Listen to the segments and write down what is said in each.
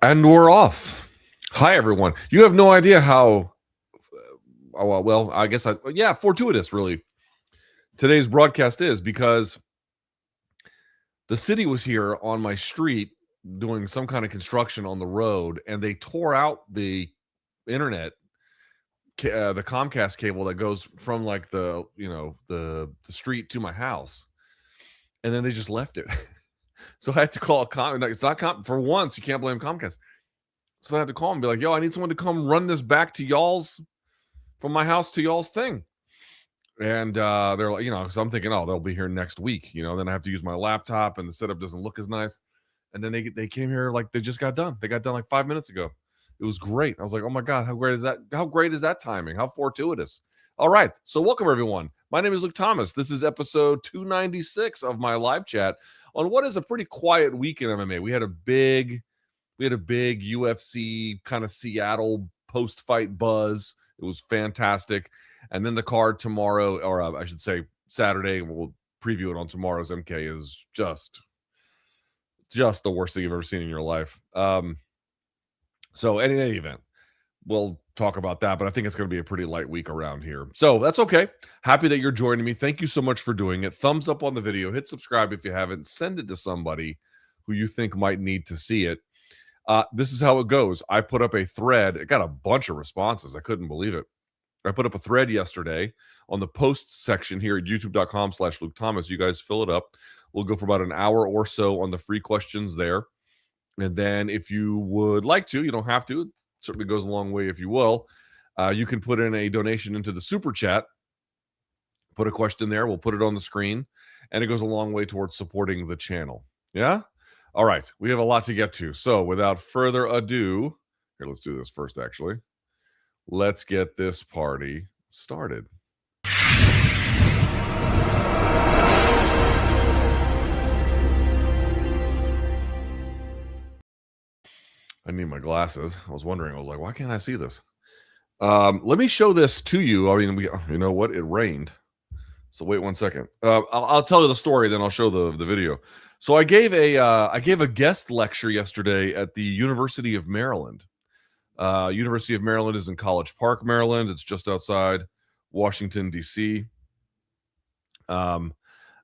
And we're off. Hi, everyone. You have no idea how, I guess, fortuitous, really, today's broadcast is, because the city was here on my street doing some kind of construction on the road, and they tore out the internet, the Comcast cable that goes from like the street to my house, and then they just left it. So I had to call it's not for once. You can't blame Comcast. So I had to call and be like, yo, I need someone to come run this back to y'all's, from my house to y'all's thing. And they're like, so I'm thinking, oh, they'll be here next week, then I have to use my laptop and the setup doesn't look as nice. And then they came here like they just got done. They got done like 5 minutes ago. It was great. I was like, oh my God, how great is that? How great is that timing? How fortuitous. All right. So welcome, everyone. My name is Luke Thomas. This is episode 296 of my live chat on what is a pretty quiet week in MMA. We had a big UFC kind of Seattle post-fight buzz. It was fantastic. And then the card tomorrow, or I should say Saturday, and we'll preview it on tomorrow's MK, is just the worst thing you've ever seen in your life. So in any event, we'll talk about that, but I think it's going to be a pretty light week around here. So that's okay. Happy that you're joining me. Thank you so much for doing it. Thumbs up on the video. Hit subscribe if you haven't. Send it to somebody who you think might need to see it. This is how it goes. I put up a thread. It got a bunch of responses. I couldn't believe it. I put up a thread yesterday on the post section here at youtube.com/Luke Thomas. You guys fill it up. We'll go for about an hour or so on the free questions there. And then if you would like to, you don't have to. It certainly goes a long way if you will. You can put in a donation into the super chat. Put a question there. We'll put it on the screen. And it goes a long way towards supporting the channel. Yeah? All right. We have a lot to get to. So without further ado, here, let's do this first, actually. Let's get this party started. I need my glasses. I was wondering, why can't I see this? Let me show this to you. I mean, you know what? It rained. So wait 1 second. I'll tell you the story, then I'll show the video. So I gave a guest lecture yesterday at the University of Maryland. University of Maryland is in College Park, Maryland. It's just outside Washington, D.C. I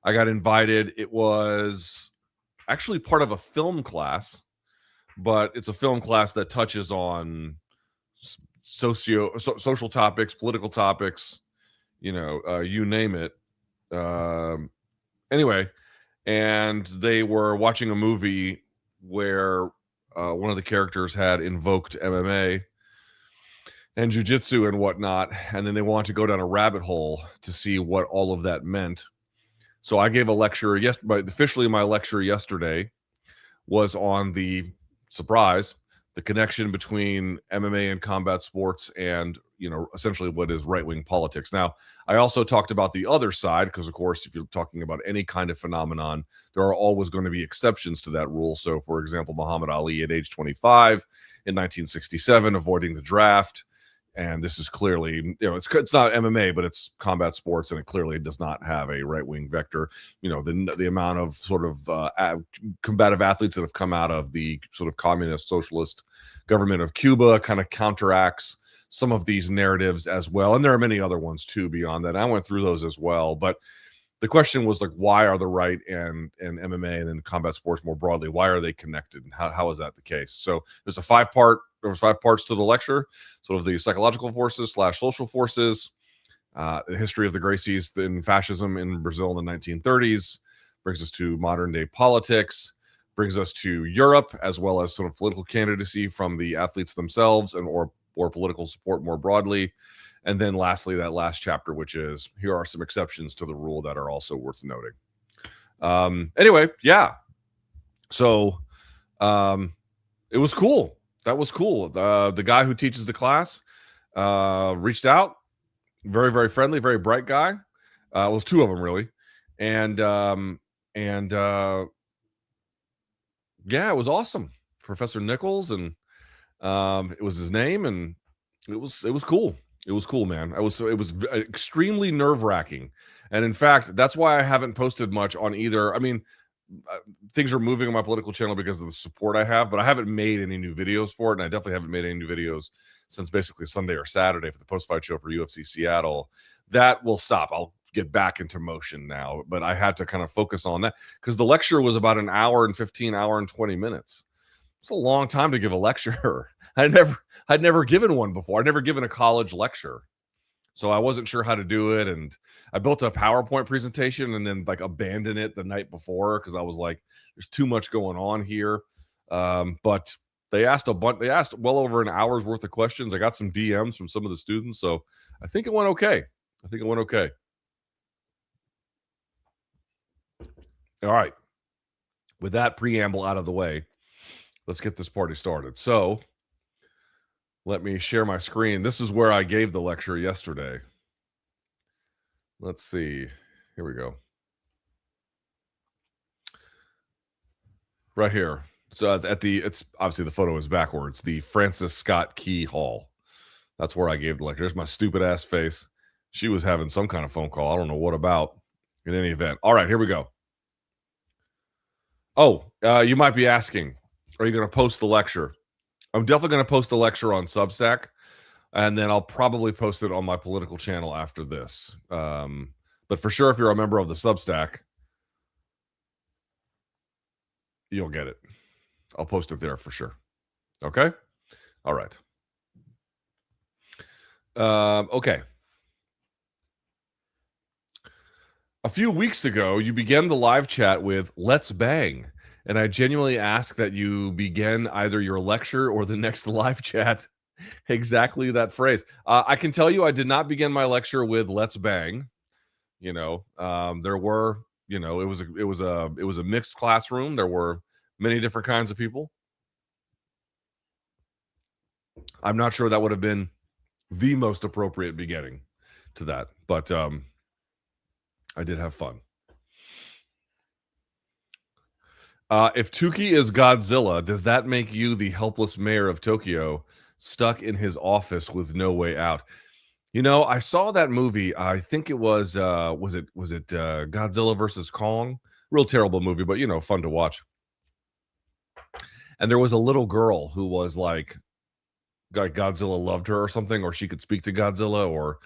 got invited. It was actually part of a film class, but it's a film class that touches on social topics, political topics, you name it. Anyway, and they were watching a movie where one of the characters had invoked MMA and jiu-jitsu and whatnot, and then they wanted to go down a rabbit hole to see what all of that meant. So I gave a lecture officially my lecture yesterday was on the connection between MMA and combat sports and, essentially what is right-wing politics. Now, I also talked about the other side because, of course, if you're talking about any kind of phenomenon, there are always going to be exceptions to that rule. So, for example, Muhammad Ali at age 25 in 1967, avoiding the draft. And this is clearly, it's not MMA, but it's combat sports, and it clearly does not have a right-wing vector. The amount of sort of combative athletes that have come out of the sort of communist socialist government of Cuba kind of counteracts some of these narratives as well. And there are many other ones too beyond that. I went through those as well. But the question was like, why are the right and MMA and then combat sports more broadly, why are they connected? And how is that the case? So there was 5 parts to the lecture, sort of the psychological forces / social forces, the history of the Gracies in fascism in Brazil in the 1930s, brings us to modern day politics, brings us to Europe, as well as sort of political candidacy from the athletes themselves and or political support more broadly. And then lastly, that last chapter, which is, here are some exceptions to the rule that are also worth noting. Anyway, yeah. So it was cool. That was cool. The guy who teaches the class reached out. Very, very friendly, very bright guy. It was 2 of them, really. And yeah, it was awesome. Professor Nichols, and it was his name, and it was cool. It was cool, man. It was extremely nerve-wracking. And in fact, that's why I haven't posted much on either. I mean, things are moving on my political channel because of the support I have, but I haven't made any new videos for it, and I definitely haven't made any new videos since basically Sunday or Saturday for the post-fight show for UFC Seattle. That will stop. I'll get back into motion now, but I had to kind of focus on that because the lecture was about an hour and 15, hour and 20 minutes. It's a long time to give a lecture. I'd never given one before. I'd never given a college lecture. So I wasn't sure how to do it, and I built a PowerPoint presentation and then like abandoned it the night before because I was like, "There's too much going on here." But they asked a bunch. They asked well over an hour's worth of questions. I got some DMs from some of the students, so I think it went okay. All right. With that preamble out of the way, let's get this party started. So let me share my screen. This is where I gave the lecture yesterday. Let's see. Here we go. Right here. So it's obviously the photo is backwards. The Francis Scott Key Hall. That's where I gave the lecture. There's my stupid ass face. She was having some kind of phone call. I don't know what about. In any event. All right, here we go. Oh, you might be asking, are you going to post the lecture? I'm definitely going to post the lecture on Substack, and then I'll probably post it on my political channel after this. But for sure, if you're a member of the Substack, you'll get it. I'll post it there for sure. Okay? All right. Okay. A few weeks ago, you began the live chat with "Let's Bang," and I genuinely ask that you begin either your lecture or the next live chat exactly that phrase. I can tell you I did not begin my lecture with "Let's Bang." There were, it was a mixed classroom. There were many different kinds of people. I'm not sure that would have been the most appropriate beginning to that, but I did have fun. If Tuki is Godzilla, does that make you the helpless mayor of Tokyo stuck in his office with no way out? I saw that movie. I think it was it Godzilla versus Kong? Real terrible movie, but fun to watch. And there was a little girl who was like Godzilla loved her or something, or she could speak to Godzilla, or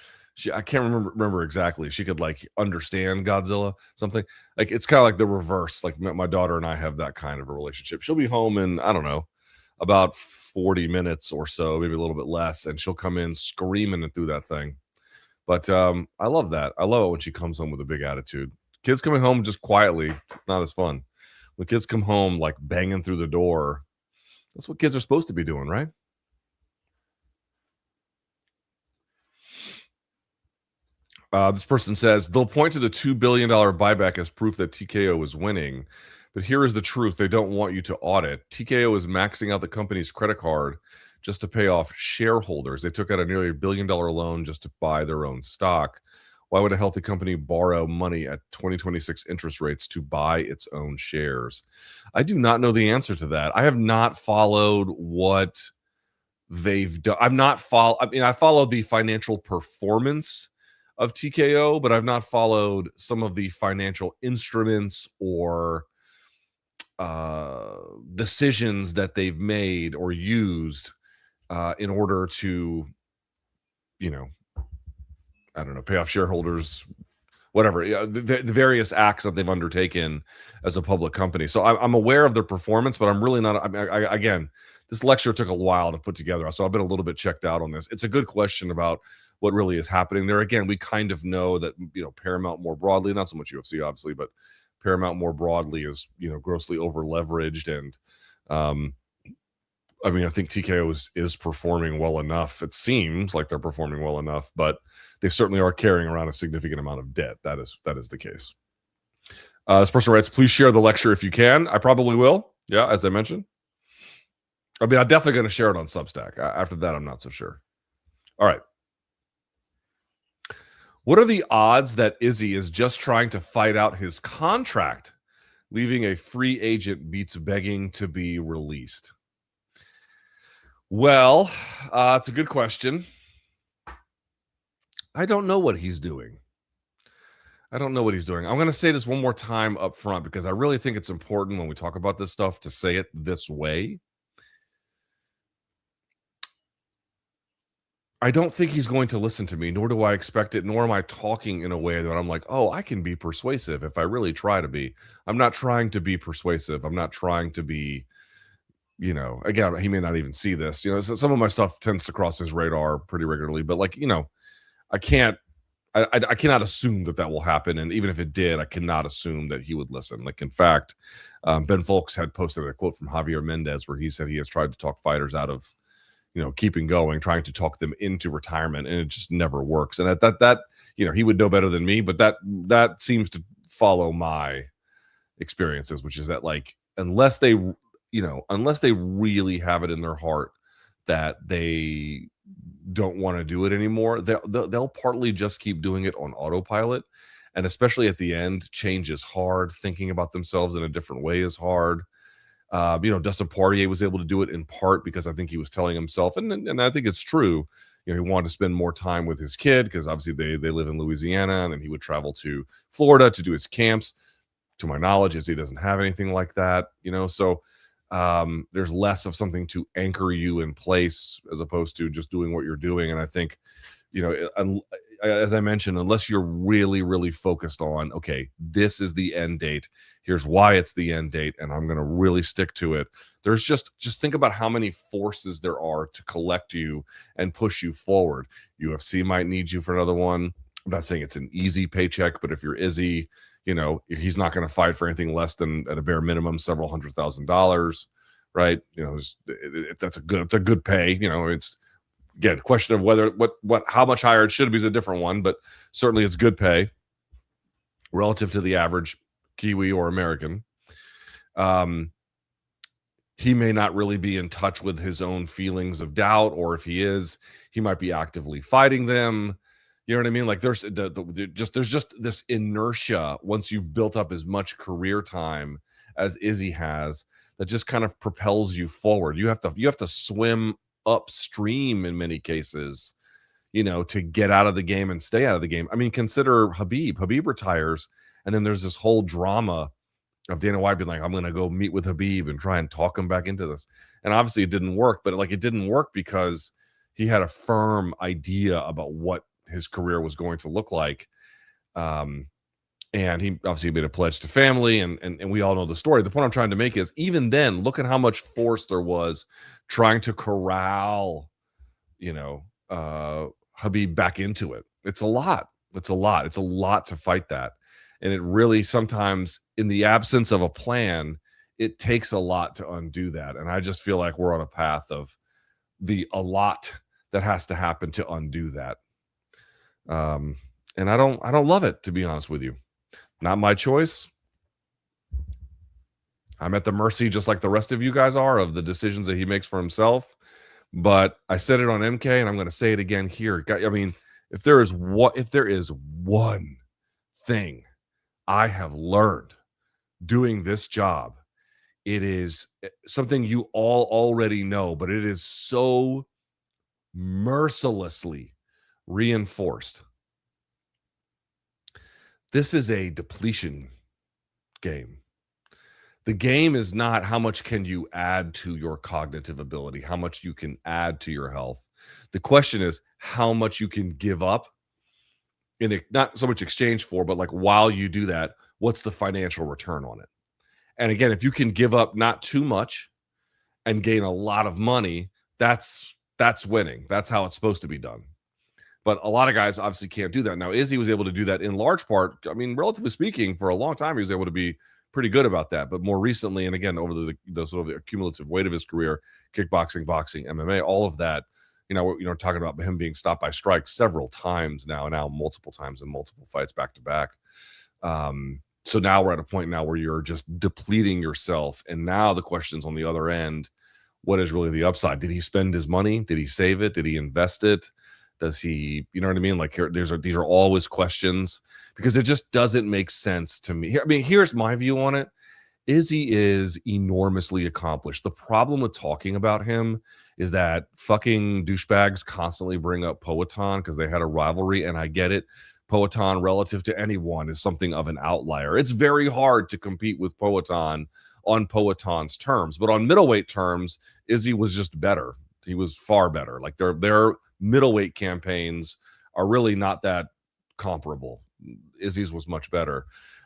I can't remember exactly. She could like understand Godzilla, something like it's kind of like the reverse. Like my daughter and I have that kind of a relationship. She'll be home in, I don't know, about 40 minutes or so, maybe a little bit less, and she'll come in screaming through that thing. But I love that. I love it when she comes home with a big attitude. Kids coming home just quietly, it's not as fun. When kids come home like banging through the door, that's what kids are supposed to be doing, right? This person says they'll point to the $2 billion buyback as proof that TKO is winning. But here is the truth. They don't want you to audit. TKO is maxing out the company's credit card just to pay off shareholders. They took out a nearly $1 billion loan just to buy their own stock. Why would a healthy company borrow money at 2026 interest rates to buy its own shares? I do not know the answer to that. I have not followed what they've done. I followed the financial performance of TKO, but I've not followed some of the financial instruments or decisions that they've made or used in order to, I don't know, pay off shareholders, whatever, the various acts that they've undertaken as a public company. So I'm aware of their performance, but I'm really not. Again, this lecture took a while to put together, so I've been a little bit checked out on this. It's a good question about what really is happening there. Again, we kind of know that, Paramount more broadly, not so much UFC, obviously, but Paramount more broadly is, grossly over leveraged. And I think TKO is performing well enough. It seems like they're performing well enough, but they certainly are carrying around a significant amount of debt. That is the case. This person writes, please share the lecture if you can. I probably will. Yeah, as I mentioned. I'm definitely going to share it on Substack. After that, I'm not so sure. All right. What are the odds that Izzy is just trying to fight out his contract, leaving a free agent beats begging to be released? Well, it's a good question. I don't know what he's doing. I don't know what he's doing. I'm going to say this one more time up front because I really think it's important when we talk about this stuff to say it this way. I don't think he's going to listen to me, nor do I expect it, nor am I talking in a way that I'm like, oh, I can be persuasive if I really try to be. I'm not trying to be persuasive. I'm not trying to be, again, he may not even see this. So some of my stuff tends to cross his radar pretty regularly, but I can't, I cannot assume that will happen. And even if it did, I cannot assume that he would listen. Like, in fact, Ben Folks had posted a quote from Javier Mendez where he said he has tried to talk fighters out of keeping going, trying to talk them into retirement, and it just never works. And that he would know better than me, but that seems to follow my experiences, which is that, like, unless they really have it in their heart that they don't want to do it anymore, they'll partly just keep doing it on autopilot. And especially at the end, change is hard. Thinking about themselves in a different way is hard. Dustin Poirier was able to do it in part because I think he was telling himself, and I think it's true, he wanted to spend more time with his kid because obviously they live in Louisiana, and then he would travel to Florida to do his camps. To my knowledge, Izzy doesn't have anything like that, so there's less of something to anchor you in place as opposed to just doing what you're doing. And I think, as I mentioned, unless you're really, really focused on, okay, this is the end date, here's why it's the end date, and I'm going to really stick to it. There's just think about how many forces there are to collect you and push you forward. UFC might need you for another one. I'm not saying it's an easy paycheck, but if you're Izzy, he's not going to fight for anything less than, at a bare minimum, several $100,000, right? That's a good pay. It's, again, question of whether how much higher it should be is a different one, but certainly it's good pay relative to the average Kiwi or American. He may not really be in touch with his own feelings of doubt, or if he is, he might be actively fighting them. You know what I mean? Like, there's just this inertia once you've built up as much career time as Izzy has that just kind of propels you forward. You have to swim upstream in many cases, to get out of the game and stay out of the game. I mean, consider Khabib. Khabib retires, and then there's this whole drama of Dana White being like, I'm going to go meet with Khabib and try and talk him back into this. And obviously it didn't work, but it didn't work because he had a firm idea about what his career was going to look like. And he obviously made a pledge to family, and we all know the story. The point I'm trying to make is, even then, look at how much force there was trying to corral, Khabib back into it. It's a lot. It's a lot to fight that. And it really, sometimes, in the absence of a plan, it takes a lot to undo that. And I just feel like we're on a path of a lot that has to happen to undo that. And I don't love it, to be honest with you. Not my choice. I'm at the mercy, just like the rest of you guys are, of the decisions that he makes for himself. But I said it on MK, and I'm going to say it again here. I mean, if there is one thing I have learned doing this job, it is something you all already know, but it is so mercilessly reinforced. This is a depletion game. The game is not how much can you add to your cognitive ability, how much you can add to your health. The question is how much you can give up in not so much exchange for, but like, while you do that, what's the financial return on it? And again, if you can give up not too much and gain a lot of money, that's winning. That's how it's supposed to be done. But a lot of guys obviously can't do that. Now, Izzy was able to do that in large part. I mean, relatively speaking, for a long time, he was able to be pretty good about that. But more recently, and again, over the sort of the accumulative weight of his career, kickboxing, boxing, MMA, all of that, we're talking about him being stopped by strikes several times now multiple times in multiple fights back to back. So now we're at a point now where you're just depleting yourself. And now the question's on the other end, what is really the upside? Did he spend his money? Did he save it? Did he invest it? Does he, you know what I mean? Like, these are always questions, because it just doesn't make sense to me. I mean, here's my view on it. Izzy is enormously accomplished. The problem with talking about him is that fucking douchebags constantly bring up Poatan because they had a rivalry, and I get it. Poatan relative to anyone is something of an outlier. It's very hard to compete with Poatan on Poatan's terms, but on middleweight terms, Izzy was just better. He was far better. Like their middleweight campaigns are really not that comparable. Izzy's was much better.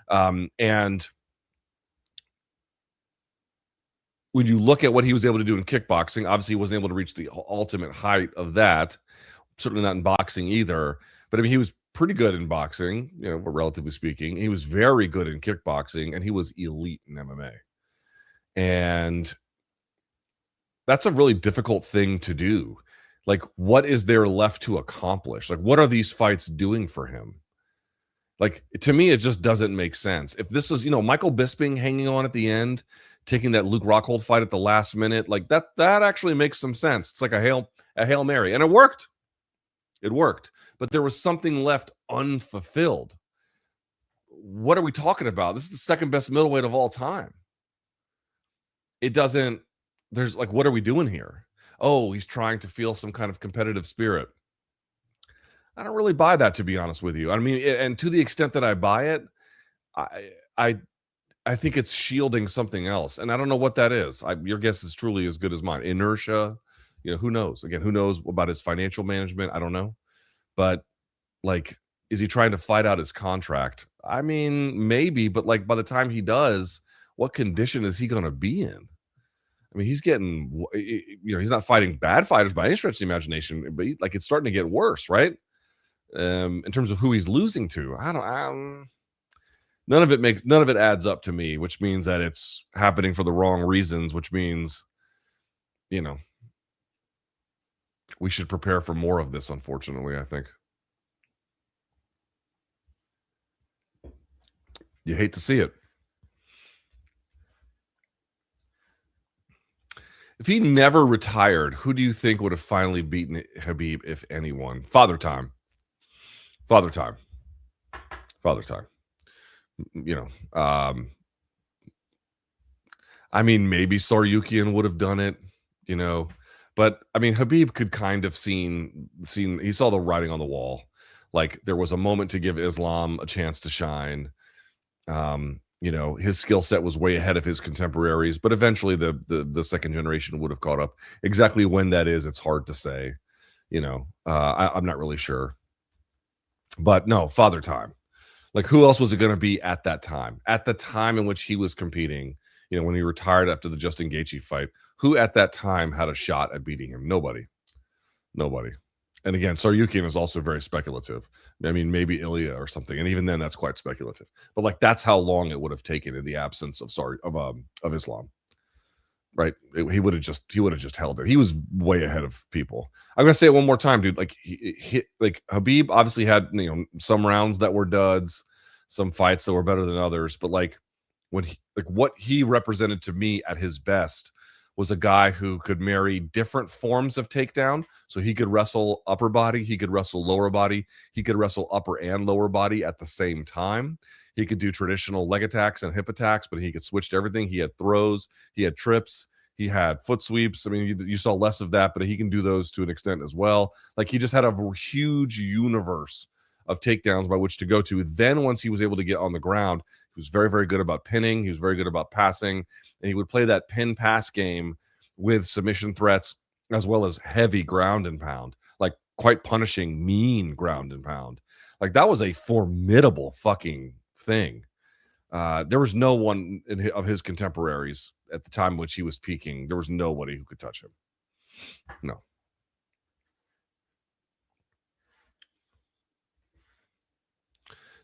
And when you look at what he was able to do in kickboxing, obviously he wasn't able to reach the ultimate height of that. Certainly not in boxing either. But I mean, he was pretty good in boxing, relatively speaking. He was very good in kickboxing, and he was elite in MMA. And that's a really difficult thing to do. Like, what is there left to accomplish? Like, what are these fights doing for him? Like, to me, it just doesn't make sense. If this is, Michael Bisping hanging on at the end, taking that Luke Rockhold fight at the last minute, like that actually makes some sense. It's like a Hail Mary, and it worked. It worked, but there was something left unfulfilled. What are we talking about? This is the second best middleweight of all time. There's like, what are we doing here? Oh, he's trying to feel some kind of competitive spirit. I don't really buy that, to be honest with you. I mean, and to the extent that I buy it, I think it's shielding something else, and I don't know what that is. Your guess is truly as good as mine. Inertia, who knows? Again, who knows about his financial management? I don't know, but like, is he trying to fight out his contract? I mean, maybe, but like by the time he does, what condition is he going to be in? I mean, he's getting, he's not fighting bad fighters by any stretch of the imagination, but it's starting to get worse, right? In terms of who he's losing to, none of it adds up to me, which means that it's happening for the wrong reasons, which means, we should prepare for more of this, unfortunately, I think. You hate to see it. If he never retired, who do you think would have finally beaten Khabib, if anyone? Father Time. I mean, maybe Saryukian would have done it, but I mean, Khabib could kind of seen, he saw the writing on the wall. Like, there was a moment to give Islam a chance to shine. His skill set was way ahead of his contemporaries, but eventually the second generation would have caught up. Exactly when that is, it's hard to say. I'm not really sure. But no, Father Time. Like, who else was it going to be at that time? At the time in which he was competing, when he retired after the Justin Gaethje fight, who at that time had a shot at beating him? Nobody. And again, Saryukian is also very speculative. I mean, maybe Ilya or something, and even then, that's quite speculative. But like, that's how long it would have taken in the absence of Islam, right? He would have just held it. He was way ahead of people. I'm gonna say it one more time, dude. Like, Khabib obviously had some rounds that were duds, some fights that were better than others, but like, what he represented to me at his best was a guy who could marry different forms of takedown. So he could wrestle upper body, he could wrestle lower body, he could wrestle upper and lower body at the same time. He could do traditional leg attacks and hip attacks, but he could switch to everything. He had throws, he had trips, he had foot sweeps. I mean, you saw less of that, but he can do those to an extent as well. Like, he just had a huge universe of takedowns by which to go to. Then once he was able to get on the ground, he was very, very good about pinning. He was very good about passing, and he would play that pin pass game with submission threats as well as heavy ground and pound, like quite punishing, mean ground and pound. Like, that was a formidable fucking thing. There was no one of his contemporaries at the time in which he was peaking. There was nobody who could touch him. No.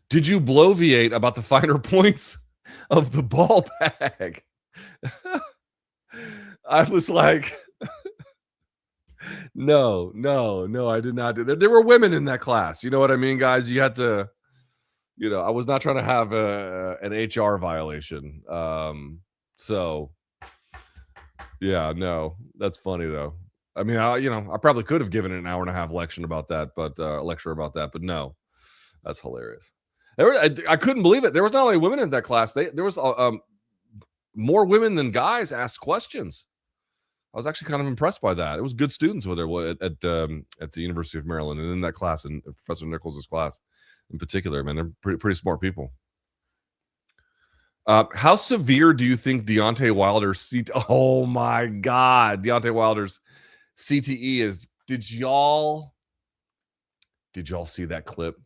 Did you bloviate about the finer points of the ball bag? I was like, no, I did not do that. There were women in that class. You know what I mean, guys? You had to, I was not trying to have an HR violation. So, yeah, no, that's funny though. I mean, I probably could have given an hour and a half lecture about that, but no, that's hilarious. I couldn't believe it. There was not only women in that class. There was more women than guys asked questions. I was actually kind of impressed by that. It was good students with her at the University of Maryland, and in that class, in Professor Nichols' class. in particular, man. They're pretty smart people. How severe do you think Deontay Wilder's oh my God, Deontay Wilder's CTE is? Did y'all see that clip?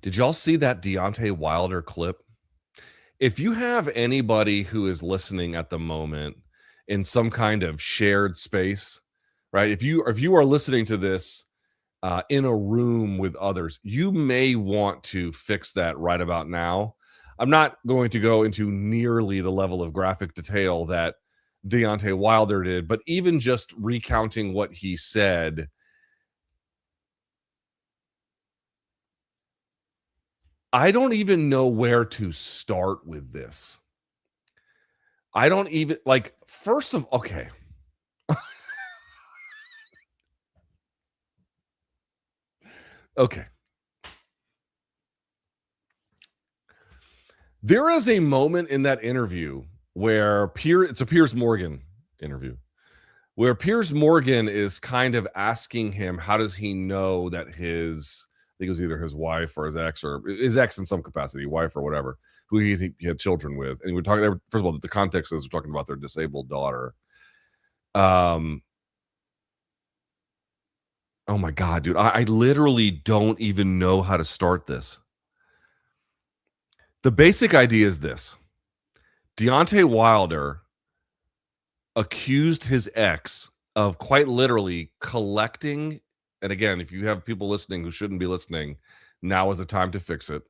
Did y'all see that Deontay Wilder clip? If you have anybody who is listening at the moment in some kind of shared space, right? If you are listening to this in a room with others, you may want to fix that right about now. I'm not going to go into nearly the level of graphic detail that Deontay Wilder did, but even just recounting what he said, I don't even know where to start with this. I don't even like, first of, okay. Okay. There is a moment in that interview where it's a Piers Morgan interview, where Piers Morgan is kind of asking him, how does he know that I think it was either his wife or his ex in some capacity, wife or whatever, who he had children with. And we're talking, first of all, the context is we're talking about their disabled daughter. Oh my God, dude. I literally don't even know how to start this. The basic idea is this. Deontay Wilder accused his ex of quite literally collecting, and again, if you have people listening who shouldn't be listening, now is the time to fix it.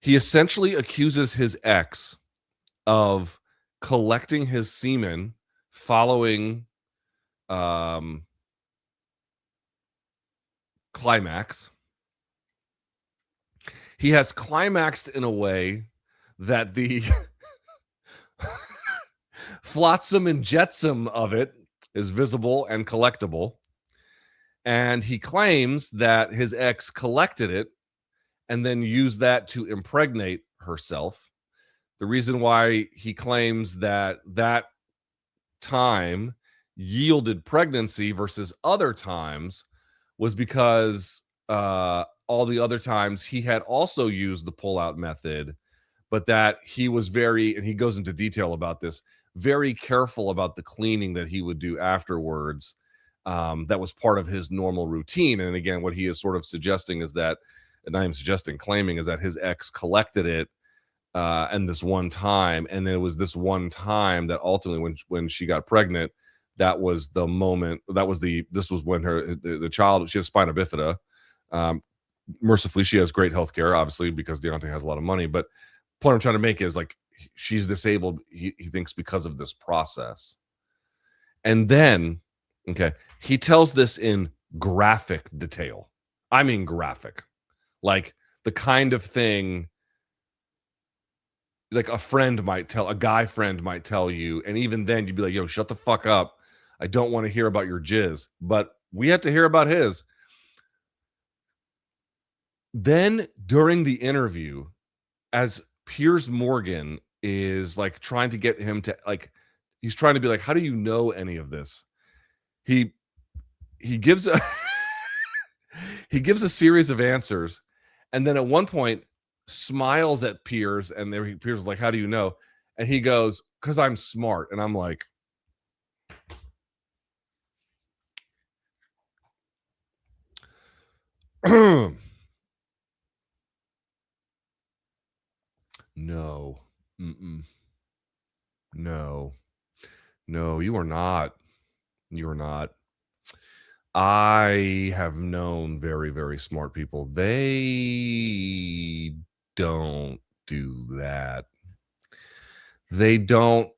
He essentially accuses his ex of collecting his semen following climax. He has climaxed in a way that the flotsam and jetsam of it is visible and collectible. And he claims that his ex collected it and then used that to impregnate herself. The reason why he claims that time yielded pregnancy versus other times was because all the other times he had also used the pull-out method, but that he was and he goes into detail about this, very careful about the cleaning that he would do afterwards. That was part of his normal routine. And again, what he is sort of suggesting is that, and I am claiming is that his ex collected it and this one time, and then it was this one time that ultimately when she got pregnant, that was the moment, this was when the child, she has spina bifida. Mercifully, she has great health care, obviously, because Deontay has a lot of money. But the point I'm trying to make is, like, she's disabled, he thinks, because of this process. And then, okay, he tells this in graphic detail. I mean graphic. Like the kind of thing like a guy friend might tell you, and even then you'd be like, yo, shut the fuck up. I don't want to hear about your jizz. But we had to hear about his. Then during the interview, as Piers Morgan is like trying to get him to, like, he's trying to be like, how do you know any of this? He gives a he gives a series of answers, and then at one point smiles at Piers, and there Piers is like, how do you know? And he goes, because I'm smart. And I'm like, no. Mm-mm. No, you are not. You are not. I have known very, very smart people. They don't do that. They don't.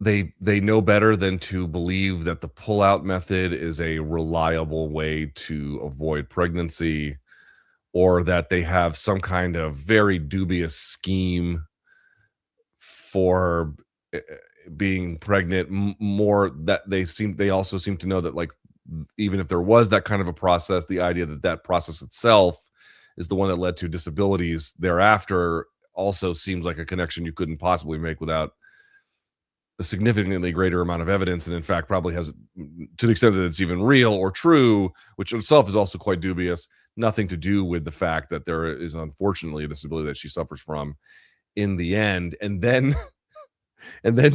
They know better than to believe that the pull-out method is a reliable way to avoid pregnancy, or that they have some kind of very dubious scheme for being pregnant. More that they also seem to know that, like, even if there was that kind of a process, the idea that process itself is the one that led to disabilities thereafter also seems like a connection you couldn't possibly make without a significantly greater amount of evidence, and in fact probably has, to the extent that it's even real or true, which itself is also quite dubious, nothing to do with the fact that there is unfortunately a disability that she suffers from in the end. And then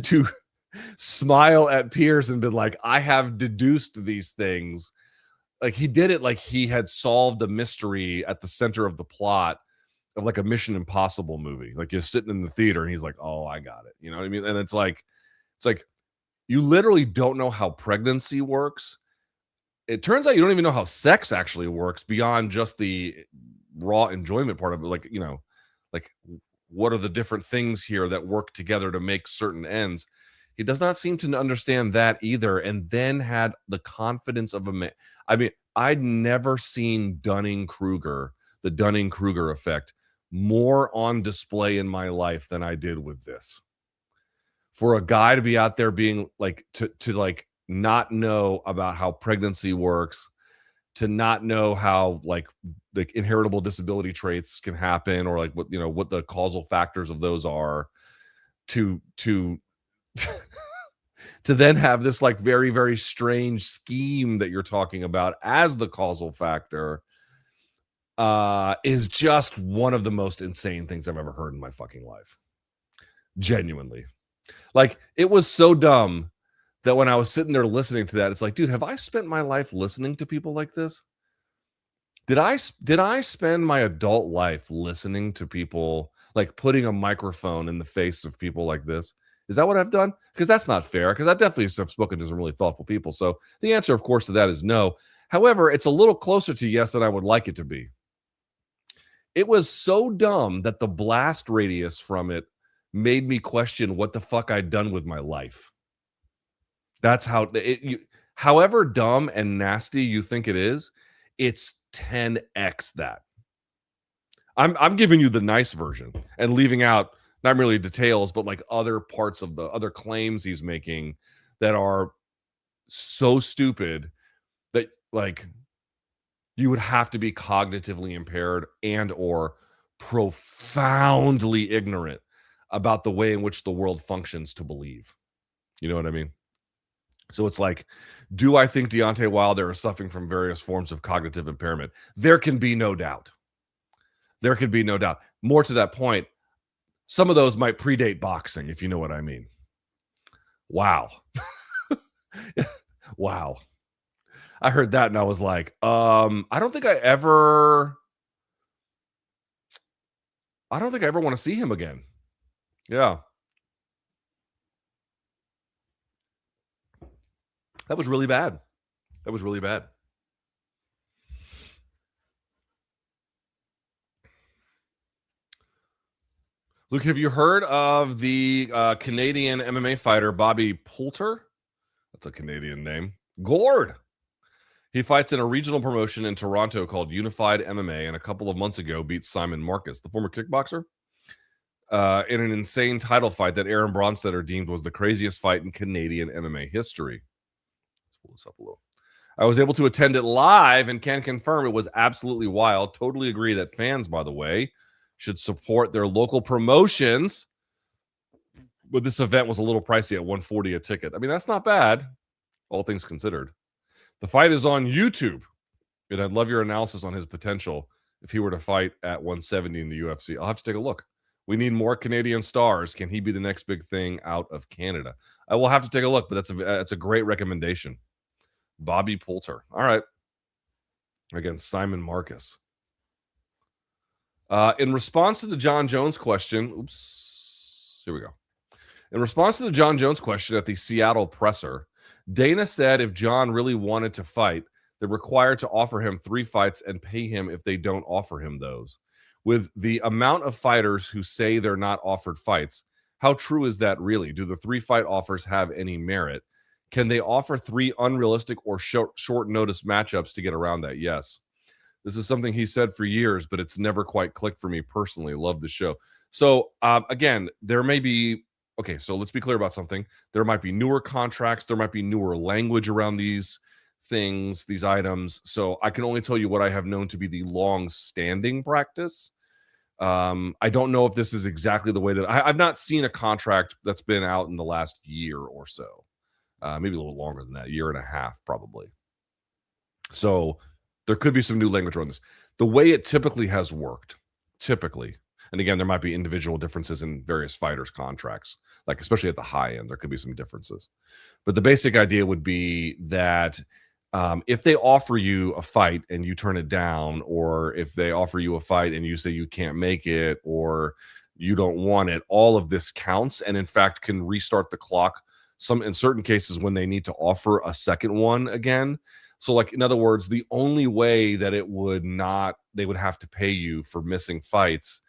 to smile at Piers and been like, I have deduced these things. Like, he did it like he had solved a mystery at the center of the plot of like a Mission Impossible movie. Like, you're sitting in the theater and he's like, oh, I got it. You know what I mean? And it's like you literally don't know how pregnancy works. It turns out you don't even know how sex actually works beyond just the raw enjoyment part of it. Like, like what are the different things here that work together to make certain ends? He does not seem to understand that either. And then had the confidence of a man. I mean, I'd never seen the Dunning-Kruger effect, more on display in my life than I did with this. For a guy to be out there being like, to like not know about how pregnancy works, to not know how like inheritable disability traits can happen, or like what the causal factors of those are, to to then have this like very, very strange scheme that you're talking about as the causal factor, is just one of the most insane things I've ever heard in my fucking life. Genuinely. Like, it was so dumb that when I was sitting there listening to that, it's like, dude, have I spent my life listening to people like this? Did I spend my adult life listening to people, like putting a microphone in the face of people like this? Is that what I've done? Because that's not fair, because I definitely have spoken to some really thoughtful people. So the answer, of course, to that is no. However, it's a little closer to yes than I would like it to be. It was so dumb that the blast radius from it made me question what the fuck I'd done with my life. That's how however dumb and nasty you think it is, it's 10x that. I'm giving you the nice version and leaving out not merely details, but like other parts of the other claims he's making that are so stupid that like you would have to be cognitively impaired and or profoundly ignorant about the way in which the world functions to believe. You know what I mean? So it's like, do I think Deontay Wilder is suffering from various forms of cognitive impairment? There can be no doubt. There could be no doubt. More to that point, some of those might predate boxing, if you know what I mean. Wow. Wow. I heard that and I was like, I don't think I ever want to see him again. Yeah. That was really bad. That was really bad. Luke, have you heard of the Canadian MMA fighter Bobby Poulter? That's a Canadian name. Gord. He fights in a regional promotion in Toronto called Unified MMA, and a couple of months ago beat Simon Marcus, the former kickboxer, in an insane title fight that Aaron Bronstetter deemed was the craziest fight in Canadian MMA history. Let's pull this up a little. I was able to attend it live and can confirm it was absolutely wild. Totally agree that fans, by the way, should support their local promotions. But this event was a little pricey at $140 a ticket. I mean, that's not bad, all things considered. The fight is on YouTube, and I'd love your analysis on his potential if he were to fight at 170 in the UFC. I'll have to take a look. We need more Canadian stars. Can he be the next big thing out of Canada? I will have to take a look, but that's a great recommendation. Bobby Poulter. All right. Against Simon Marcus. In response to the John Jones question, here we go. In response to the John Jones question at the Seattle presser, Dana said if John really wanted to fight, they're required to offer him 3 fights and pay him if they don't offer him those. With the amount of fighters who say they're not offered fights, how true is that really? Do the 3 fight offers have any merit? Can they offer 3 unrealistic or short notice matchups to get around that? Yes. This is something he said for years, but it's never quite clicked for me personally. Love the show. So again, there may be, okay, so let's be clear about something. There might be newer contracts. There might be newer language around these things, these items. So I can only tell you what I have known to be the long-standing practice. I don't know if this is exactly the way that I've not seen a contract that's been out in the last year or so. Maybe a little longer than that, year and a half probably. So there could be some new language around this. The way it typically has worked, and again, there might be individual differences in various fighters' contracts, like especially at the high end, there could be some differences. But the basic idea would be that if they offer you a fight and you turn it down, or if they offer you a fight and you say you can't make it or you don't want it, all of this counts and in fact can restart the clock some in certain cases when they need to offer a second one again. So like in other words, the only way that it would not they would have to pay you for missing fights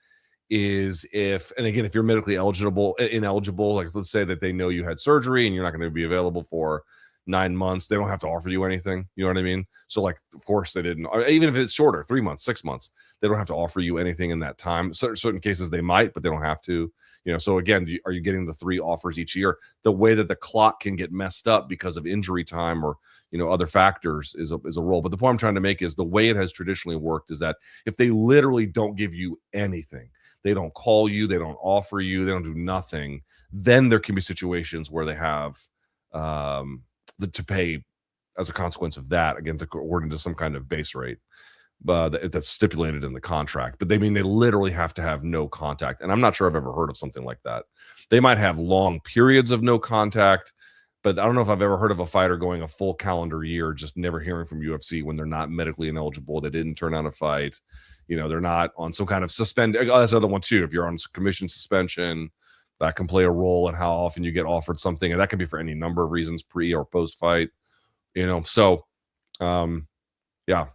is if, and again, if you're medically ineligible, like let's say that they know you had surgery and you're not going to be available for 9 months, they don't have to offer you anything. You know what I mean? So like, of course they didn't, or even if it's shorter, 3 months, 6 months, they don't have to offer you anything in that time. Certain cases they might, but they don't have to, you know? So again, are you getting the 3 offers each year? The way that the clock can get messed up because of injury time or, you know, other factors is a role. But the point I'm trying to make is the way it has traditionally worked is that if they literally don't give you anything, they don't call you, they don't offer you, they don't do nothing, then there can be situations where they have to pay as a consequence of that, again, according to some kind of base rate that's stipulated in the contract. But they literally have to have no contact. And I'm not sure I've ever heard of something like that. They might have long periods of no contact, but I don't know if I've ever heard of a fighter going a full calendar year just never hearing from UFC when they're not medically ineligible, they didn't turn out a fight, you know, they're not on some kind of suspended. Oh, that's the other one too. If you're on commission suspension, that can play a role in how often you get offered something, and that can be for any number of reasons, pre or post fight, you know. So yeah,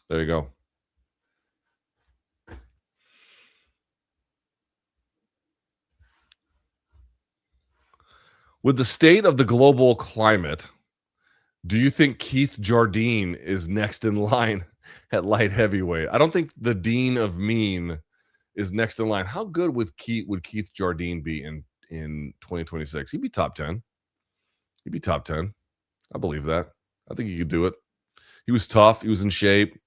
there you go. With the state of the global climate, do you think Keith Jardine is next in line at light heavyweight? I don't think the Dean of Mean is next in line. How good would Keith Jardine be in 2026? He'd be top 10. He'd be top 10. I believe that. I think he could do it. He was tough. He was in shape.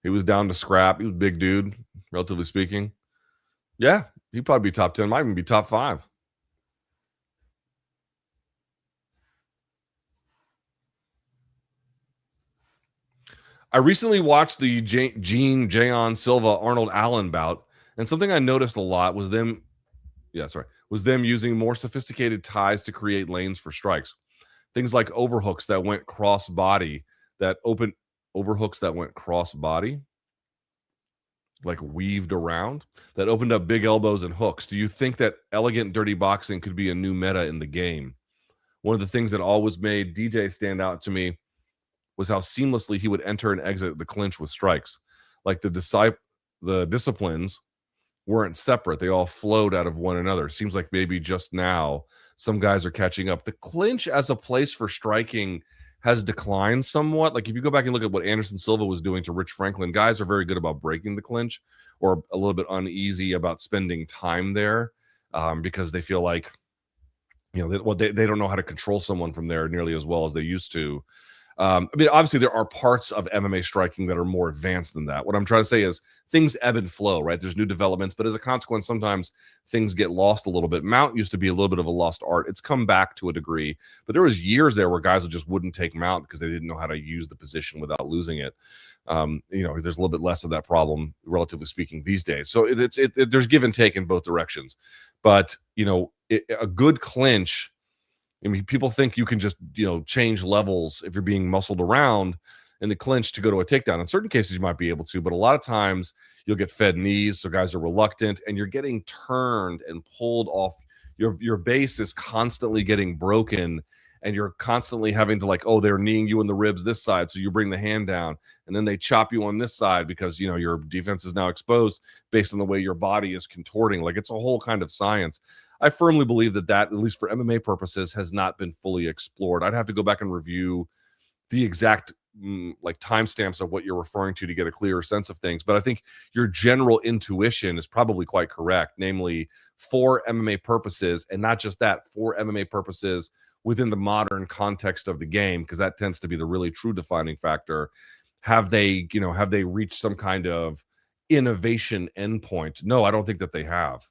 He was down to scrap. He was a big dude, relatively speaking. Yeah, he'd probably be top 10. Might even be top 5. I recently watched the Gene Jayon Silva Arnold Allen bout, and something I noticed a lot was them using more sophisticated ties to create lanes for strikes. Things like overhooks that went cross body, like weaved around, that opened up big elbows and hooks. Do you think that elegant, dirty boxing could be a new meta in the game? One of the things that always made DJ stand out to me was how seamlessly he would enter and exit the clinch with strikes. Like the disciplines weren't separate. They all flowed out of one another. Seems like maybe just now some guys are catching up. The clinch as a place for striking has declined somewhat. Like if you go back and look at what Anderson Silva was doing to Rich Franklin, guys are very good about breaking the clinch or a little bit uneasy about spending time there because they feel like, you know, they don't know how to control someone from there nearly as well as they used to. I mean, obviously there are parts of MMA striking that are more advanced than that. What I'm trying to say is things ebb and flow, right? There's new developments, but as a consequence, sometimes things get lost a little bit. Mount used to be a little bit of a lost art. It's come back to a degree, but there was years there where guys just wouldn't take mount because they didn't know how to use the position without losing it. You know, there's a little bit less of that problem, relatively speaking, these days. So there's give and take in both directions. But, you know, a good clinch, I mean, people think you can just, you know, change levels if you're being muscled around in the clinch to go to a takedown. In certain cases, you might be able to, but a lot of times you'll get fed knees, so guys are reluctant, and you're getting turned and pulled off. Your base is constantly getting broken, and you're constantly having to, like, oh, they're kneeing you in the ribs this side, so you bring the hand down, and then they chop you on this side because, you know, your defense is now exposed based on the way your body is contorting. Like, it's a whole kind of science. I firmly believe that, at least for MMA purposes, has not been fully explored. I'd have to go back and review the exact like timestamps of what you're referring to get a clearer sense of things. But I think your general intuition is probably quite correct, namely for MMA purposes, and not just that, for MMA purposes within the modern context of the game, because that tends to be the really true defining factor. Have they reached some kind of innovation endpoint. No, I don't think that they have.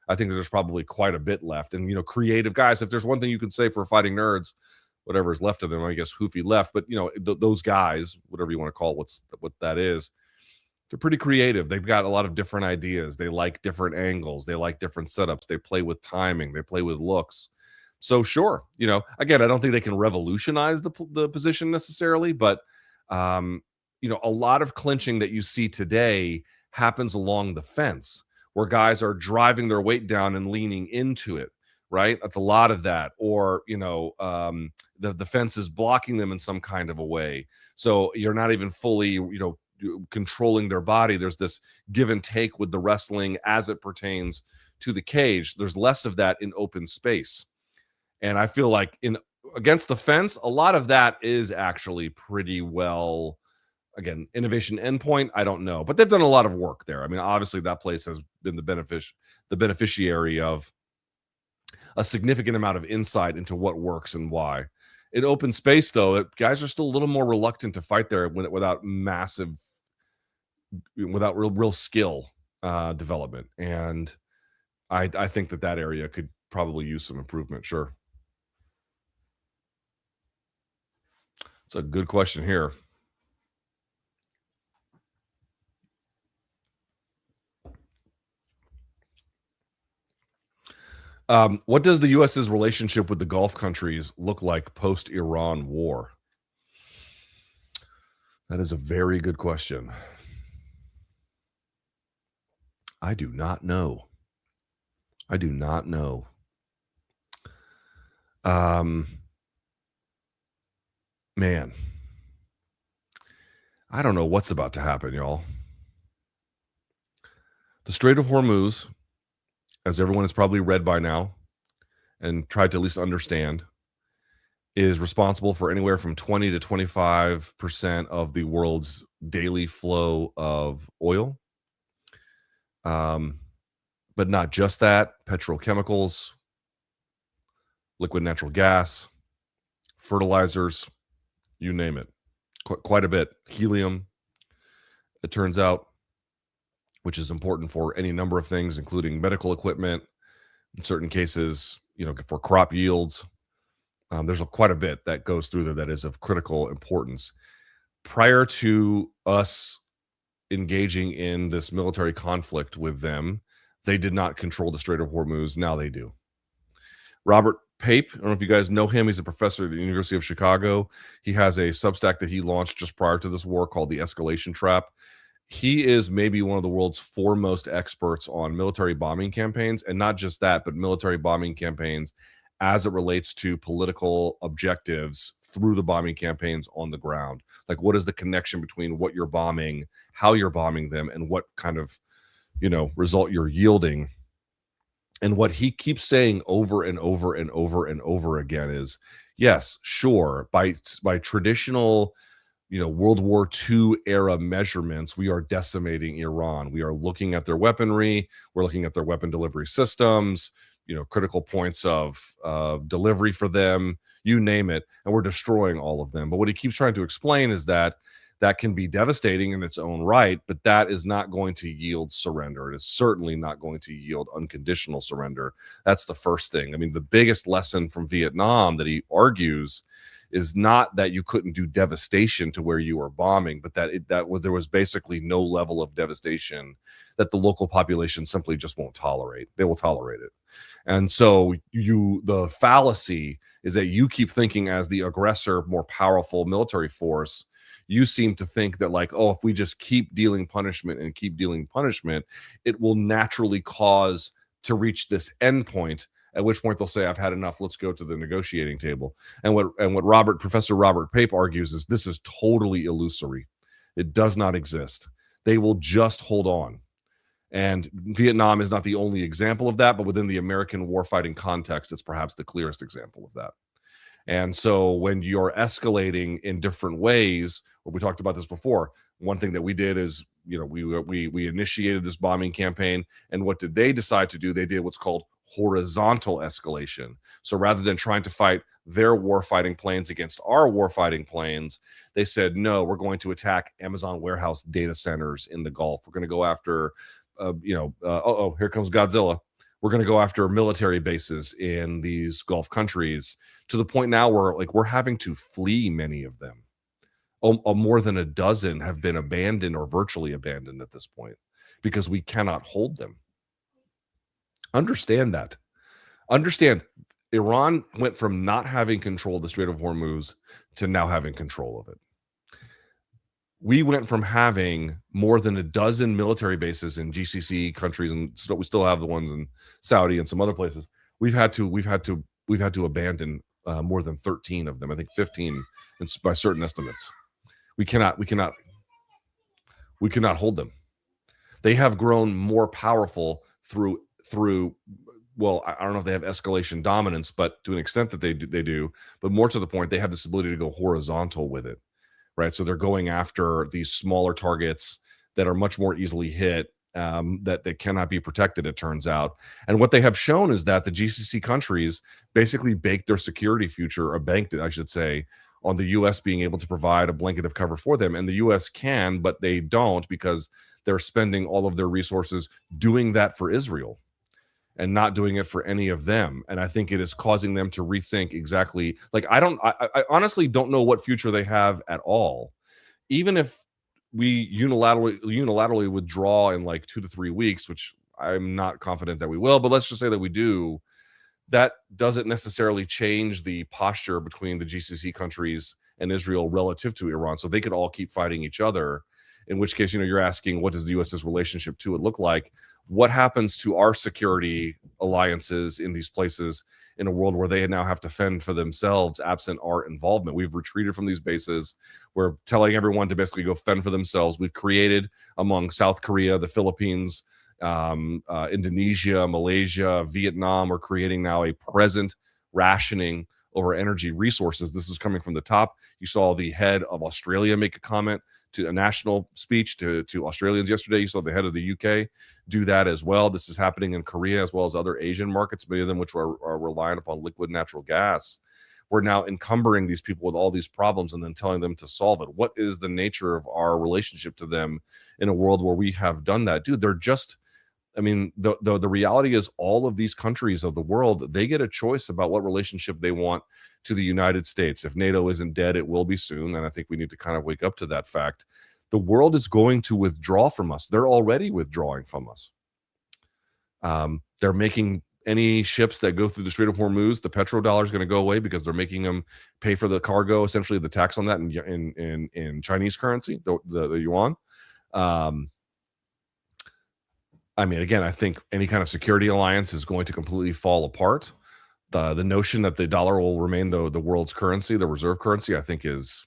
I think that there's probably quite a bit left. And, creative guys, if there's one thing you can say for fighting nerds, whatever is left of them, I guess Hoofy left, but, those guys, whatever you want to call what that is, they're pretty creative. They've got a lot of different ideas. They like different angles. They like different setups. They play with timing. They play with looks. So sure, again, I don't think they can revolutionize the position necessarily, but a lot of clinching that you see today happens along the fence where guys are driving their weight down and leaning into it, right? That's a lot of that. Or, the fence is blocking them in some kind of a way. So you're not even fully, controlling their body. There's this give and take with the wrestling as it pertains to the cage. There's less of that in open space. And I feel like against the fence, a lot of that is actually pretty well, again, innovation endpoint, I don't know. But they've done a lot of work there. I mean, obviously that place has been the beneficiary of a significant amount of insight into what works and why. In open space, though, guys are still a little more reluctant to fight there without real skill development. And I think that area could probably use some improvement. Sure. It's a good question here. What does the U.S.'s relationship with the Gulf countries look like post-Iran war? That is a very good question. I do not know. Man, I don't know what's about to happen, y'all. The Strait of Hormuz, as everyone has probably read by now and tried to at least understand, is responsible for anywhere from 20 to 25% of the world's daily flow of oil. But not just that, petrochemicals, liquid natural gas, fertilizers, you name it, quite a bit. Helium, it turns out, which is important for any number of things, including medical equipment, in certain cases, for crop yields. There's quite a bit that goes through there that is of critical importance. Prior to us engaging in this military conflict with them, they did not control the Strait of Hormuz. Now they do. Robert Pape, I don't know if you guys know him. He's a professor at the University of Chicago. He has a Substack that he launched just prior to this war called The Escalation Trap. He is maybe one of the world's foremost experts on military bombing campaigns, and not just that, but military bombing campaigns as it relates to political objectives through the bombing campaigns on the ground. Like, what is the connection between what you're bombing, how you're bombing them, and what kind of, result you're yielding? And what he keeps saying over and over and over and over again is, yes, sure, by traditional, World War II era measurements, we are decimating Iran. We are looking at their weaponry. We're looking at their weapon delivery systems, critical points of delivery for them, you name it, and we're destroying all of them. But what he keeps trying to explain is that can be devastating in its own right, but that is not going to yield surrender. It is certainly not going to yield unconditional surrender. That's the first thing. I mean, the biggest lesson from Vietnam that he argues is not that you couldn't do devastation to where you were bombing, but that there was basically no level of devastation that the local population simply just won't tolerate. They will tolerate it. And so the fallacy is that you keep thinking as the aggressor, more powerful military force, you seem to think that if we just keep dealing punishment, it will naturally cause to reach this endpoint, at which point they'll say, I've had enough, let's go to the negotiating table. And what Professor Robert Pape argues is this is totally illusory. It does not exist. They will just hold on. And Vietnam is not the only example of that, but within the American warfighting context, it's perhaps the clearest example of that. And so when you're escalating in different ways, we talked about this before, one thing that we did is, we initiated this bombing campaign. And what did they decide to do? They did what's called horizontal escalation. So rather than trying to fight their warfighting planes against our warfighting planes, they said, no, we're going to attack Amazon warehouse data centers in the Gulf. We're going to go after, here comes Godzilla. We're going to go after military bases in these Gulf countries, to the point now where we're having to flee many of them. More than a dozen have been abandoned or virtually abandoned at this point because we cannot hold them. Understand that. Understand, Iran went from not having control of the Strait of Hormuz to now having control of it. We went from having more than a dozen military bases in GCC countries, and we still have the ones in Saudi and some other places. We've had to abandon more than 13 of them. I think 15 by certain estimates. We cannot hold them. They have grown more powerful through. Well, I don't know if they have escalation dominance, but to an extent that they do. But more to the point, they have this ability to go horizontal with it, right? So they're going after these smaller targets that are much more easily hit, that cannot be protected, it turns out. And what they have shown is that the GCC countries basically baked their security future, or banked it, I should say, on the U.S. being able to provide a blanket of cover for them. And the U.S. can, but they don't, because they're spending all of their resources doing that for Israel and not doing it for any of them. And I think it is causing them to rethink exactly. I honestly don't know what future they have at all. Even if we unilaterally withdraw in 2 to 3 weeks, which I'm not confident that we will, but let's just say that we do, that doesn't necessarily change the posture between the GCC countries and Israel relative to Iran. So they could all keep fighting each other, in which case, you're asking, what does the U.S.'s relationship to it look like? What happens to our security alliances in these places in a world where they now have to fend for themselves absent our involvement? We've retreated from these bases. We're telling everyone to basically go fend for themselves. We've created, among South Korea, the Philippines, Indonesia, Malaysia, Vietnam, we're creating now a present rationing over energy resources. This is coming from the top. You saw the head of Australia make a comment to a national speech to Australians yesterday. You saw the head of the UK do that as well. This is happening in Korea as well as other Asian markets, many of them which are reliant upon liquid natural gas. We're now encumbering these people with all these problems and then telling them to solve it. What is the nature of our relationship to them in a world where we have done that? Dude, they're just, the reality is, all of these countries of the world, they get a choice about what relationship they want to the United States. If NATO isn't dead, it will be soon. And I think we need to kind of wake up to that fact. The world is going to withdraw from us. They're already withdrawing from us. They're making any ships that go through the Strait of Hormuz, the petrodollar is going to go away because they're making them pay for the cargo, essentially the tax on that in Chinese currency, the yuan. Again, I think any kind of security alliance is going to completely fall apart. The notion that the dollar will remain the world's currency, the reserve currency, I think is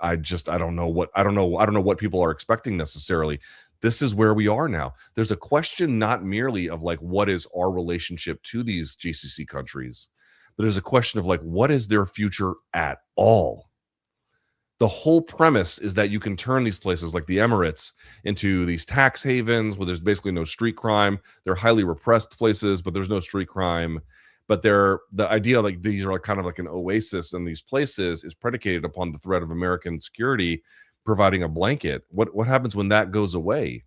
I don't know what people are expecting necessarily. This is where we are now. There's a question not merely of what is our relationship to these GCC countries, but there's a question of what is their future at all? The whole premise is that you can turn these places like the Emirates into these tax havens where there's basically no street crime. They're highly repressed places, but there's no street crime. But the idea these are kind of like an oasis in these places is predicated upon the threat of American security providing a blanket. What happens when that goes away?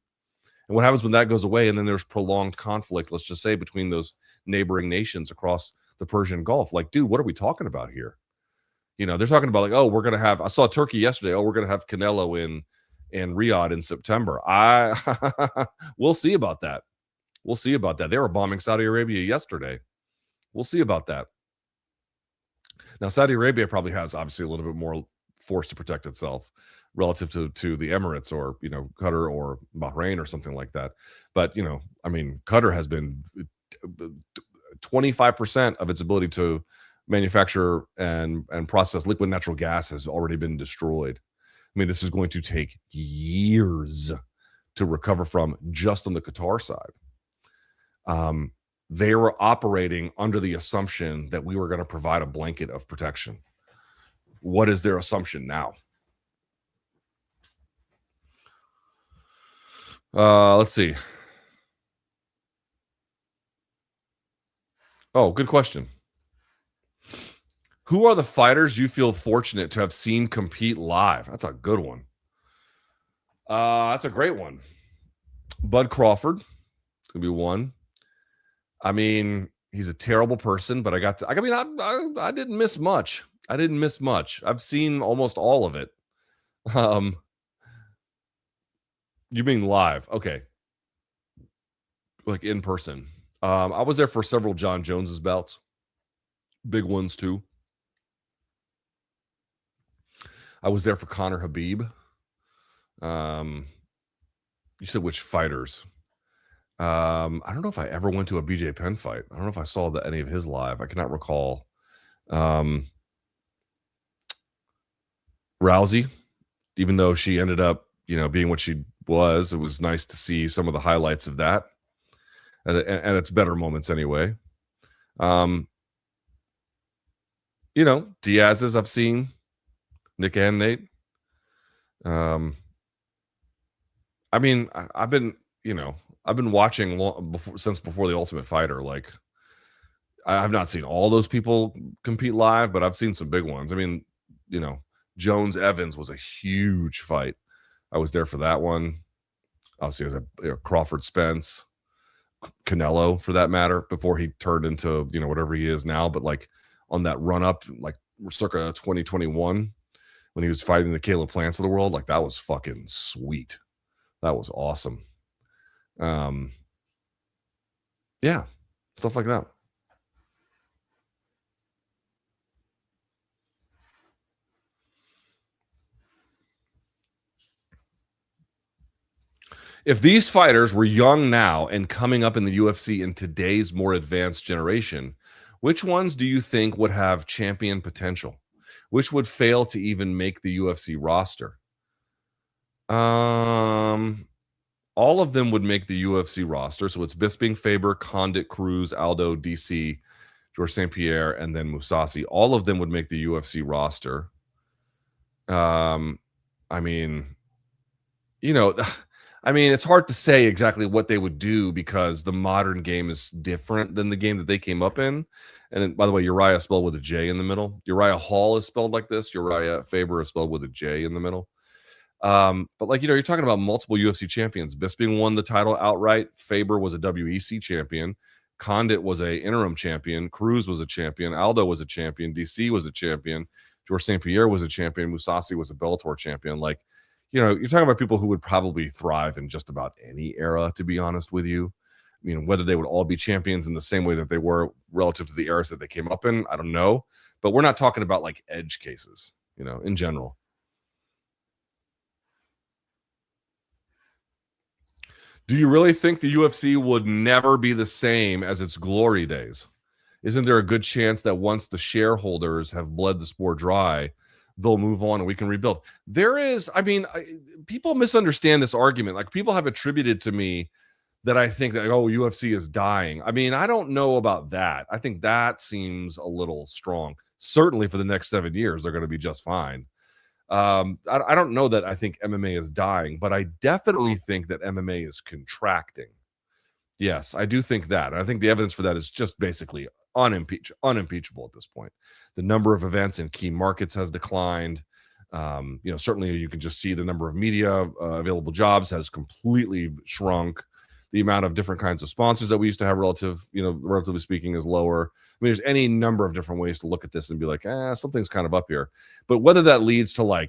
And what happens when that goes away and then there's prolonged conflict, let's just say, between those neighboring nations across the Persian Gulf? Dude, what are we talking about here? They're talking about we're going to have, I saw Turkey yesterday. We're going to have Canelo in Riyadh in September. We'll see about that. We'll see about that. They were bombing Saudi Arabia yesterday. We'll see about that. Now, Saudi Arabia probably has obviously a little bit more force to protect itself relative to the Emirates or, Qatar or Bahrain or something like that. But, Qatar has been 25% of its ability to manufacture and process liquid natural gas has already been destroyed. This is going to take years to recover from just on the Qatar side. They were operating under the assumption that we were going to provide a blanket of protection. What is their assumption now? Let's see. Oh, good question. Who are the fighters you feel fortunate to have seen compete live? That's a good one. That's a great one. Bud Crawford could be one. I mean, he's a terrible person, but I didn't miss much. I've seen almost all of it. You mean live? Okay. Like in person. I was there for several John Jones's bouts. Big ones too. I was there for Conor Khabib. You said which fighters? I don't know if I ever went to a BJ Penn fight. I don't know if I saw any of his live. I cannot recall. Rousey, even though she ended up, being what she was, it was nice to see some of the highlights of that and its better moments anyway. Diaz's I've seen, Nick and Nate. I mean, I've been watching since before The Ultimate Fighter. Like, I've not seen all those people compete live, but I've seen some big ones. I mean, Jones Evans was a huge fight. I was there for that one. Obviously, it was Crawford Spence, Canelo for that matter, before he turned into whatever he is now. But like on that run up, like circa 2021, when he was fighting the Caleb Plants of the world, like that was fucking sweet. That was awesome. Yeah, stuff like that. If these fighters were young now and coming up in the UFC in today's more advanced generation, which ones do you think would have champion potential? Which would fail to even make the UFC roster? All of them would make the UFC roster. So it's Bisping, Faber, Condit, Cruz, Aldo, DC, George St. Pierre, and then Mousasi. All of them would make the UFC roster. I mean, it's hard to say exactly what they would do because the modern game is different than the game that they came up in. And then, by the way, Uriah is spelled with a J in the middle. Uriah Hall is spelled like this. Uriah Faber is spelled with a J in the middle. But like, you're talking about multiple UFC champions. Bisping won the title outright. Faber was a WEC champion. Condit was a interim champion. Cruz was a champion. Aldo was a champion. DC was a champion. George St. Pierre was a champion. Mousasi was a Bellator champion. Like, you're talking about people who would probably thrive in just about any era, to be honest with you. Whether they would all be champions in the same way that they were relative to the eras that they came up in, I don't know. But we're not talking about like edge cases, in general. Do you really think the UFC would never be the same as its glory days? Isn't there a good chance that once the shareholders have bled the sport dry, they'll move on and we can rebuild? There is, people misunderstand this argument. Like, people have attributed to me that I think that, UFC is dying. I don't know about that. I think that seems a little strong. Certainly for the next 7 years, they're going to be just fine. I don't know that I think MMA is dying, but I definitely think that MMA is contracting. Yes, I do think that. And I think the evidence for that is just basically unimpeachable at this point. The number of events in key markets has declined. Certainly you can just see the number of media available jobs has completely shrunk. The amount of different kinds of sponsors that we used to have relatively speaking, is lower. There's any number of different ways to look at this and be like, something's kind of up here. But whether that leads to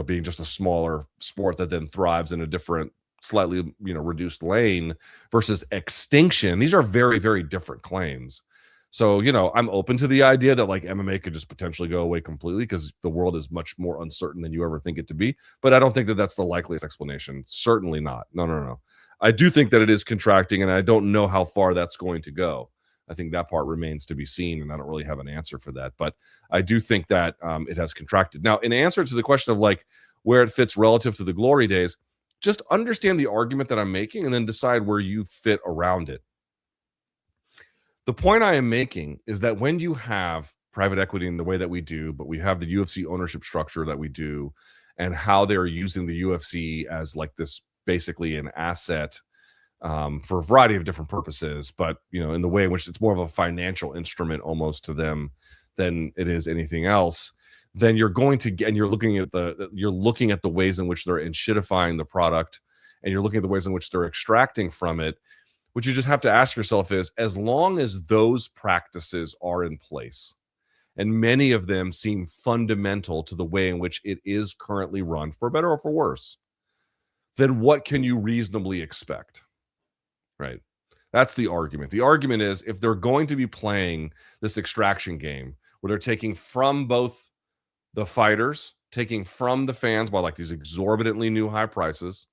being just a smaller sport that then thrives in a different, slightly, reduced lane versus extinction, these are very, very different claims. So, I'm open to the idea that like MMA could just potentially go away completely because the world is much more uncertain than you ever think it to be. But I don't think that that's the likeliest explanation. Certainly not. No. I do think that it is contracting, and I don't know how far that's going to go. I think that part remains to be seen, and I don't really have an answer for that. But I do think that it has contracted. Now, in answer to the question of like where it fits relative to the glory days, just understand the argument that I'm making and then decide where you fit around it. The point I am making is that when you have private equity in the way that we do, but we have the UFC ownership structure that we do, and how they're using the UFC as like this basically an asset for a variety of different purposes, but in the way in which it's more of a financial instrument almost to them than it is anything else, then you're going to get, and you're looking at the ways in which they're enshittifying the product, and you're looking at the ways in which they're extracting from it. What you just have to ask yourself is, as long as those practices are in place, and many of them seem fundamental to the way in which it is currently run, for better or for worse, then what can you reasonably expect? Right? That's the argument. The argument is, if they're going to be playing this extraction game where they're taking from both the fighters, taking from the fans by like these exorbitantly new high prices,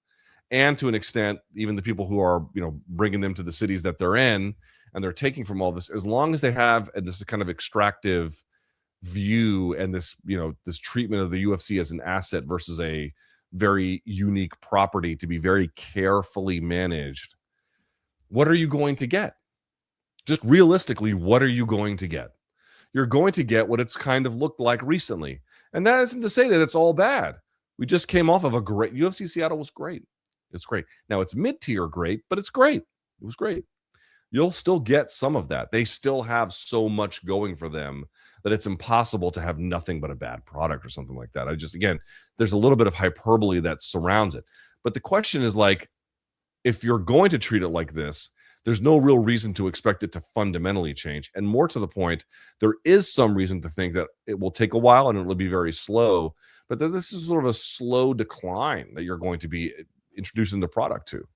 and to an extent, even the people who are, bringing them to the cities that they're in, and they're taking from all this, as long as they have this kind of extractive view and this, this treatment of the UFC as an asset versus a very unique property to be very carefully managed, what are you going to get? Just realistically, what are you going to get? You're going to get what it's kind of looked like recently. And that isn't to say that it's all bad. We just came off of a great UFC Seattle. Was great. It's great. Now it's mid-tier great, but it's great. It was great. You'll still get some of that. They still have so much going for them that it's impossible to have nothing but a bad product or something like that. Again, there's a little bit of hyperbole that surrounds it. But the question is, like, if you're going to treat it like this, there's no real reason to expect it to fundamentally change. And more to the point, there is some reason to think that it will take a while and it will be very slow, but that this is sort of a slow decline that you're going to be introducing the product to.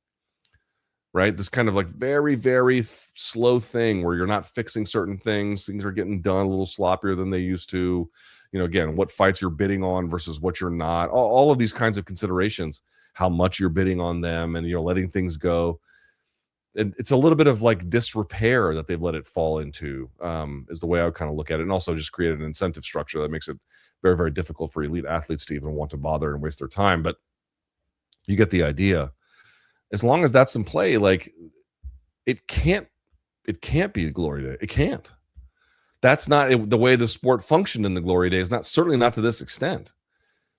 Right? This kind of like very, very slow thing where you're not fixing certain things. Things are getting done a little sloppier than they used to. Again, what fights you're bidding on versus what you're not. All of these kinds of considerations, how much you're bidding on them, and letting things go. And it's a little bit of like disrepair that they've let it fall into, is the way I would kind of look at it. And also just created an incentive structure that makes it very, very difficult for elite athletes to even want to bother and waste their time. But you get the idea. As long as that's in play, like, it can't be a glory day. It can't. That's not the way the sport functioned in the glory days. Certainly not to this extent.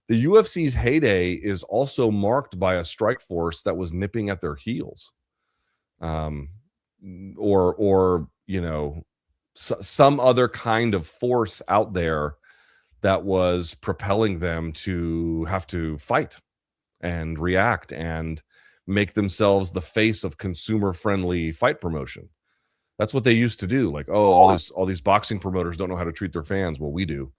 The UFC's heyday is also marked by a strike force that was nipping at their heels, or some other kind of force out there that was propelling them to have to fight and react and make themselves the face of consumer-friendly fight promotion. That's what they used to do. Like, all these boxing promoters don't know how to treat their fans. Well, we do.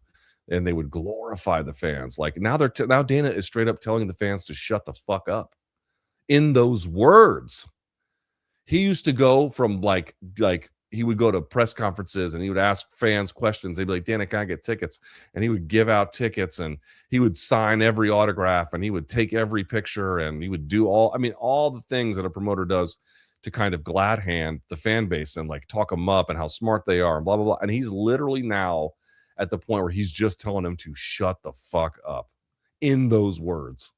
And they would glorify the fans. Like, now now Dana is straight up telling the fans to shut the fuck up. In those words. He used to go from like he would go to press conferences and he would ask fans questions. They'd be like, Dana, can I get tickets? And he would give out tickets, and he would sign every autograph, and he would take every picture, and he would do all the things that a promoter does to kind of glad hand the fan base and like talk them up and how smart they are and blah, blah, blah. And he's literally now at the point where he's just telling them to shut the fuck up in those words.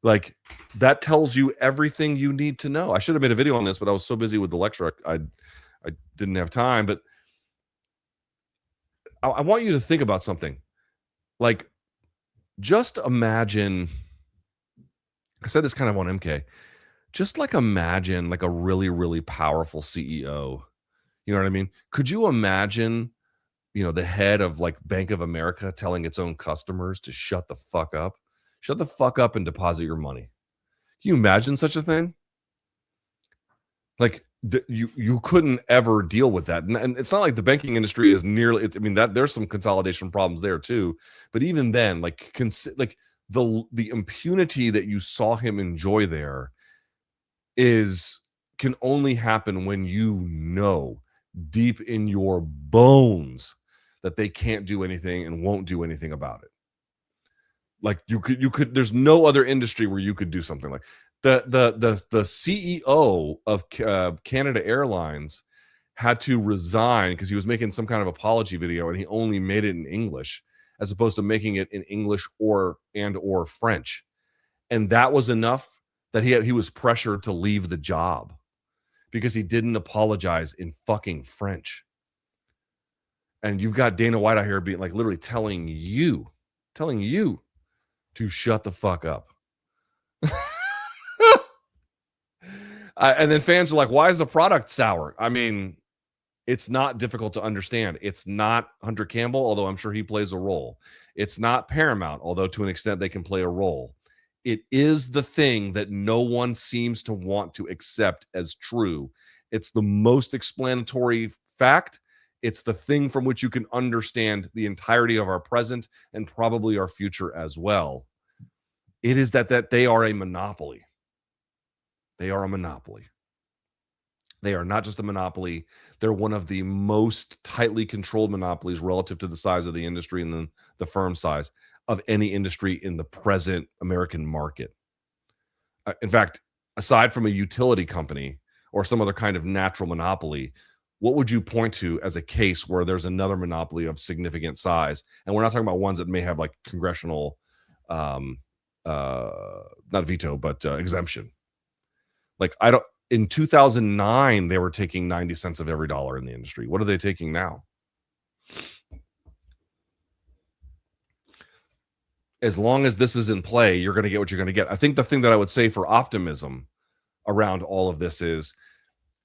Like, that tells you everything you need to know. I should have made a video on this, but I was so busy with the lecture, I didn't have time. But I want you to think about something. Like, just imagine, I said this kind of on MK, just like imagine like a really, really powerful CEO. You know what I mean? Could you imagine, the head of like Bank of America telling its own customers to shut the fuck up? Shut the fuck up and deposit your money. Can you imagine such a thing? Like, you couldn't ever deal with that. And it's not like the banking industry is nearly, that there's some consolidation problems there too. But even then, like, the impunity that you saw him enjoy there can only happen when deep in your bones that they can't do anything and won't do anything about it. Like, you could there's no other industry where you could do something like the CEO of Canada Airlines had to resign because he was making some kind of apology video, and he only made it in English as opposed to making it in English or French. And that was enough that he was pressured to leave the job because he didn't apologize in fucking French. And you've got Dana White out here being like literally telling you to shut the fuck up. And then fans are like, why is the product sour? It's not difficult to understand. It's not Hunter Campbell, although I'm sure he plays a role. It's not Paramount, although to an extent they can play a role. It is the thing that no one seems to want to accept as true. It's the most explanatory fact. It's the thing from which you can understand the entirety of our present and probably our future as well. It is that they are a monopoly. They are a monopoly. They are not just a monopoly. They're one of the most tightly controlled monopolies relative to the size of the industry and the firm size of any industry in the present American market. In fact, aside from a utility company or some other kind of natural monopoly, what would you point to as a case where there's another monopoly of significant size? And we're not talking about ones that may have like congressional, not veto, but exemption. Like in 2009, they were taking 90 cents of every dollar in the industry. What are they taking now? As long as this is in play, you're going to get what you're going to get. I think the thing that I would say for optimism around all of this is,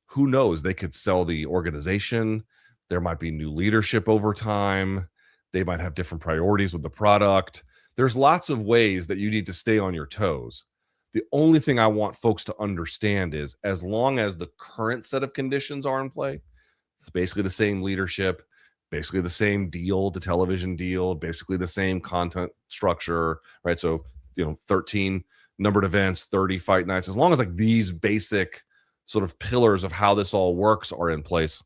who knows? They could sell the organization. There might be new leadership over time. They might have different priorities with the product. There's lots of ways that you need to stay on your toes. The only thing I want folks to understand is, as long as the current set of conditions are in play, it's basically the same leadership, basically the same deal, the television deal, basically the same content structure, right? So, 13 numbered events, 30 fight nights, as long as like these basic sort of pillars of how this all works are in place,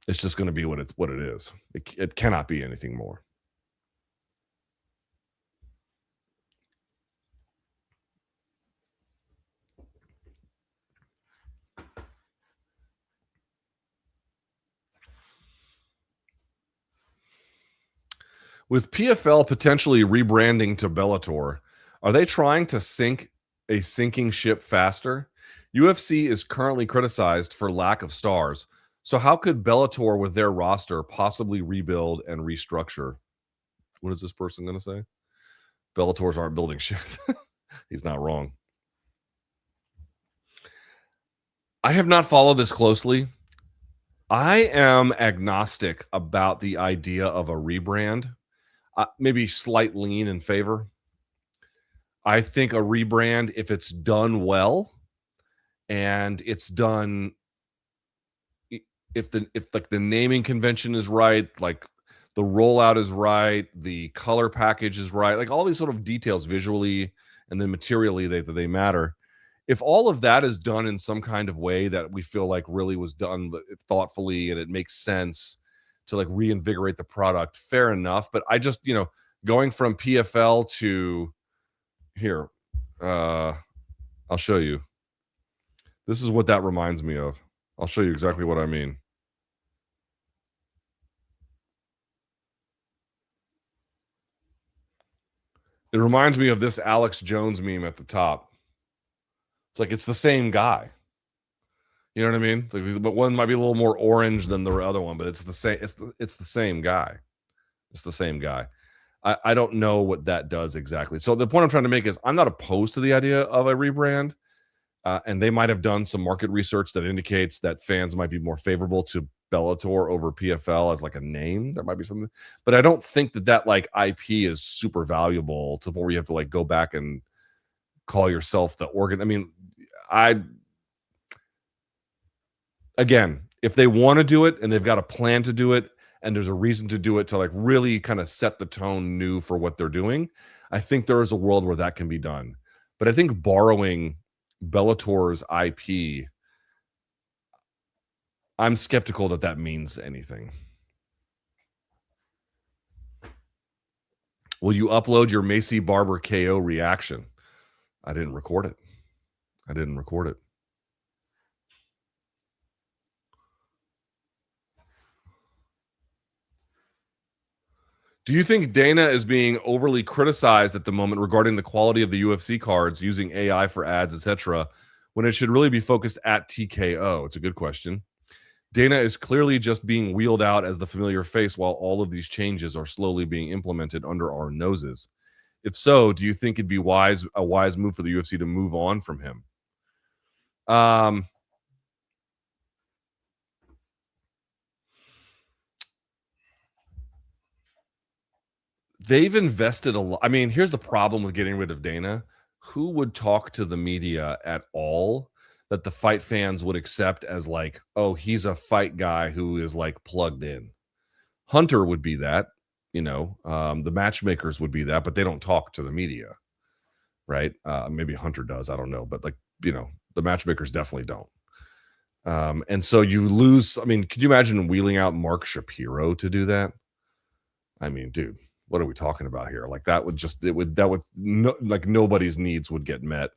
it's just going to be what it is. It cannot be anything more. With PFL potentially rebranding to Bellator, are they trying to sink a sinking ship faster? UFC is currently criticized for lack of stars. So how could Bellator with their roster possibly rebuild and restructure? What is this person going to say? Bellators aren't building shit. He's not wrong. I have not followed this closely. I am agnostic about the idea of a rebrand. Maybe slight lean in favor. I think a rebrand, if it's done well and it's done, if like the naming convention is right, like the rollout is right, the color package is right, like all these sort of details visually and then materially they matter. If all of that is done in some kind of way that we feel like really was done thoughtfully and it makes sense to like reinvigorate the product, fair enough. But I just, going from PFL to here, I'll show you. This is what that reminds me of. I'll show you exactly what I mean. It reminds me of this Alex Jones meme at the top. It's like it's the same guy. You know what I mean? Like, but one might be a little more orange than the other one, but it's the same. It's the same guy. It's the same guy. I don't know what that does exactly. So the point I'm trying to make is I'm not opposed to the idea of a rebrand, and they might have done some market research that indicates that fans might be more favorable to Bellator over PFL as like a name. There might be something, but I don't think that like IP is super valuable to the point where you have to like go back and call yourself the organ. I mean, again, if they want to do it and they've got a plan to do it and there's a reason to do it to like really kind of set the tone new for what they're doing, I think there is a world where that can be done. But I think borrowing Bellator's IP, I'm skeptical that means anything. Will you upload your Macy Barber KO reaction? I didn't record it. Do you think Dana is being overly criticized at the moment regarding the quality of the UFC cards using AI for ads, etc., when it should really be focused at TKO? It's a good question. Dana is clearly just being wheeled out as the familiar face while all of these changes are slowly being implemented under our noses. If so, do you think it'd be a wise move for the UFC to move on from him? they've invested a lot. I mean, here's the problem with getting rid of Dana. Who would talk to the media at all that the fight fans would accept as like, oh, he's a fight guy who is like plugged in? Hunter would be that, the matchmakers would be that, but they don't talk to the media, right? Maybe Hunter does, I don't know, but the matchmakers definitely don't. And so you lose. I mean, could you imagine wheeling out Mark Shapiro to do that? I mean, dude, what are we talking about here? Like nobody's needs would get met.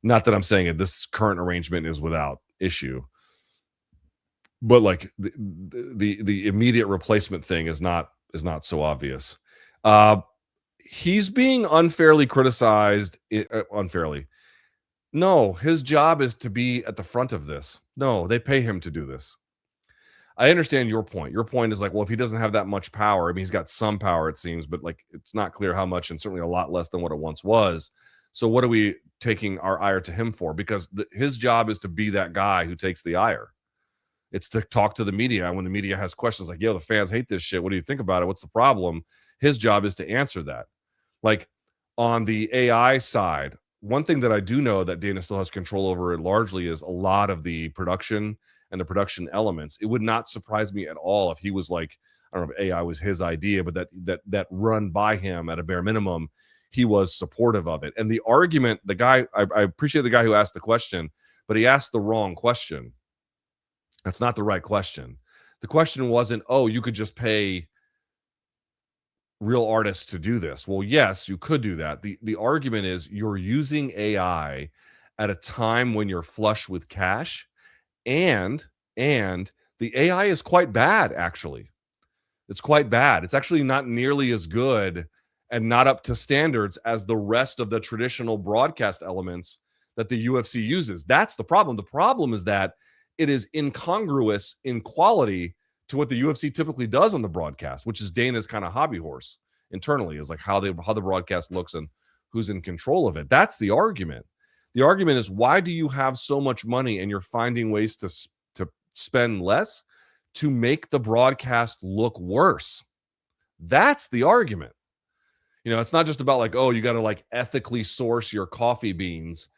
Not that I'm saying it, this current arrangement is without issue, but like the immediate replacement thing is not so obvious. He's being unfairly criticized. Unfairly. No, his job is to be at the front of this. No, they pay him to do this. I understand your point. Your point is like, well, if he doesn't have that much power, I mean, he's got some power, it seems, but like it's not clear how much, and certainly a lot less than what it once was. So what are we taking our ire to him for? Because his job is to be that guy who takes the ire. It's to talk to the media. And when the media has questions like, yo, the fans hate this shit. What do you think about it? What's the problem? His job is to answer that. Like on the AI side, one thing that I do know that Dana still has control over it largely is a lot of the production and the production elements. It would not surprise me at all if he was like, I don't know if AI was his idea, but that run by him at a bare minimum, he was supportive of it. And the argument, the guy, I appreciate the guy who asked the question, but he asked the wrong question. That's not the right question. The question wasn't, oh, you could just pay real artists to do this. Well, yes, you could do that. The argument is you're using AI at a time when you're flush with cash, and the AI is quite bad, actually. It's quite bad. It's actually not nearly as good and not up to standards as the rest of the traditional broadcast elements that the UFC uses. That's the problem. The problem is that it is incongruous in quality to what the UFC typically does on the broadcast, which is Dana's kind of hobby horse internally, is like how the broadcast looks and who's in control of it. That's the argument. The argument is, why do you have so much money and you're finding ways to spend less to make the broadcast look worse? That's the argument. It's not just about like, oh, you got to like ethically source your coffee beans,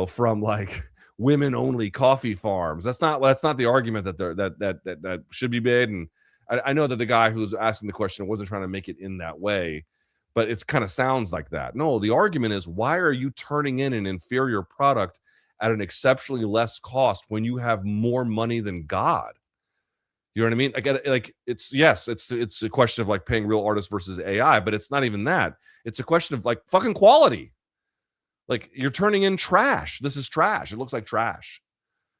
from like women only coffee farms. That's not the argument that should be made. And I know that the guy who's asking the question wasn't trying to make it in that way, but it kind of sounds like that. No, the argument is, why are you turning in an inferior product at an exceptionally less cost when you have more money than God? You know what I mean? It's a question of like paying real artists versus AI, but it's not even that. It's a question of like fucking quality. Like, you're turning in trash. This is trash. It looks like trash.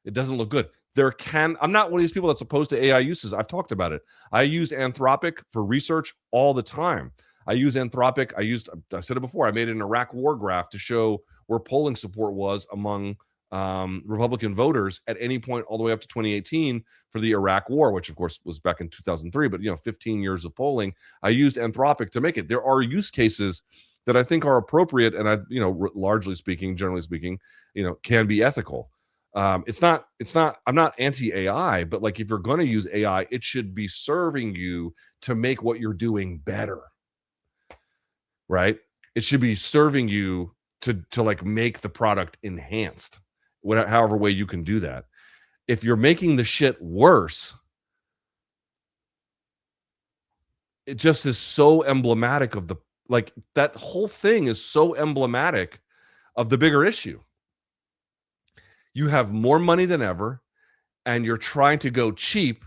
It doesn't look good. I'm not one of these people that's opposed to AI uses. I've talked about it. I use Anthropic for research all the time. I use Anthropic. I said it before, I made an Iraq war graph to show where polling support was among Republican voters at any point all the way up to 2018 for the Iraq war, which of course was back in 2003, but 15 years of polling. I used Anthropic to make it. There are use cases that I think are appropriate, and largely speaking, generally speaking, can be ethical. It's not, I'm not anti-AI, but like, if you're going to use AI, it should be serving you to make what you're doing better, right? It should be serving you to like make the product enhanced, however way you can do that. If you're making the shit worse, it just is so emblematic of that whole thing is so emblematic of the bigger issue. You have more money than ever, and you're trying to go cheap,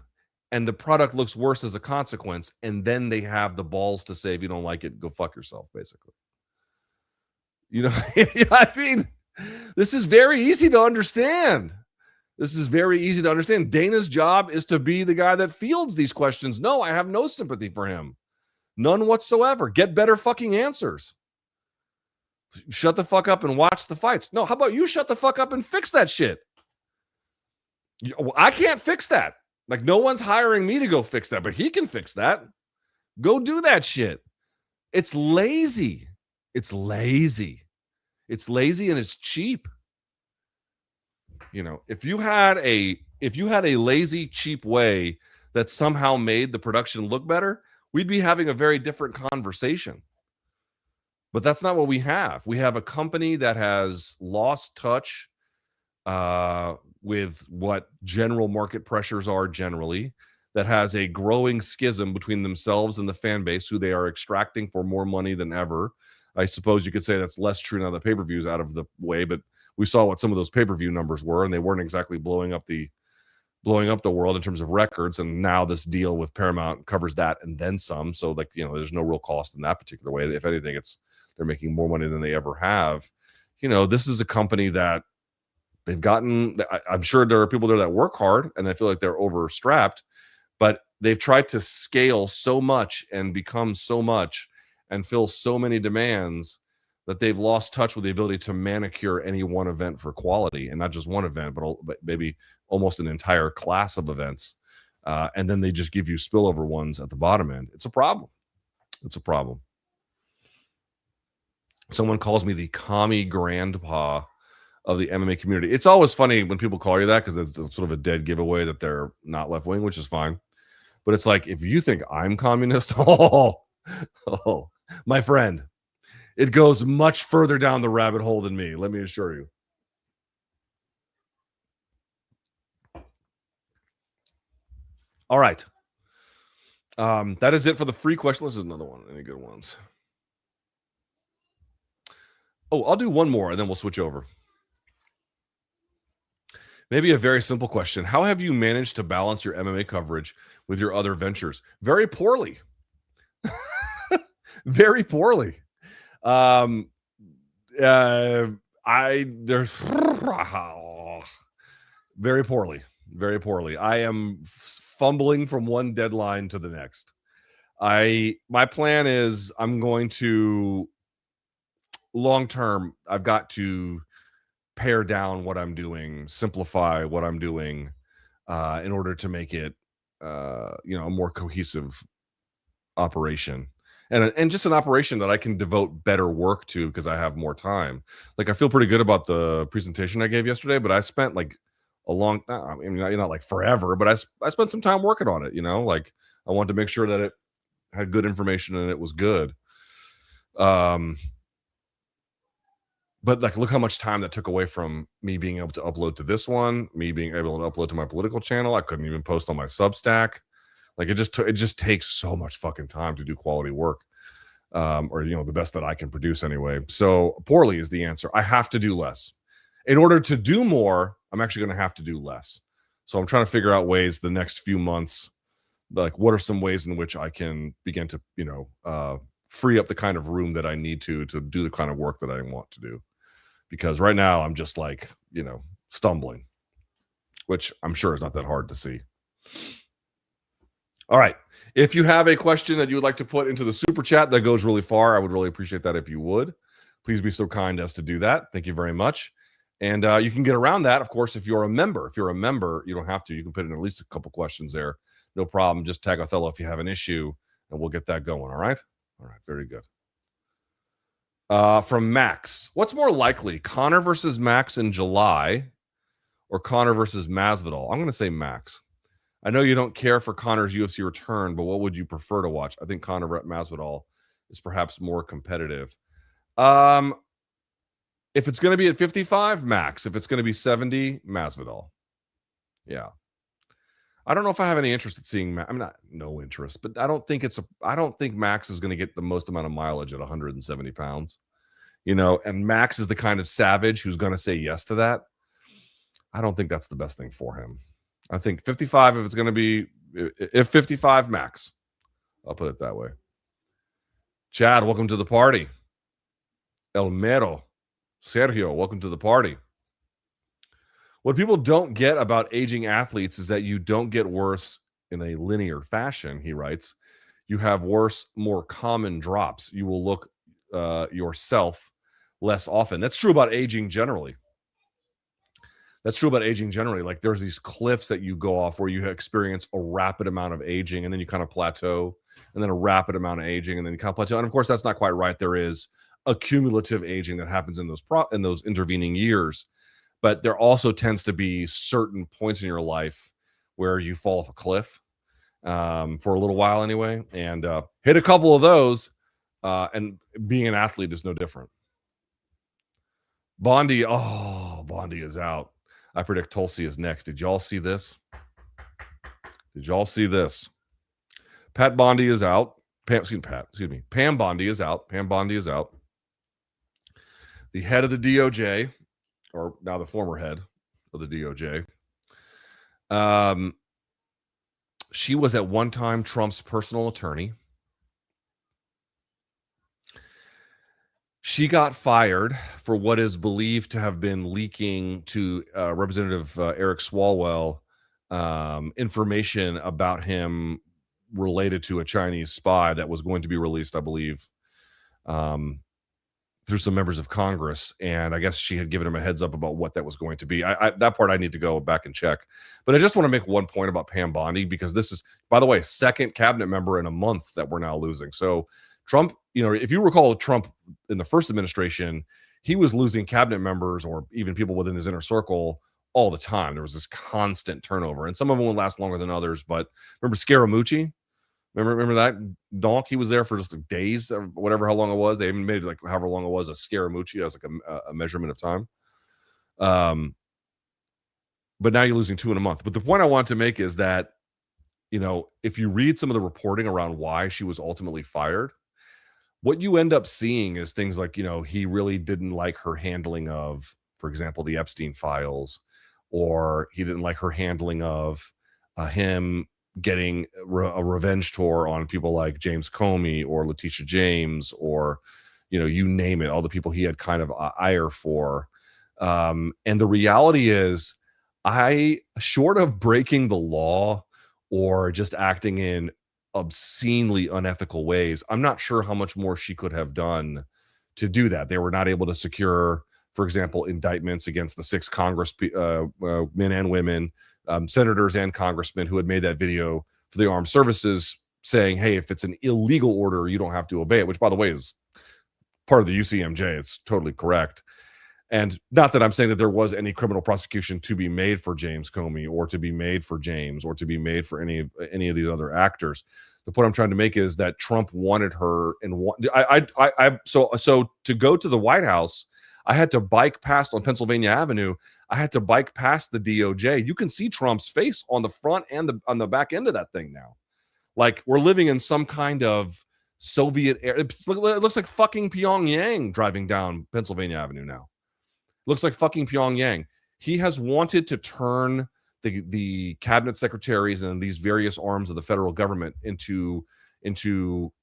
and the product looks worse as a consequence, and then they have the balls to say, if you don't like it, go fuck yourself, basically. I mean, this is very easy to understand. Dana's job is to be the guy that fields these questions. No, I have no sympathy for him. None whatsoever. Get better fucking answers. Shut the fuck up and watch the fights. No, how about you shut the fuck up and fix that shit? I can't fix that. Like, no one's hiring me to go fix that, but he can fix that. Go do that shit. It's lazy. It's lazy and it's cheap. If you had a lazy, cheap way that somehow made the production look better, we'd be having a very different conversation. But that's not what we have. We have a company that has lost touch with what general market pressures are generally, that has a growing schism between themselves and the fan base, who they are extracting for more money than ever. I suppose you could say that's less true now the pay-per-views out of the way, but we saw what some of those pay-per-view numbers were, and they weren't exactly blowing up the world in terms of records. And now this deal with Paramount covers that and then some. So, like, there's no real cost in that particular way. If anything, they're making more money than they ever have. This is a company that they've gotten. I'm sure there are people there that work hard and I feel like they're overstrapped, but they've tried to scale so much and become so much and fill so many demands that they've lost touch with the ability to manicure any one event for quality, and not just one event, but maybe almost an entire class of events. And then they just give you spillover ones at the bottom end. It's a problem. It's a problem. Someone calls me the commie grandpa of the MMA community. It's always funny when people call you that, because it's sort of a dead giveaway that they're not left wing, which is fine. But it's like, if you think I'm communist, oh, my friend, it goes much further down the rabbit hole than me, let me assure you. All right. That is it for the free question. This is another one. Any good ones? Oh, I'll do one more and then we'll switch over. Maybe a very simple question. How have you managed to balance your MMA coverage with your other ventures? Very poorly. Very poorly. Very poorly. Very poorly. I am fumbling from one deadline to the next. My plan is I'm going to, long term, I've got to pare down what I'm doing, simplify what I'm doing, in order to make it, a more cohesive operation, and just an operation that I can devote better work to because I have more time. Like, I feel pretty good about the presentation I gave yesterday, but I spent like a long, I mean, not like forever, but I spent some time working on it. Like, I wanted to make sure that it had good information and it was good. But like, look how much time that took away from me being able to upload to this one, me being able to upload to my political channel. I couldn't even post on my Substack. Like, it just takes so much fucking time to do quality work, or the best that I can produce anyway. So poorly is the answer. I have to do less. In order to do more, I'm actually going to have to do less. So I'm trying to figure out ways the next few months, like, what are some ways in which I can begin to free up the kind of room that I need to do the kind of work that I want to do. Because right now I'm just like, stumbling, which I'm sure is not that hard to see. All right. If you have a question that you would like to put into the super chat that goes really far, I would really appreciate that if you would. Please be so kind as to do that. Thank you very much. And you can get around that, of course, if you're a member. If you're a member, you don't have to. You can put in at least a couple questions there. No problem. Just tag Othello if you have an issue, and we'll get that going. All right? All right. Very good. From Max. What's more likely, Conor versus Max in July or Conor versus Masvidal? I'm going to say Max. I know you don't care for Conor's UFC return, but what would you prefer to watch? I think Conor Masvidal is perhaps more competitive. If it's going to be at 55, Max. If it's going to be 70, Masvidal. Yeah. I don't know if I have any interest in seeing Max. I'm not no interest, but I don't think Max is going to get the most amount of mileage at 170 pounds. And Max is the kind of savage who's going to say yes to that. I don't think that's the best thing for him. I think 55, if it's going to be, if 55, Max. I'll put it that way. Chad, welcome to the party. Elmero. Sergio, welcome to the party. What people don't get about aging athletes is that you don't get worse in a linear fashion, he writes. You have worse, more common drops. You will look yourself less often. That's true about aging generally. Like, there's these cliffs that you go off where you experience a rapid amount of aging, and then you kind of plateau, and then a rapid amount of aging, and then you kind of plateau. And of course, that's not quite right. There is a cumulative aging that happens in those intervening years. But there also tends to be certain points in your life where you fall off a cliff. for a little while anyway, and hit a couple of those. And being an athlete is no different. Bondi is out. I predict Tulsi is next. Did y'all see this? Pat Bondi is out. Pam Bondi is out. The head of the DOJ, or now the former head of the DOJ. She was at one time Trump's personal attorney. She got fired for what is believed to have been leaking to Representative Eric Swalwell information about him related to a Chinese spy that was going to be released, I believe, through some members of Congress. And I guess she had given him a heads up about what that was going to be. That part I need to go back and check. But I just want to make one point about Pam Bondi, because this is, by the way, second cabinet member in a month that we're now losing. So Trump, if you recall Trump in the first administration, he was losing cabinet members or even people within his inner circle all the time. There was this constant turnover, and some of them would last longer than others. But remember Scaramucci? Remember that donk? He was there for just days, or whatever, how long it was. They even made like however long it was a Scaramucci as like a measurement of time. But now you're losing 2 in a month. But the point I want to make is that, if you read some of the reporting around why she was ultimately fired, what you end up seeing is things like, he really didn't like her handling of, for example, the Epstein files, or he didn't like her handling of him getting a revenge tour on people like James Comey or Letitia James, or, you name it, all the people he had kind of ire for. And the reality is, short of breaking the law or just acting in obscenely unethical ways, I'm not sure how much more she could have done to do that. They were not able to secure, for example, indictments against the 6 men and women, senators and congressmen who had made that video for the armed services saying, hey, if it's an illegal order, you don't have to obey it, which, by the way, is part of the UCMJ. It's totally correct. And not that I'm saying that there was any criminal prosecution to be made for James Comey, or to be made for James, or to be made for any of these other actors. The point I'm trying to make is that Trump wanted her, and so to go to the White House, I had to bike past on Pennsylvania Avenue. I had to bike past the DOJ. You can see Trump's face on the front and on the back end of that thing now. Like we're living in some kind of Soviet era. It looks like fucking Pyongyang driving down Pennsylvania Avenue now. Looks like fucking Pyongyang. He has wanted to turn the cabinet secretaries and these various arms of the federal government into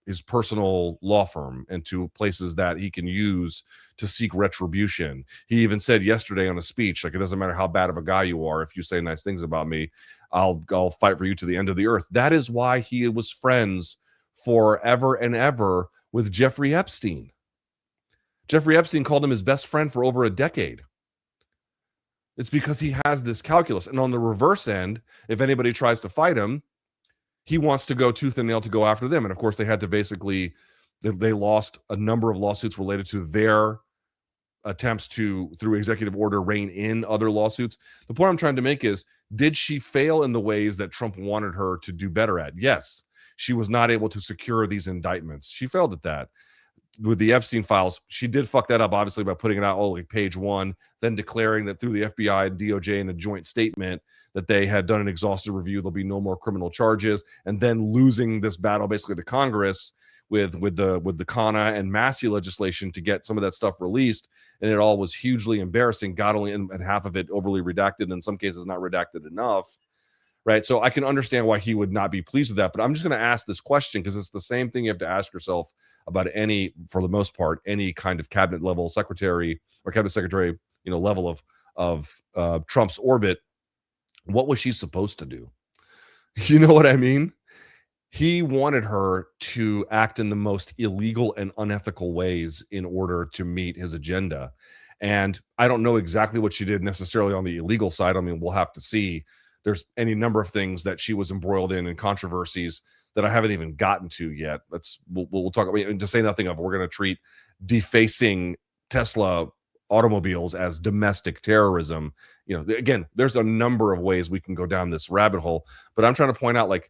his personal law firm, into places that he can use to seek retribution. He even said yesterday on a speech, like, it doesn't matter how bad of a guy you are, if you say nice things about me, I'll fight for you to the end of the earth. That is why he was friends forever and ever with Jeffrey Epstein. Jeffrey Epstein called him his best friend for over a decade. It's because he has this calculus. And on the reverse end, if anybody tries to fight him, he wants to go tooth and nail to go after them. And of course, they had to they lost a number of lawsuits related to their attempts to, through executive order, rein in other lawsuits. The point I'm trying to make is, did she fail in the ways that Trump wanted her to do better at? Yes. She was not able to secure these indictments. She failed at that. With the Epstein files, she did fuck that up, obviously, by putting it out like page 1, then declaring that through the FBI and DOJ in a joint statement that they had done an exhaustive review, there'll be no more criminal charges, and then losing this battle basically to Congress with the Conor and Massey legislation to get some of that stuff released, and it all was hugely embarrassing. Got only and half of it overly redacted, and in some cases not redacted enough. Right. So I can understand why he would not be pleased with that. But I'm just going to ask this question, because it's the same thing you have to ask yourself about for the most part, any kind of cabinet level secretary or cabinet secretary, level of Trump's orbit. What was she supposed to do? You know what I mean? He wanted her to act in the most illegal and unethical ways in order to meet his agenda. And I don't know exactly what she did necessarily on the illegal side. I mean, we'll have to see. There's any number of things that she was embroiled in and controversies that I haven't even gotten to yet. We'll talk about, to say nothing of, we're going to treat defacing Tesla automobiles as domestic terrorism. Again, there's a number of ways we can go down this rabbit hole, but I'm trying to point out, like,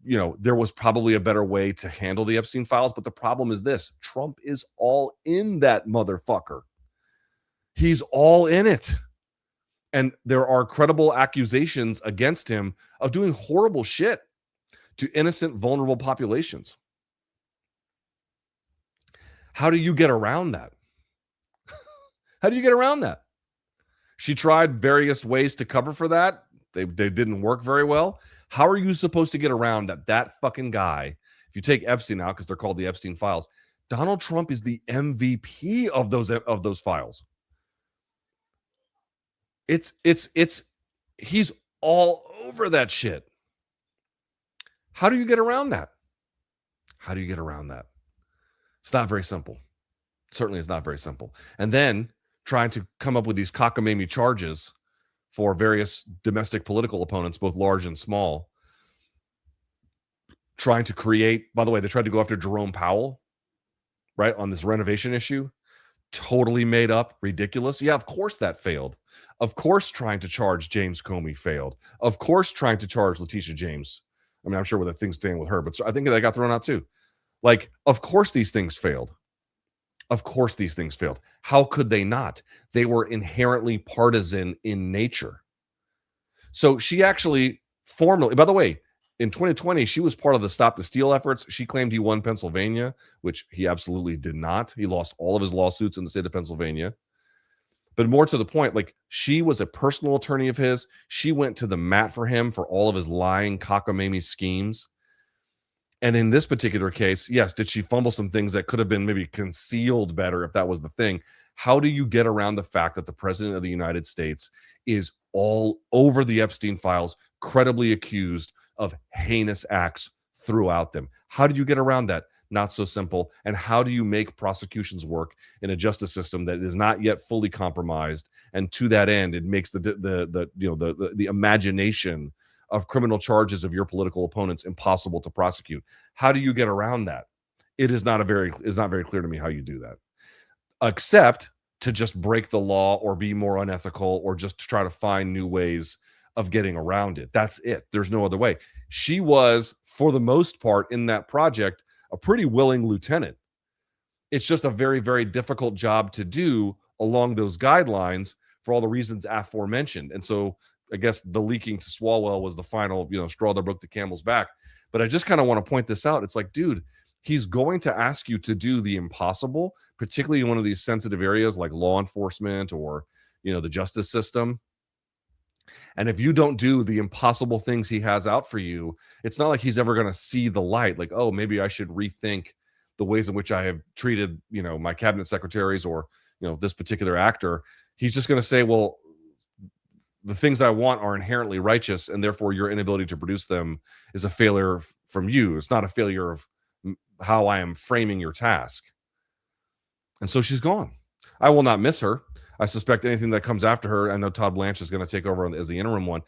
there was probably a better way to handle the Epstein files. But the problem is this: Trump is all in that motherfucker. He's all in it. And there are credible accusations against him of doing horrible shit to innocent, vulnerable populations. How do you get around that? How do you get around that? She tried various ways to cover for that. They didn't work very well. How are you supposed to get around that fucking guy? If you take Epstein out, because they're called the Epstein files, Donald Trump is the MVP of those files. He's all over that shit. How do you get around that? How do you get around that? It's not very simple. Certainly it's not very simple. And then trying to come up with these cockamamie charges for various domestic political opponents, both large and small. Trying to create, by the way, they tried to go after Jerome Powell, right, on this renovation issue. Totally made up, ridiculous. Yeah, of course that failed. Of course trying to charge James Comey failed. Of course trying to charge Letitia James. I mean, I'm sure where the things stand with her, but I think that got thrown out too. Like, of course these things failed. Of course these things failed. How could they not? They were inherently partisan in nature. So she actually formally, by the way, in 2020, she was part of the Stop the Steal efforts. She claimed he won Pennsylvania, which he absolutely did not. He lost all of his lawsuits in the state of Pennsylvania. But more to the point, like, she was a personal attorney of his. She went to the mat for him for all of his lying, cockamamie schemes. And in this particular case, yes, did she fumble some things that could have been maybe concealed better if that was the thing? How do you get around the fact that the president of the United States is all over the Epstein files, credibly accused of heinous acts throughout them? How do you get around that? Not so simple. And how do you make prosecutions work in a justice system that is not yet fully compromised? And to that end, it makes the imagination of criminal charges of your political opponents impossible to prosecute. How do you get around that? It's not very clear to me how you do that, except to just break the law or be more unethical or just to try to find new ways of getting around it. That's it. There's no other way. She was, for the most part, in that project, a pretty willing lieutenant. It's just a very, very difficult job to do along those guidelines for all the reasons aforementioned. And so I guess the leaking to Swalwell was the final, straw that broke the camel's back. But I just kind of want to point this out. It's like, dude, he's going to ask you to do the impossible, particularly in one of these sensitive areas like law enforcement or, the justice system. And if you don't do the impossible things he has out for you, it's not like he's ever going to see the light. Like, oh, maybe I should rethink the ways in which I have treated, my cabinet secretaries or, this particular actor. He's just going to say, well, the things I want are inherently righteous, and therefore your inability to produce them is a failure from you. It's not a failure of how I am framing your task. And so she's gone. I will not miss her. I suspect anything that comes after her, I know Todd Blanche is going to take over as the interim one.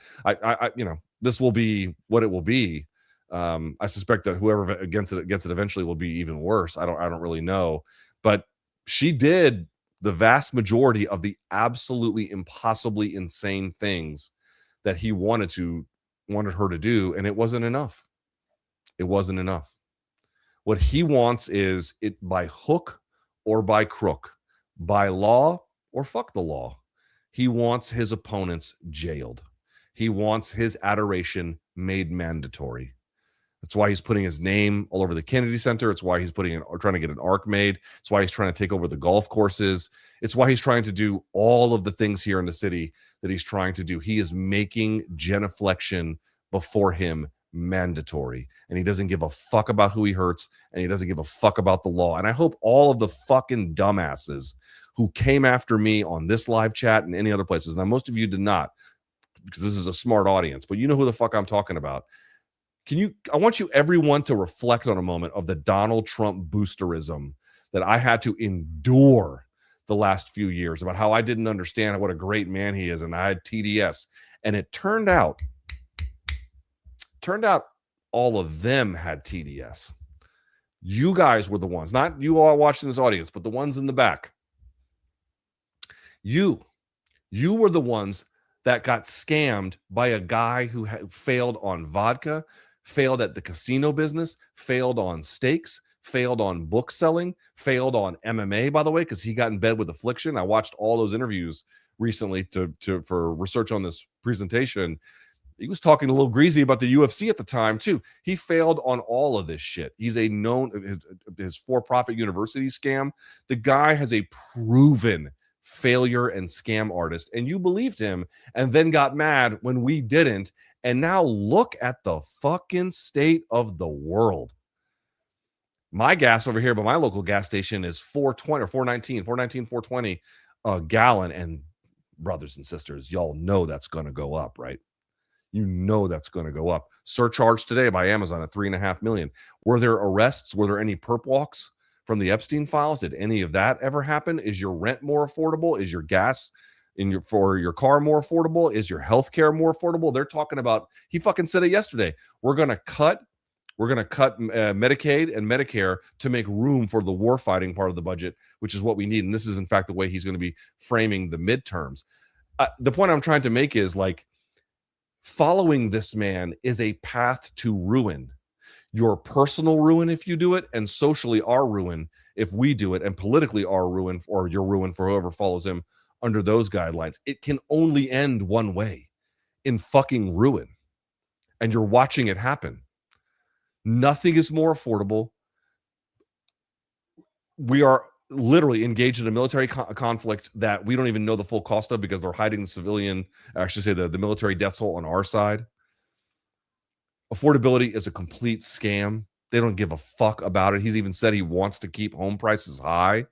This will be what it will be. I suspect that whoever gets it eventually will be even worse. I don't really know, but she did the vast majority of the absolutely impossibly insane things that he wanted her to do, and it wasn't enough. It wasn't enough. What he wants is it by hook or by crook, by law or fuck the law. He wants his opponents jailed. He wants his adoration made mandatory. That's why he's putting his name all over the Kennedy Center. It's why he's trying to get an arc made. It's why he's trying to take over the golf courses. It's why he's trying to do all of the things here in the city that he's trying to do. He is making genuflection before him mandatory. And he doesn't give a fuck about who he hurts. And he doesn't give a fuck about the law. And I hope all of the fucking dumbasses who came after me on this live chat and any other places, now most of you did not, because this is a smart audience, but you know who the fuck I'm talking about. I want everyone to reflect on a moment of the Donald Trump boosterism that I had to endure the last few years about how I didn't understand what a great man he is. And I had TDS. And it turned out all of them had TDS. You guys were the ones, not you all watching this audience, but the ones in the back. You were the ones that got scammed by a guy who failed on vodka, failed at the casino business, failed on stakes, failed on book selling, failed on MMA, by the way, because he got in bed with affliction. I watched all those interviews recently for research on this presentation. He was talking a little greasy about the UFC at the time too. He failed on all of this shit. He's a known, his for-profit university scam. The guy has a proven failure and scam artist, and you believed him and then got mad when we didn't. And now look at the fucking state of the world. My gas over here by my local gas station is $4.20 or $4.19, $4.20 a gallon. And brothers and sisters, y'all know that's going to go up, right? You know that's going to go up. Surcharge today by Amazon at $3.5 million. Were there arrests? Were there any perp walks from the Epstein files? Did any of that ever happen? Is your rent more affordable? Is your gas for your car more affordable? Is your health care more affordable? They're talking about, he fucking said it yesterday. We're going to cut Medicaid and Medicare to make room for the war fighting part of the budget, which is what we need. And this is in fact the way he's going to be framing the midterms. The point I'm trying to make is like, following this man is a path to ruin. Your personal ruin if you do it, and socially our ruin if we do it, and politically our ruin, or your ruin for whoever follows him under those guidelines. It can only end one way, in fucking ruin. And you're watching it happen. Nothing is more affordable. We are literally engaged in a military conflict that we don't even know the full cost of because they're hiding the civilian, the military death toll on our side. Affordability is a complete scam. They don't give a fuck about it. He's even said he wants to keep home prices high.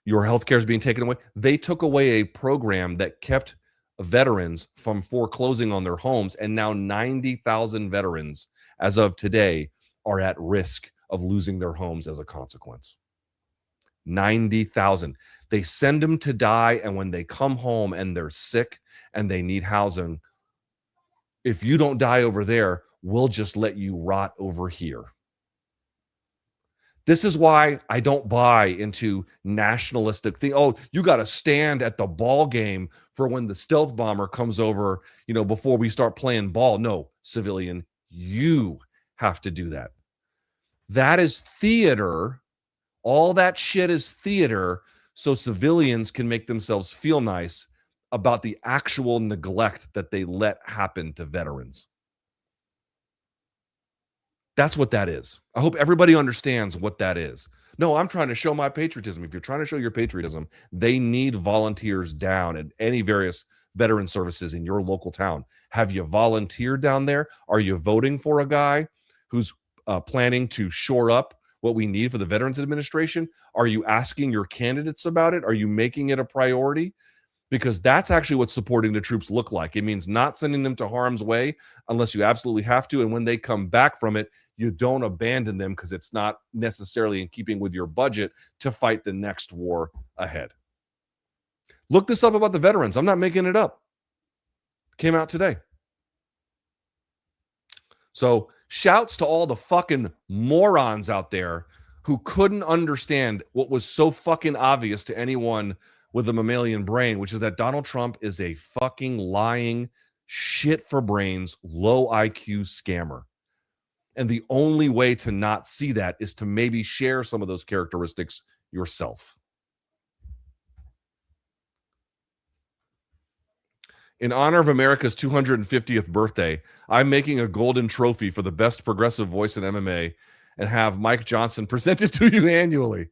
Your healthcare is being taken away. They took away a program that kept veterans from foreclosing on their homes, and now 90,000 veterans, as of today, are at risk of losing their homes as a consequence. 90,000. They send them to die, and when they come home and they're sick and they need housing, if you don't die over there, we'll just let you rot over here. This is why I don't buy into nationalistic thing. Oh, you got to stand at the ball game for when the stealth bomber comes over, before we start playing ball. No, civilian, you have to do that. That is theater. All that shit is theater, so civilians can make themselves feel nice about the actual neglect that they let happen to veterans. That's what that is. I hope everybody understands what that is. No, I'm trying to show my patriotism. If you're trying to show your patriotism, they need volunteers down at any various veteran services in your local town. Have you volunteered down there? Are you voting for a guy who's planning to shore up what we need for the Veterans Administration? Are you asking your candidates about it? Are you making it a priority? Because that's actually what supporting the troops look like. It means not sending them to harm's way unless you absolutely have to. And when they come back from it, you don't abandon them because it's not necessarily in keeping with your budget to fight the next war ahead. Look this up about the veterans. I'm not making it up. Came out today. So shouts to all the fucking morons out there who couldn't understand what was so fucking obvious to anyone with a mammalian brain, which is that Donald Trump is a fucking lying, shit for brains, low IQ scammer. And the only way to not see that is to maybe share some of those characteristics yourself. In honor of America's 250th birthday, I'm making a golden trophy for the best progressive voice in MMA and have Mike Johnson presented to you annually.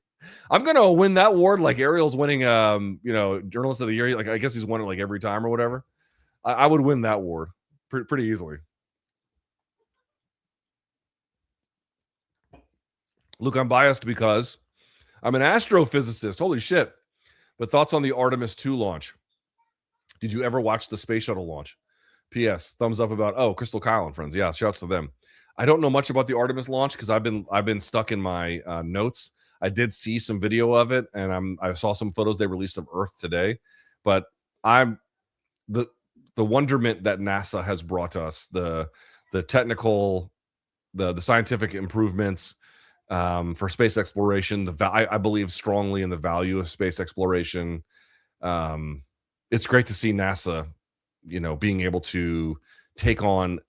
I'm going to win that award like Ariel's winning, Journalist of the Year. Like, I guess he's won it like every time or whatever. I would win that award pretty easily. Look, I'm biased because I'm an astrophysicist. Holy shit. But thoughts on the Artemis 2 launch? Did you ever watch the space shuttle launch? P.S. Thumbs up about, Crystal Kyle and friends. Yeah, shouts to them. I don't know much about the Artemis launch because I've been stuck in my notes. I did see some video of it, and I saw some photos they released of Earth today. But I'm the wonderment that NASA has brought us, the technical, the scientific improvements for space exploration. I believe strongly in the value of space exploration. It's great to see NASA, being able to take on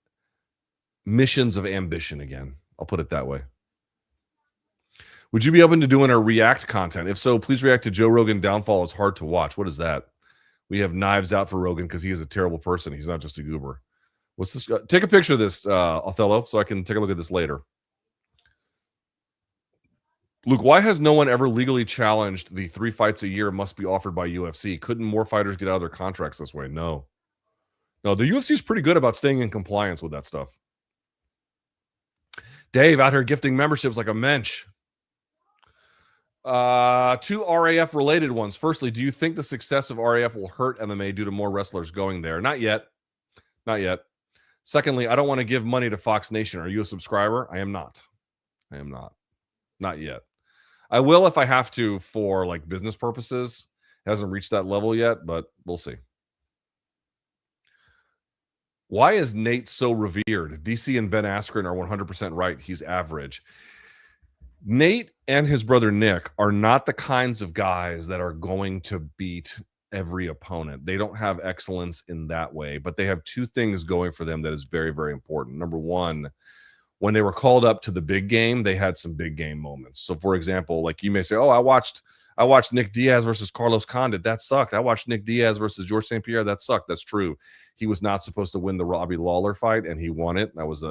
missions of ambition again. I'll put it that way. Would you be open to doing a react content? If so, please react to Joe Rogan downfall is hard to watch. What is that? We have knives out for Rogan because he is a terrible person. He's not just a goober. What's this? Take a picture of this, Othello, so I can take a look at this later. Luke, why has no one ever legally challenged the 3 fights a year must be offered by UFC? Couldn't more fighters get out of their contracts this way? No, the UFC is pretty good about staying in compliance with that stuff. Dave out here gifting memberships like a mensch. 2 RAF related ones. Firstly, do you think the success of RAF will hurt MMA due to more wrestlers going there? Not yet. Secondly, I don't want to give money to Fox Nation. Are you a subscriber? I am not. Not yet. I will if I have to for like business purposes. It hasn't reached that level yet, but we'll see. Why is Nate so revered? DC and Ben Askren are 100% right. He's average. Nate and his brother Nick are not the kinds of guys that are going to beat every opponent. They don't have excellence in that way, but they have 2 things going for them that is very, very important. Number one, when they were called up to the big game, they had some big game moments. So, for example, like you may say, oh, I watched Nick Diaz versus Carlos Condit. That sucked. I watched Nick Diaz versus George St. Pierre. That sucked. That's true. He was not supposed to win the Robbie Lawler fight, and he won it. That was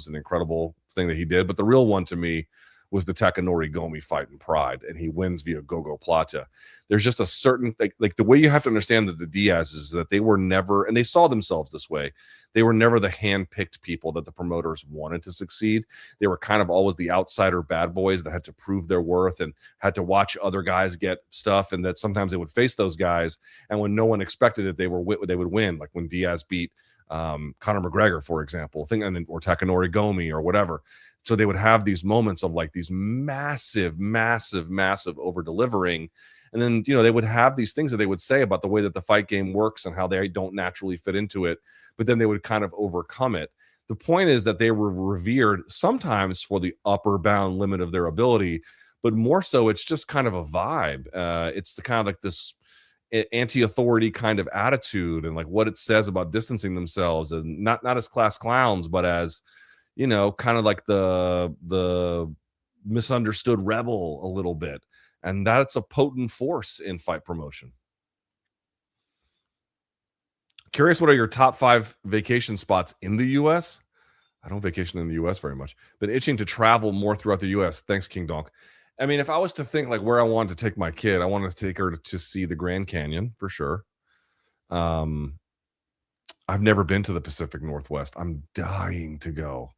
an incredible thing that he did. But the real one to me was the Takanori Gomi fight in Pride, and he wins via Gogo Plata. There's just a certain like the way you have to understand that the Diaz is that they were never, and they saw themselves this way, they were never the hand-picked people that the promoters wanted to succeed. They were kind of always the outsider bad boys that had to prove their worth and had to watch other guys get stuff, and that sometimes they would face those guys, and when no one expected it, they would win. Like when Diaz beat Conor McGregor, for example, or Takanori Gomi or whatever. So they would have these moments of like these massive over delivering. And then, they would have these things that they would say about the way that the fight game works and how they don't naturally fit into it, but then they would kind of overcome it. The point is that they were revered sometimes for the upper bound limit of their ability, but more so it's just kind of a vibe. It's the kind of like this anti-authority kind of attitude and like what it says about distancing themselves and not as class clowns, but as, kind of like the misunderstood rebel a little bit. And that's a potent force in fight promotion. Curious, what are your top 5 vacation spots in the U.S.? I don't vacation in the U.S. very much. Been itching to travel more throughout the U.S. Thanks, King Donk. I mean, if I was to think like where I wanted to take my kid, I wanted to take her to see the Grand Canyon for sure. I've never been to the Pacific Northwest. I'm dying to go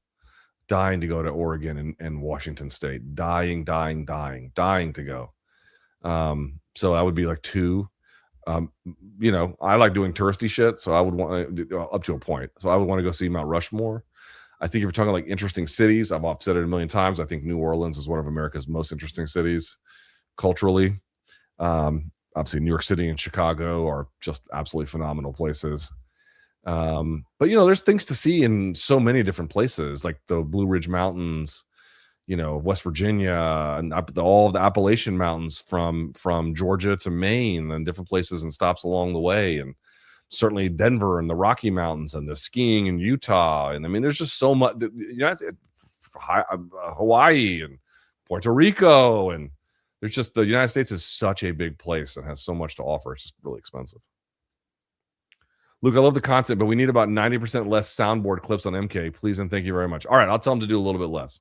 to Oregon and Washington State. Dying to go. So that would be like 2. I like doing touristy shit, so I would want up to a point. So I would want to go see Mount Rushmore. I think if you're talking like interesting cities, I've said it a million times. I think New Orleans is one of America's most interesting cities culturally. Obviously, New York City and Chicago are just absolutely phenomenal places. But there's things to see in so many different places, like the Blue Ridge Mountains, West Virginia, and all of the Appalachian Mountains from Georgia to Maine, and different places and stops along the way, and certainly Denver and the Rocky Mountains and the skiing in Utah. And I mean, there's just so much. Hawaii and Puerto Rico, and there's just the United States is such a big place and has so much to offer. It's just really expensive. Luke, I love the content, but we need about 90% less soundboard clips on MK. Please and thank you very much. All right, I'll tell them to do a little bit less.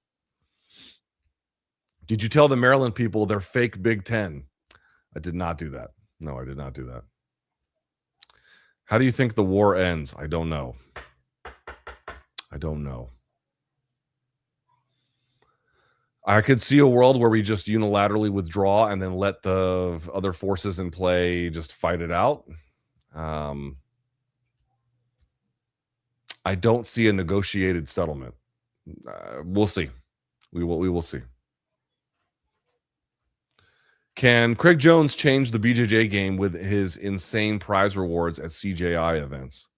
Did you tell the Maryland people they're fake Big Ten? I did not do that. No, I did not do that. How do you think the war ends? I don't know. I could see a world where we just unilaterally withdraw and then let the other forces in play just fight it out. I don't see a negotiated settlement. We'll see. We will see. Can Craig Jones change the BJJ game with his insane prize rewards at CJI events?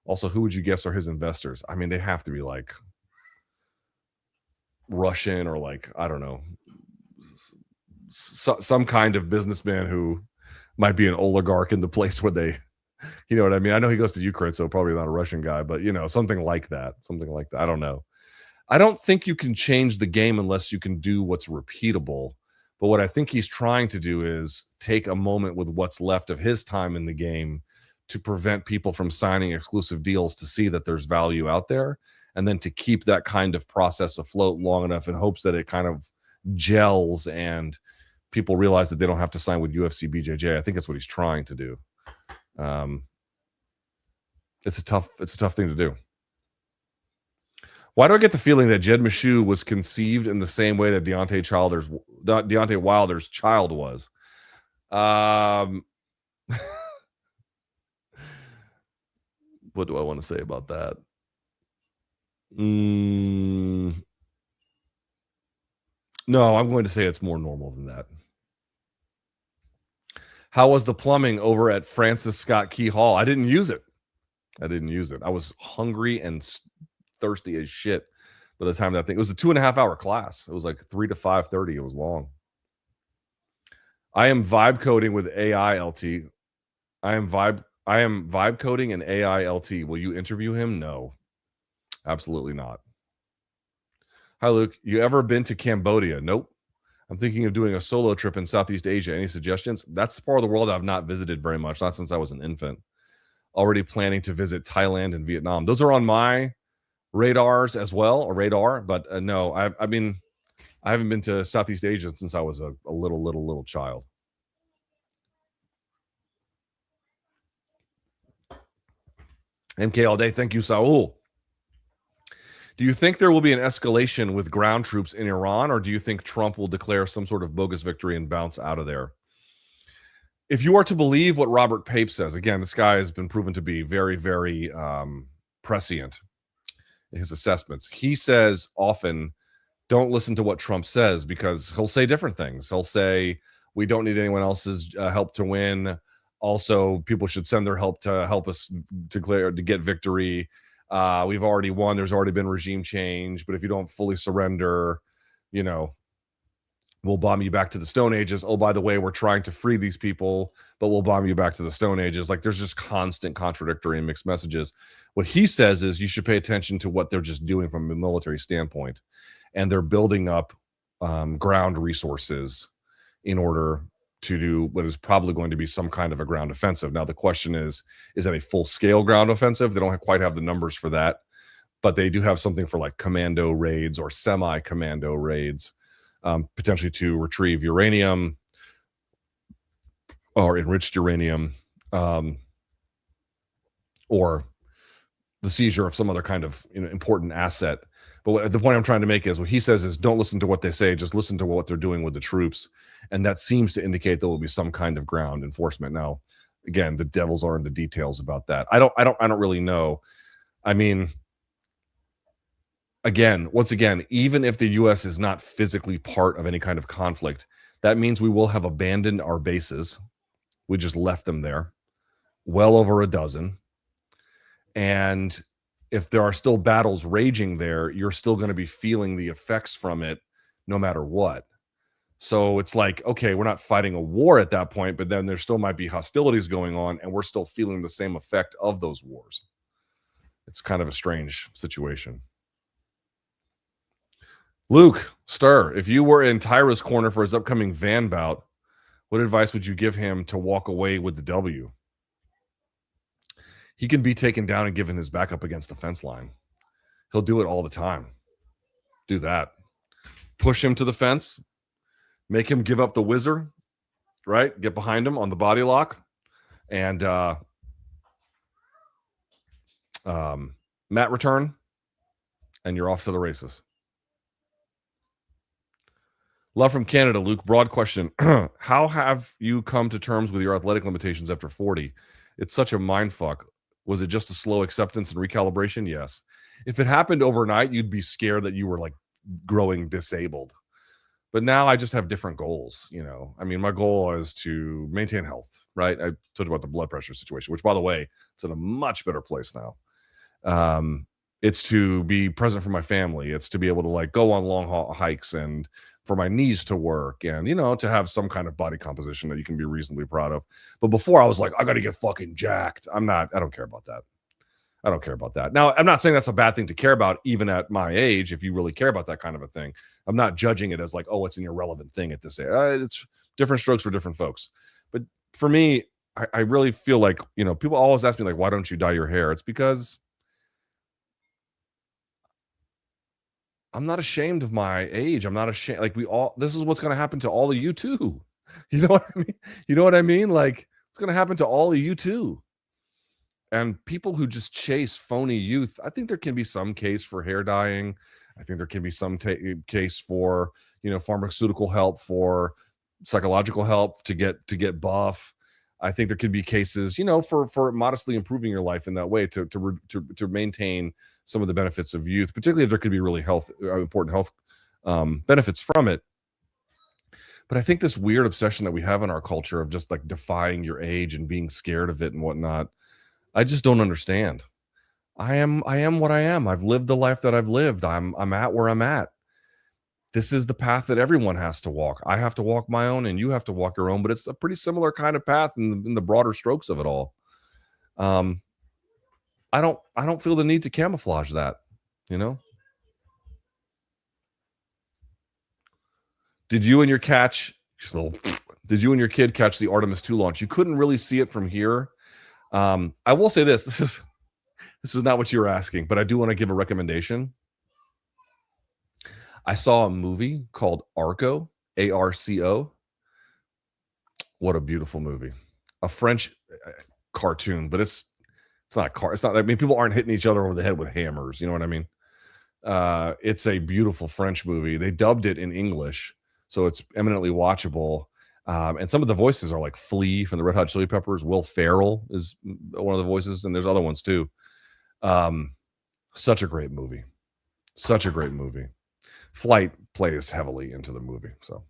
Also, who would you guess are his investors? I mean, they have to be like Russian or like, I don't know, some kind of businessman who might be an oligarch in the place where they You know what I mean? I know he goes to Ukraine, so probably not a Russian guy, but something like that. Something like that. I don't know. I don't think you can change the game unless you can do what's repeatable. But what I think he's trying to do is take a moment with what's left of his time in the game to prevent people from signing exclusive deals to see that there's value out there, and then to keep that kind of process afloat long enough in hopes that it kind of gels and people realize that they don't have to sign with UFC BJJ. I think that's what he's trying to do. It's a tough thing to do. Why do I get the feeling that Jed Meshew was conceived in the same way that Deontay Wilder's child was? What do I want to say about that? No, I'm going to say it's more normal than that. How was the plumbing over at Francis Scott Key Hall? I didn't use it. I was hungry and thirsty as shit by the time that thing. It was a 2.5-hour class. It was like 3 to 5:30. It was long. I am vibe coding with AI LT. I am vibe coding and AI LT. Will you interview him? No, absolutely not. Hi, Luke. You ever been to Cambodia? Nope. I'm thinking of doing a solo trip in Southeast Asia. Any suggestions? That's the part of the world I've not visited very much, not since I was an infant. Already planning to visit Thailand and Vietnam. Those are on my radars as well, or radar, but no, I mean, I haven't been to Southeast Asia since I was a little child. MK all day. Thank you, Saul. Do you think there will be an escalation with ground troops in Iran, or do you think Trump will declare some sort of bogus victory and bounce out of there? If you are to believe what Robert Pape says, again, this guy has been proven to be very, very prescient in his assessments. He says often, don't listen to what Trump says, because he'll say different things. He'll say, we don't need anyone else's help to win. Also, people should send their help to help us to get victory. We've already won. There's already been regime change. But if you don't fully surrender, we'll bomb you back to the Stone Ages. Oh, by the way, we're trying to free these people, but we'll bomb you back to the Stone Ages. Like, there's just constant contradictory and mixed messages. What he says is you should pay attention to what they're just doing from a military standpoint. And they're building up ground resources in order to do what is probably going to be some kind of a ground offensive. Now, the question is that a full-scale ground offensive? They don't quite have the numbers for that, but they do have something for like commando raids or semi-commando raids, potentially to retrieve uranium or enriched uranium, or the seizure of some other kind of important asset. But the point I'm trying to make is what he says is don't listen to what they say, just listen to what they're doing with the troops. And that seems to indicate there will be some kind of ground enforcement. Now, again, the devils are in the details about that. I don't really know. I mean, once again, even if the U.S. is not physically part of any kind of conflict, that means we will have abandoned our bases. We just left them there, well over a dozen. And if there are still battles raging there, you're still going to be feeling the effects from it no matter what. So it's like, okay, we're not fighting a war at that point, but then there still might be hostilities going on, and we're still feeling the same effect of those wars. It's kind of a strange situation. Luke Stir, if you were in Tyra's corner for his upcoming van bout, what advice would you give him to walk away with the W? He can be taken down and given his back up against the fence line. He'll do it all the time. Do that. Push him to the fence. Make him give up the whizzer, right? Get behind him on the body lock. And mat return. And you're off to the races. Love from Canada, Luke. Broad question. How have you come to terms with your athletic limitations after 40? It's such a mind fuck. Was it just a slow acceptance and recalibration? Yes. If it happened overnight, you'd be scared that you were like growing disabled. But now I just have different goals. I mean, my goal is to maintain health, right? I told you about the blood pressure situation, which, by the way, it's in a much better place now. It's to be present for my family. It's to be able to like go on long haul hikes and for my knees to work and, to have some kind of body composition that you can be reasonably proud of. But before I was like, I got to get fucking jacked. I don't care about that. I don't care about that. Now, I'm not saying that's a bad thing to care about, even at my age, if you really care about that kind of a thing. I'm not judging it as like, oh, it's an irrelevant thing at this age. It's different strokes for different folks. But for me, I really feel like, people always ask me like, why don't you dye your hair? It's because I'm not ashamed of my age. I'm not ashamed. Like this is what's going to happen to all of you too. You know what I mean? You know what I mean? Like it's going to happen to all of you too. And people who just chase phony youth, I think there can be some case for hair dyeing. I think there can be some case for, pharmaceutical help, for psychological help to get buff. I think there could be cases, for modestly improving your life in that way to maintain some of the benefits of youth, particularly if there could be really important health benefits from it. But I think this weird obsession that we have in our culture of just like defying your age and being scared of it and whatnot, I just don't understand. I am what I am. I've lived the life that I've lived. I'm at where I'm at. This is the path that everyone has to walk. I have to walk my own and you have to walk your own, but it's a pretty similar kind of path in the broader strokes of it all. I don't feel the need to camouflage that, Did you and your kid catch the Artemis 2 launch? You couldn't really see it from here. I will say this is not what you were asking, but I do want to give a recommendation. I saw a movie called Arco, ARCO. What a beautiful movie. A French cartoon, but it's not I mean, people aren't hitting each other over the head with hammers, you know what I mean? It's a beautiful French movie. They dubbed it in English, so it's eminently watchable. And some of the voices are like Flea from the Red Hot Chili Peppers. Will Ferrell is one of the voices, and there's other ones too. Such a great movie. Such a great movie. Flight plays heavily into the movie. So,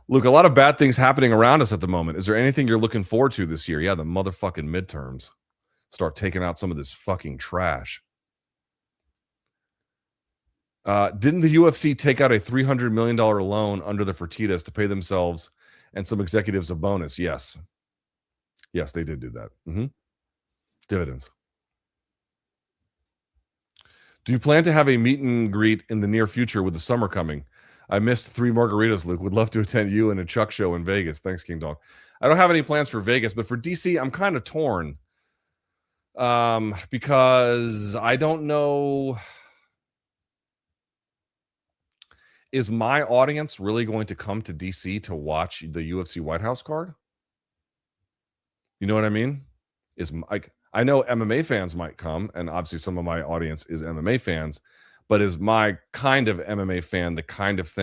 Luke, a lot of bad things happening around us at the moment. Is there anything you're looking forward to this year? Yeah, the motherfucking midterms. Start taking out some of this fucking trash. Didn't the UFC take out a $300 million loan under the Fertittas to pay themselves and some executives a bonus? Yes. Yes, they did do that. Dividends. Do you plan to have a meet and greet in the near future with the summer coming? I missed 3 margaritas, Luke. Would love to attend you and a Chuck show in Vegas. Thanks, King Dog. I don't have any plans for Vegas, but for DC, I'm kind of torn. Because I don't know. Is my audience really going to come to DC to watch the UFC White House card? You know what I mean? I know MMA fans might come, and obviously some of my audience is MMA fans, but is my kind of MMA fan the kind of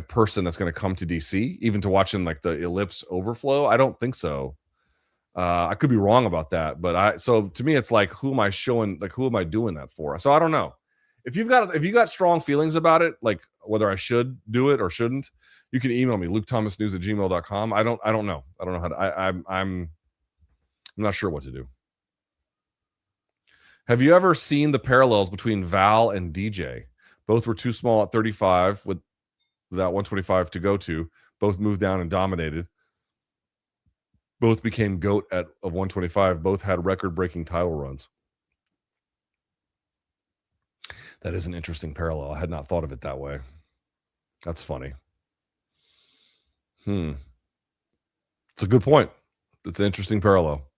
person that's going to come to DC, even to watching like the Ellipse Overflow? I don't think so. I could be wrong about that, but so to me, it's like, who am I showing? Like, who am I doing that for? So I don't know. If you got strong feelings about it, like whether I should do it or shouldn't, you can email me, lukethomasnews@gmail.com. I don't know. I don't know how to. I'm not sure what to do. Have you ever seen the parallels between Val and DJ? Both were too small at 35 with that 125 to go to. Both moved down and dominated. Both became GOAT of 125. Both had record-breaking title runs. That is an interesting parallel. I had not thought of it that way. That's funny. It's a good point. It's an interesting parallel.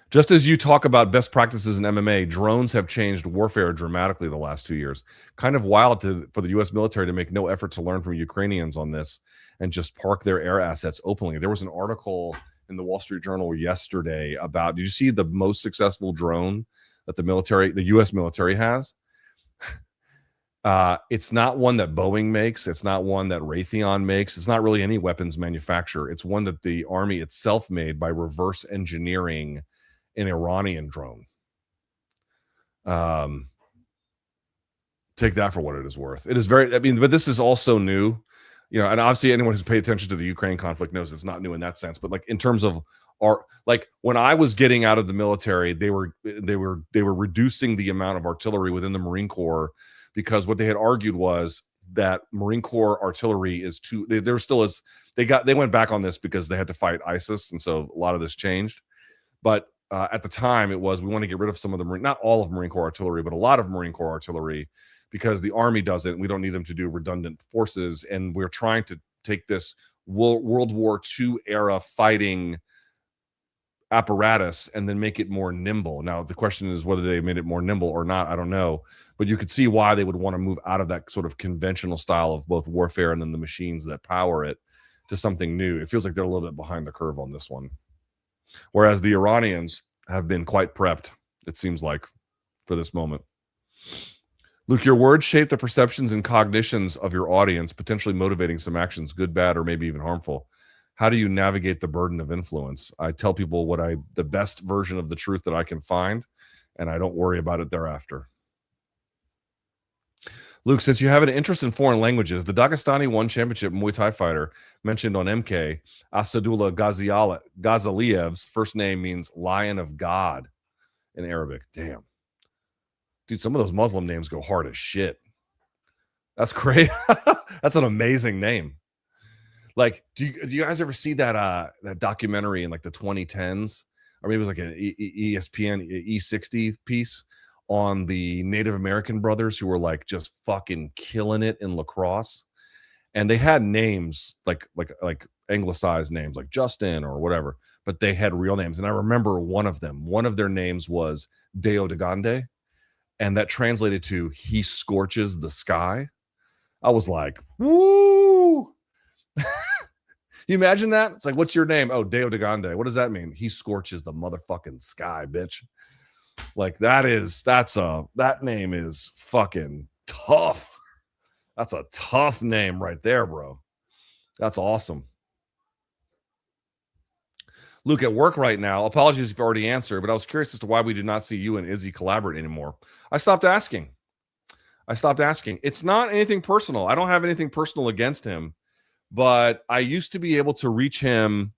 Just as you talk about best practices in MMA, drones have changed warfare dramatically the last 2 years. Kind of wild for the U.S. military to make no effort to learn from Ukrainians on this and just park their air assets openly. There was an article in the Wall Street Journal yesterday about, did you see the most successful drone that the U.S. military has? It's not one that Boeing makes. It's not one that Raytheon makes. It's not really any weapons manufacturer. It's one that the Army itself made by reverse engineering an Iranian drone. Take that for what it is worth. It is but this is also new, and obviously anyone who's paid attention to the Ukraine conflict knows it's not new in that sense. But like in terms of when I was getting out of the military, they were reducing the amount of artillery within the Marine Corps because what they had argued was that Marine Corps artillery is too. There still is. They went back on this because they had to fight ISIS, and so a lot of this changed. But at the time, it was we want to get rid of some of the not all of Marine Corps artillery, but a lot of Marine Corps artillery because the Army does it. And we don't need them to do redundant forces, and we're trying to take this World War II era fighting apparatus and then make it more nimble. Now, the question is whether they made it more nimble or not. I don't know. But you could see why they would want to move out of that sort of conventional style of both warfare and then the machines that power it to something new. It feels like they're a little bit behind the curve on this one. Whereas the Iranians have been quite prepped, it seems like, for this moment. Luke, your words shape the perceptions and cognitions of your audience, potentially motivating some actions, good, bad, or maybe even harmful. How do you navigate the burden of influence? I tell people the best version of the truth that I can find, and I don't worry about it thereafter. Luke, since you have an interest in foreign languages, the Dagestani One Championship Muay Thai fighter mentioned on MK, Asadullah Ghazaliyev's first name means Lion of God in Arabic. Damn. Dude, some of those Muslim names go hard as shit. That's great. That's an amazing name. Like, do you guys ever see that documentary in like the 2010s? Or maybe it was like an ESPN E60 piece on the Native American brothers who were like just fucking killing it in lacrosse. And they had names like anglicized names like Justin or whatever, but they had real names. And I remember one of their names was Deo de Gande. And that translated to he scorches the sky. I was like, woo. You imagine that? It's like, what's your name? Oh, Deo de Gande. What does that mean? He scorches the motherfucking sky, bitch. Like that name is fucking tough. That's a tough name right there, bro. That's awesome. Luke, at work right now, apologies if you already answered, but I was curious as to why we did not see you and Izzy collaborate anymore. I stopped asking. It's not anything personal. I don't have anything personal against him, but I used to be able to reach him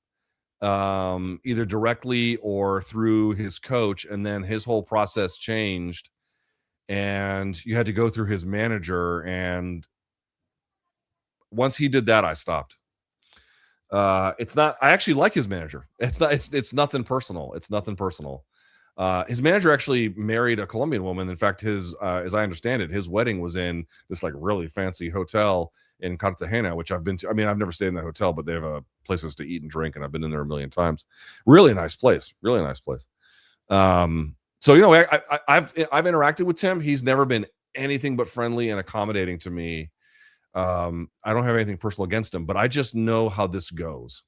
either directly or through his coach, and then his whole process changed, and you had to go through his manager, and once he did that, I stopped. It's not, I actually like his manager. It's nothing personal. His manager actually married a Colombian woman. In fact, as I understand it, his wedding was in this like really fancy hotel in Cartagena, which I've been to. I mean, I've never stayed in that hotel, but they have places to eat and drink, and I've been in there a million times. Really nice place. So, you know, I've interacted with Tim. He's never been anything but friendly and accommodating to me. I don't have anything personal against him, but I just know how this goes.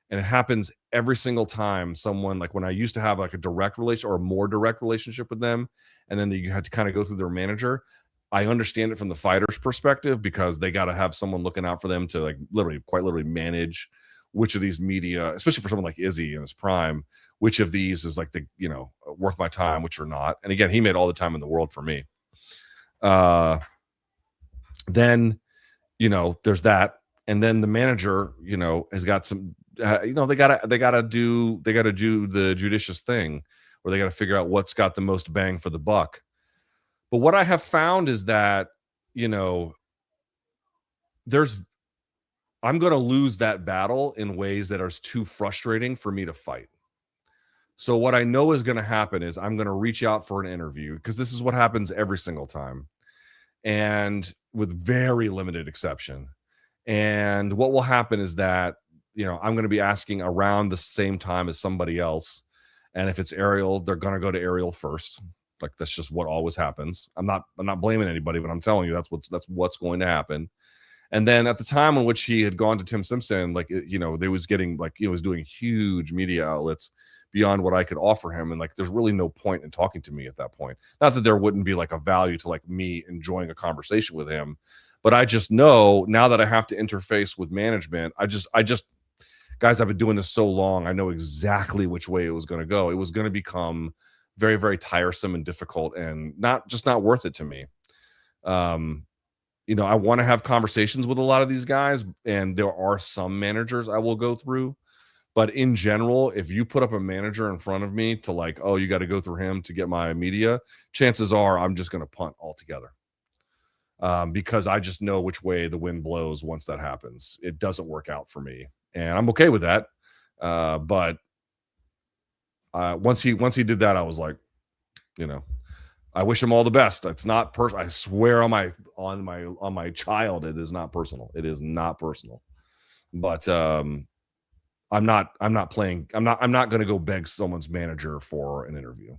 And it happens every single time someone, like when I used to have like a direct relation or a more direct relationship with them, and then you had to kind of go through their manager. I understand it from the fighter's perspective because they got to have someone looking out for them to like quite literally manage which of these media, especially for someone like Izzy in his prime, which of these is like worth my time, which are not. And again, he made all the time in the world for me. Then, there's that. And then the manager, has got some, they gotta do the judicious thing where they got to figure out what's got the most bang for the buck. But what I have found is that, I'm going to lose that battle in ways that are too frustrating for me to fight. So what I know is going to happen is I'm going to reach out for an interview, because this is what happens every single time, and with very limited exception. And what will happen is that, I'm going to be asking around the same time as somebody else. And if it's Ariel, they're going to go to Ariel first. Like, that's just what always happens. I'm not blaming anybody, but I'm telling you, that's what's going to happen. And then at the time in which he had gone to Tim Simpson, they was getting was doing huge media outlets beyond what I could offer him. And there's really no point in talking to me at that point. Not that there wouldn't be a value to me enjoying a conversation with him, but I just know now that I have to interface with management. I just guys, I've been doing this so long. I know exactly which way it was going to go. It was going to become very, very tiresome and difficult and not worth it to me. I want to have conversations with a lot of these guys, and there are some managers I will go through. But in general, if you put up a manager in front of me to you got to go through him to get my media, chances are I'm just going to punt altogether. because I just know which way the wind blows once that happens. It doesn't work out for me, and I'm okay with that. But once he did that, I was like, I wish him all the best. It's not personal. I swear on my child, it is not personal. It is not personal. But I'm not playing. I'm not going to go beg someone's manager for an interview.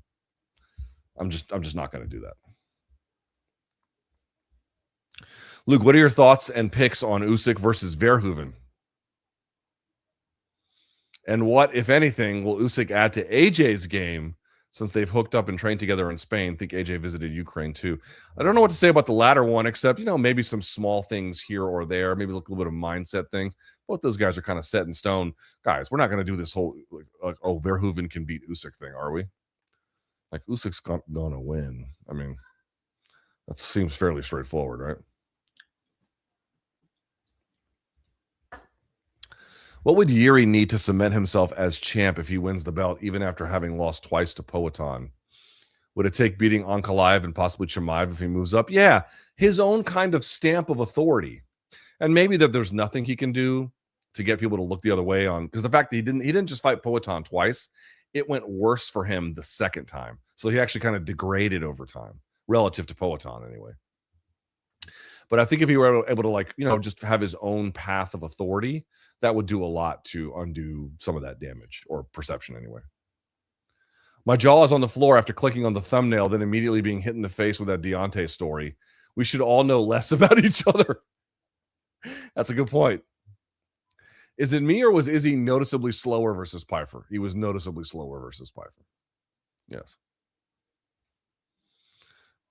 I'm just not going to do that. Luke, what are your thoughts and picks on Usyk versus Verhoeven? And what, if anything, will Usyk add to AJ's game since they've hooked up and trained together in Spain? I think AJ visited Ukraine too. I don't know what to say about the latter one, except, maybe some small things here or there, maybe a little bit of mindset things. Both those guys are kind of set in stone. Guys, we're not going to do this whole, Verhoeven can beat Usyk thing, are we? Like, Usyk's going to win. I mean, that seems fairly straightforward, right? What would Yuri need to cement himself as champ if he wins the belt, even after having lost twice to Poatan? Would it take beating Ankalaev and possibly Chimaev if he moves up? Yeah, his own kind of stamp of authority. And maybe that there's nothing he can do to get people to look the other way on, because the fact that he didn't just fight Poatan twice, it went worse for him the second time. So he actually kind of degraded over time, relative to Poatan anyway. But I think if he were able to, just have his own path of authority, that would do a lot to undo some of that damage, or perception anyway. My jaw is on the floor after clicking on the thumbnail, then immediately being hit in the face with that Deontay story. We should all know less about each other. That's a good point. Is it me, or was Izzy noticeably slower versus Pfeiffer? He was noticeably slower versus Pfeiffer. Yes.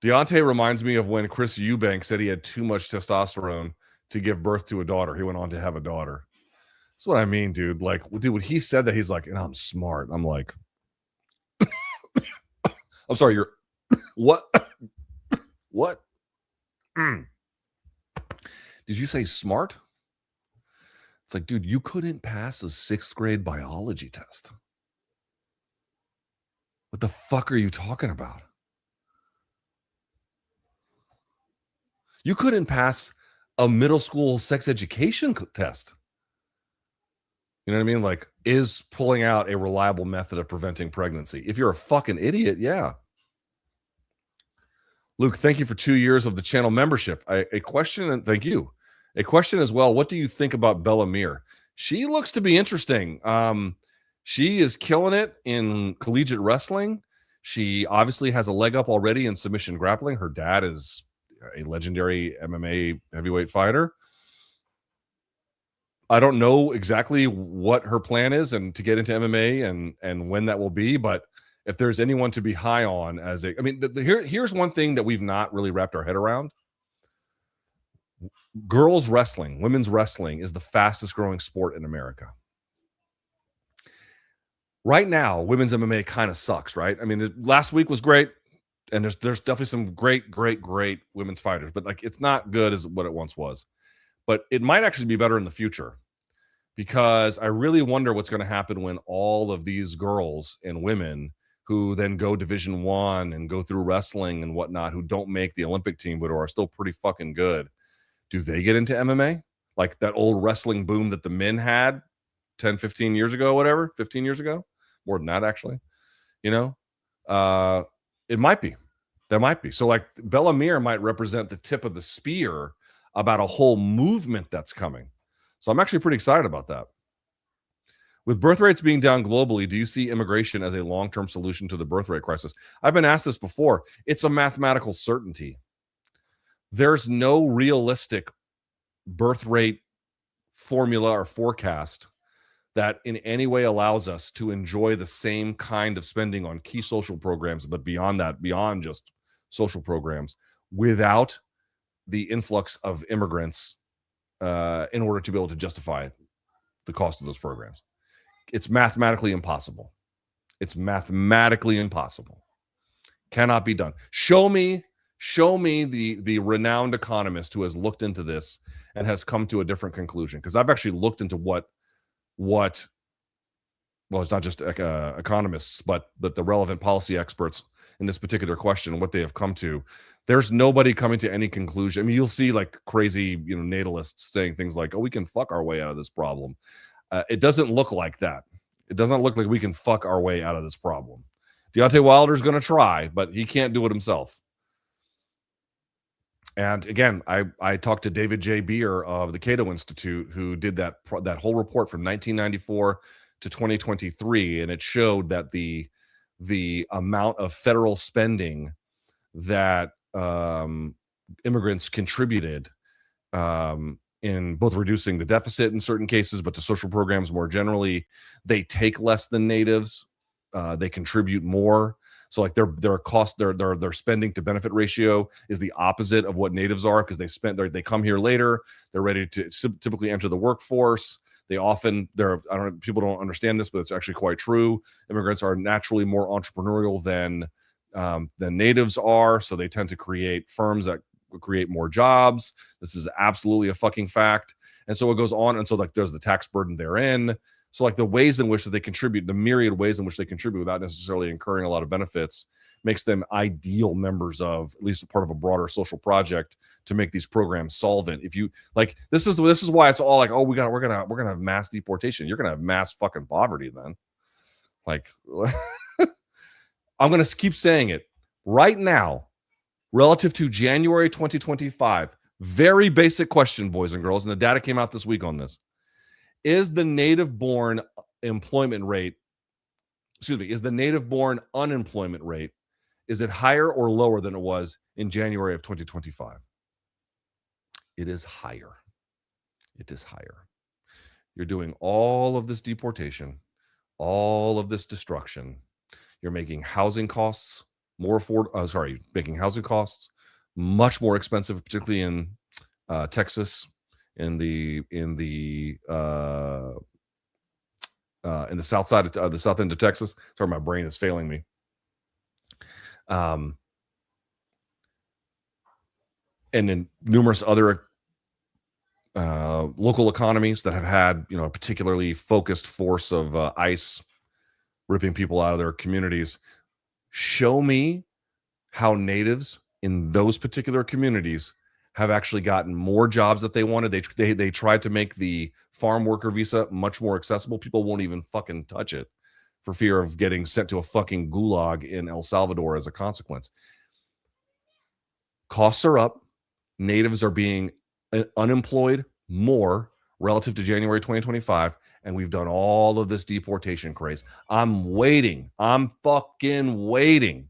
Deontay reminds me of when Chris Eubank said he had too much testosterone to give birth to a daughter. He went on to have a daughter. That's what I mean, dude. Like, dude, when he said that, he's like, and I'm smart. I'm like, I'm sorry, you're what? What? Did you say smart? It's like, dude, you couldn't pass a 6th grade biology test. What the fuck are you talking about? You couldn't pass a middle school sex education test. You know what I mean? Like, is pulling out a reliable method of preventing pregnancy? If you're a fucking idiot, yeah. Luke, thank you for 2 years of the channel membership. A question, and thank you. A question as well. What do you think about Bellamere? She looks to be interesting. She is killing it in collegiate wrestling. She obviously has a leg up already in submission grappling. Her dad is a legendary MMA heavyweight fighter. I don't know exactly what her plan is and to get into MMA and when that will be, but if there's anyone to be high on here's one thing that we've not really wrapped our head around. Girls wrestling, women's wrestling is the fastest growing sport in America. Right now, women's MMA kind of sucks, right? I mean, last week was great, and there's definitely some great women's fighters, but like, it's not good as what it once was. But it might actually be better in the future, because I really wonder what's going to happen when all of these girls and women who then go Division I and go through wrestling and whatnot, who don't make the Olympic team but are still pretty fucking good, do they get into MMA? Like that old wrestling boom that the men had 10, 15 years ago, whatever, 15 years ago, more than that, actually, it might be. There might be. So like Bellamere might represent the tip of the spear about a whole movement that's coming. So I'm actually pretty excited about that. With birth rates being down globally, do you see immigration as a long-term solution to the birth rate crisis? I've been asked this before. It's a mathematical certainty. There's no realistic birth rate formula or forecast that in any way allows us to enjoy the same kind of spending on key social programs, but beyond that, beyond just social programs, without the influx of immigrants in order to be able to justify the cost of those programs. It's mathematically impossible. It's mathematically impossible. Cannot be done. Show me the renowned economist who has looked into this and has come to a different conclusion. Because I've actually looked into what well, it's not just economists, but the relevant policy experts in this particular question, what they have come to. There's nobody coming to any conclusion. I mean, you'll see like crazy, natalists saying things like, "Oh, we can fuck our way out of this problem." It doesn't look like that. It doesn't look like we can fuck our way out of this problem. Deontay Wilder's going to try, but he can't do it himself. And again, I talked to David J. Beer of the Cato Institute, who did that whole report from 1994 to 2023, and it showed that the amount of federal spending that immigrants contributed in both reducing the deficit in certain cases, but the social programs more generally, they take less than natives. They contribute more. So like their cost, their spending to benefit ratio is the opposite of what natives are, because they come here later. They're ready to typically enter the workforce. People don't understand this, but it's actually quite true. Immigrants are naturally more entrepreneurial than natives are. So they tend to create firms that create more jobs. This is absolutely a fucking fact. And so it goes on. And so like there's the tax burden therein. So like the ways in which that they contribute, the myriad ways in which they contribute without necessarily incurring a lot of benefits, makes them ideal members of at least a part of a broader social project to make these programs solvent. If you like, this is why it's all like, oh, we're gonna have mass deportation. You're gonna have mass fucking poverty then. Like, I'm gonna keep saying it right now, relative to January 2025. Very basic question, boys and girls, and the data came out this week on this. Is the native-born unemployment rate, is it higher or lower than it was in January of 2025? It is higher. It is higher. You're doing all of this deportation, all of this destruction. You're making housing costs making housing costs much more expensive, particularly in Texas, in the south side of the south end of Texas. Sorry, my brain is failing me. And in numerous other local economies that have had, a particularly focused force of ICE ripping people out of their communities. Show me how natives in those particular communities have actually gotten more jobs that they wanted. They tried to make the farm worker visa much more accessible. People won't even fucking touch it for fear of getting sent to a fucking gulag in El Salvador as a consequence. Costs are up. Natives are being unemployed more relative to January 2025. And we've done all of this deportation craze. I'm fucking waiting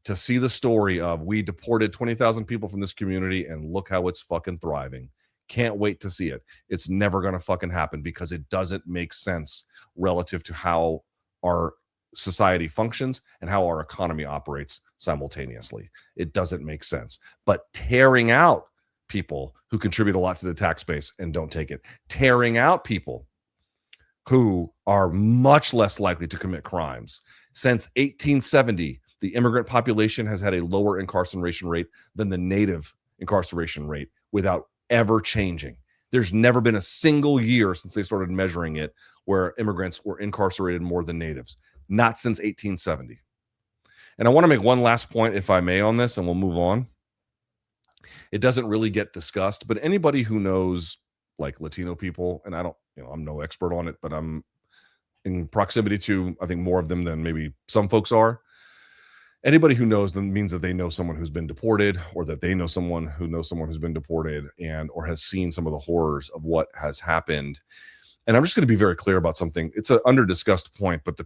to see the story of we deported 20,000 people from this community and look how it's fucking thriving. Can't wait to see it. It's never going to fucking happen because it doesn't make sense relative to how our society functions and how our economy operates simultaneously. It doesn't make sense. But tearing out people who contribute a lot to the tax base and don't take it, tearing out people who are much less likely to commit crimes. Since 1870, the immigrant population has had a lower incarceration rate than the native incarceration rate without ever changing. There's never been a single year since they started measuring it where immigrants were incarcerated more than natives. Not since 1870. And I want to make one last point, if I may, on this, and we'll move on. It doesn't really get discussed, but anybody who knows like Latino people, and I'm no expert on it, but I'm in proximity to, I think, more of them than maybe some folks are. Anybody who knows them means that they know someone who's been deported, or that they know someone who's been deported, and or has seen some of the horrors of what has happened. And I'm just going to be very clear about something. It's an under-discussed point, but the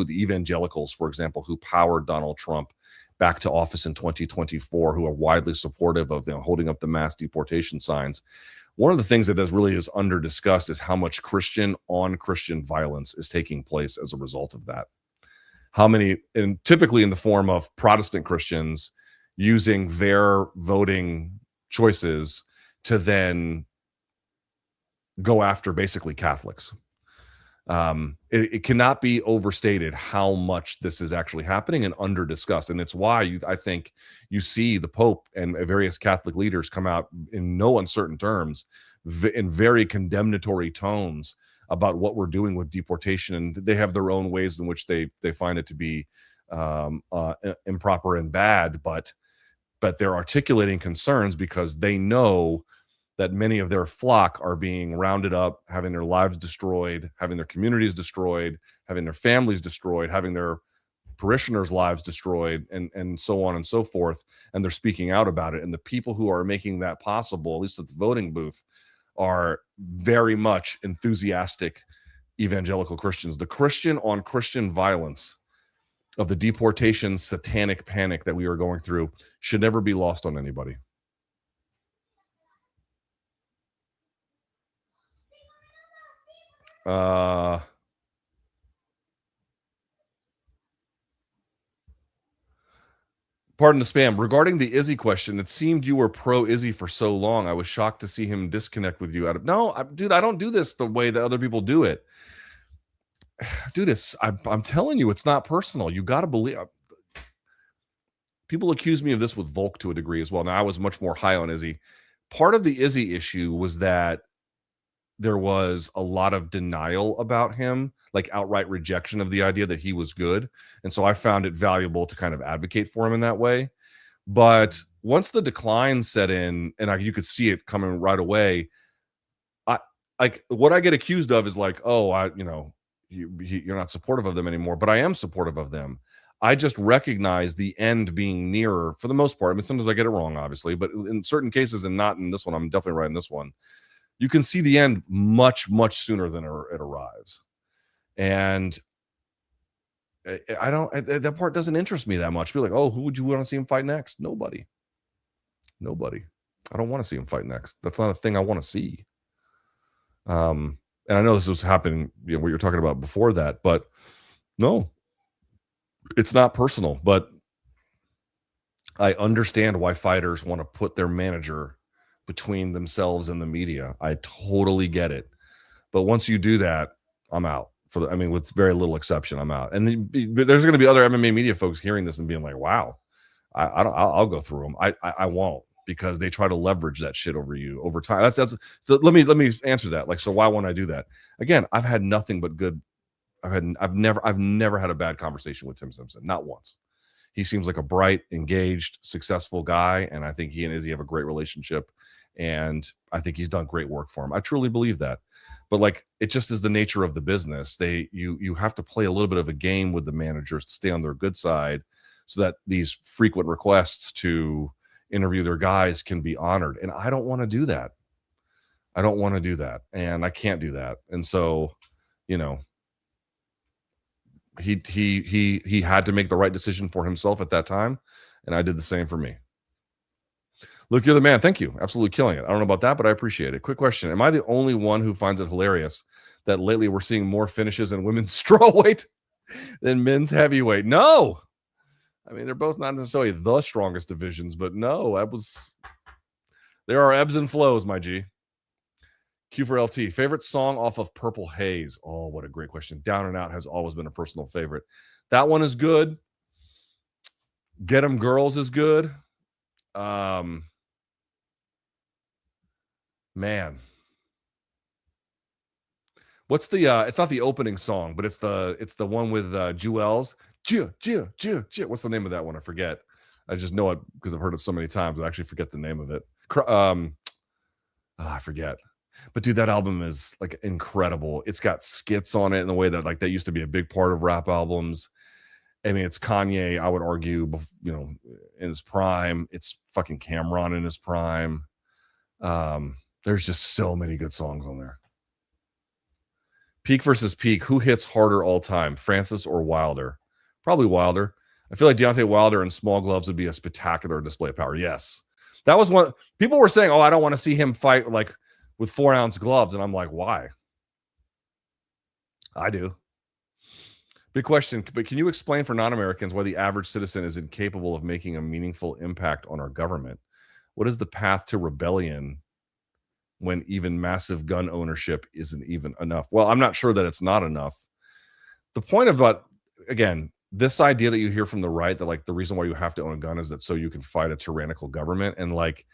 evangelicals, for example, who powered Donald Trump back to office in 2024, who are widely supportive of holding up the mass deportation signs. One of the things that is under discussed is how much Christian on Christian violence is taking place as a result of that. How many, and typically in the form of Protestant Christians using their voting choices to then go after basically Catholics. It cannot be overstated how much this is actually happening and under discussed. And it's why I think you see the Pope and various Catholic leaders come out in no uncertain terms, in very condemnatory tones about what we're doing with deportation. And they have their own ways in which they find it to be improper and bad, but they're articulating concerns because they know that many of their flock are being rounded up, having their lives destroyed, having their communities destroyed, having their families destroyed, having their parishioners' lives destroyed, and so on and so forth. And they're speaking out about it. And the people who are making that possible, at least at the voting booth, are very much enthusiastic evangelical Christians. The Christian on Christian violence of the deportation satanic panic that we are going through should never be lost on anybody. Pardon the spam. Regarding the Izzy question, it seemed you were pro Izzy for so long. I was shocked to see him disconnect with you. Dude, I don't do this the way that other people do it. Dude, I'm telling you, it's not personal. You got to believe. People accuse me of this with Volk to a degree as well. Now, I was much more high on Izzy. Part of the Izzy issue was that there was a lot of denial about him, like outright rejection of the idea that he was good. And so I found it valuable to kind of advocate for him in that way. But once the decline set in, and you could see it coming right away, what I get accused of is like, oh, you're not supportive of them anymore, but I am supportive of them. I just recognize the end being nearer for the most part. I mean, sometimes I get it wrong, obviously, but in certain cases, and not in this one, I'm definitely right in this one. You can see the end much, much sooner than it arrives. And that part doesn't interest me that much. Be like, oh, who would you want to see him fight next? Nobody. I don't want to see him fight next. That's not a thing I want to see. And I know this was happening, what you're talking about before that, but no, it's not personal. But I understand why fighters want to put their manager between themselves and the media. I totally get it. But once you do that, I'm out. With very little exception, I'm out. And there's going to be other MMA media folks hearing this and being like, "Wow, I'll go through them." I won't, because they try to leverage that shit over you over time. So let me answer that. Like, so why won't I do that? Again, I've had nothing but good. I've never had a bad conversation with Tim Simpson, not once. He seems like a bright, engaged, successful guy, and I think he and Izzy have a great relationship, and I think he's done great work for him. I truly believe that. But like, it just is the nature of the business. You have to play a little bit of a game with the managers to stay on their good side, so that these frequent requests to interview their guys can be honored. And I don't want to do that. And I can't do that. And so, he had to make the right decision for himself at that time, and I did the same for me. Luke, you're the man. Thank you. Absolutely killing it. I don't know about that, but I appreciate it. Quick question. Am I the only one who finds it hilarious that lately we're seeing more finishes in women's strawweight than men's heavyweight? No. I mean, they're both not necessarily the strongest divisions, but no, there are ebbs and flows, my G. Q for LT. Favorite song off of Purple Haze? Oh, what a great question. Down and Out has always been a personal favorite. That one is good. Get 'Em Girls is good. Man, what's the it's not the opening song, but it's the one with Jewels. What's the name of that one? I forget. I just know it because I've heard it so many times. I actually forget the name of it. I forget. But dude, that album is like incredible. It's got skits on it in the way that like that used to be a big part of rap albums. I mean, it's Kanye, I would argue, in his prime. It's fucking Cameron in his prime. There's just so many good songs on there. Peak versus Peak. Who hits harder all time, Francis or Wilder? Probably Wilder. I feel like Deontay Wilder in small gloves would be a spectacular display of power. Yes. That was one. People were saying, oh, I don't want to see him fight like with 4-ounce gloves. And I'm like, why? I do. Big question. But can you explain for non-Americans why the average citizen is incapable of making a meaningful impact on our government? What is the path to rebellion when even massive gun ownership isn't even enough? Well, I'm not sure that it's not enough. The point about, again, this idea that you hear from the right, that like the reason why you have to own a gun is that so you can fight a tyrannical government. And like,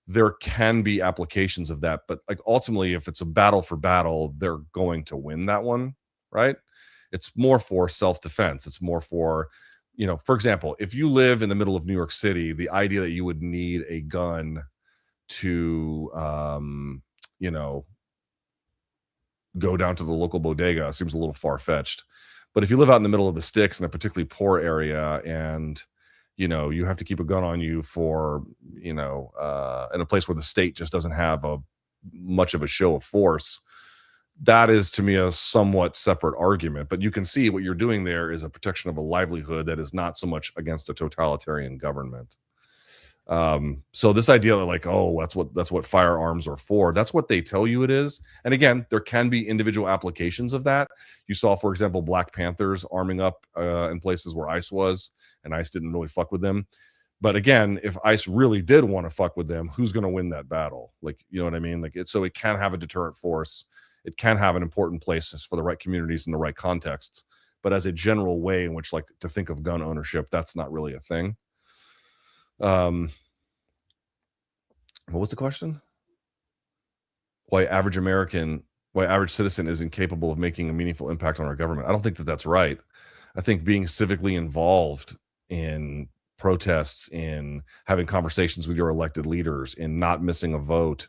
there can be applications of that, but like ultimately, if it's a battle for battle, they're going to win that one, right? It's more for self-defense. It's more for for example, if you live in the middle of New York City, the idea that you would need a gun to, go down to the local bodega seems a little far-fetched. But if you live out in the middle of the sticks in a particularly poor area and, you have to keep a gun on you for, in a place where the state just doesn't have much of a show of force, that is to me a somewhat separate argument. But you can see what you're doing there is a protection of a livelihood that is not so much against a totalitarian government. So this idea that like, oh, that's what firearms are for, that's what they tell you it is. And again, there can be individual applications of that. You saw, for example, Black Panthers arming up in places where ICE was, and ICE didn't really fuck with them. But again, if ICE really did want to fuck with them, who's going to win that battle? Like, you know what I mean? Like, so it can have a deterrent force. It can have an important place for the right communities in the right contexts. But as a general way in which, like, to think of gun ownership, that's not really a thing. What was the question? Why average citizen is incapable of making a meaningful impact on our government? I don't think that that's right. I think being civically involved in protests, in having conversations with your elected leaders, in not missing a vote,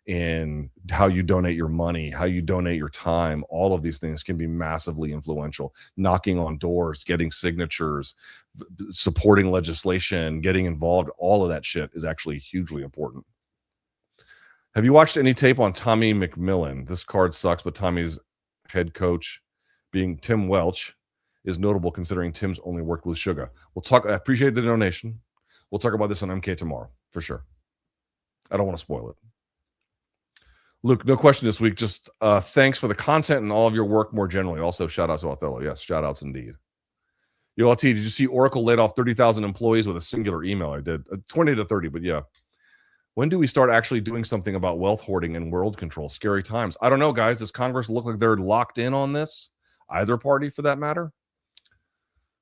in how you donate your money, how you donate your time, all of these things can be massively influential. Knocking on doors, getting signatures, supporting legislation, getting involved, all of that shit is actually hugely important. Have you watched any tape on Tommy McMillan? This card sucks, but Tommy's head coach, being Tim Welch, is notable considering Tim's only worked with Sugar. We'll talk. I appreciate the donation. We'll talk about this on MK tomorrow for sure. I don't want to spoil it. Luke, no question this week. Just thanks for the content and all of your work more generally. Also, shout out to Othello. Yes, shout outs indeed. Yo, LT, did you see Oracle laid off 30,000 employees with a singular email? I did. 20 to 30, but yeah. When do we start actually doing something about wealth hoarding and world control? Scary times. I don't know, guys. Does Congress look like they're locked in on this? Either party, for that matter?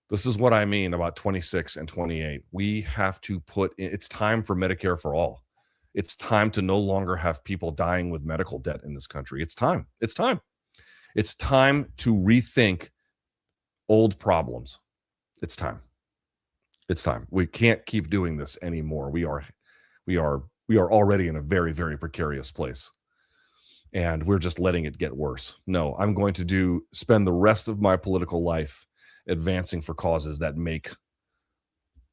This is what I mean about 26 and 28. We have to it's time for Medicare for all. It's time to no longer have people dying with medical debt in this country. It's time. It's time. It's time to rethink old problems. It's time. It's time. We can't keep doing this anymore. We are already in a very, very precarious place. And we're just letting it get worse. No, I'm going to spend the rest of my political life advancing for causes that make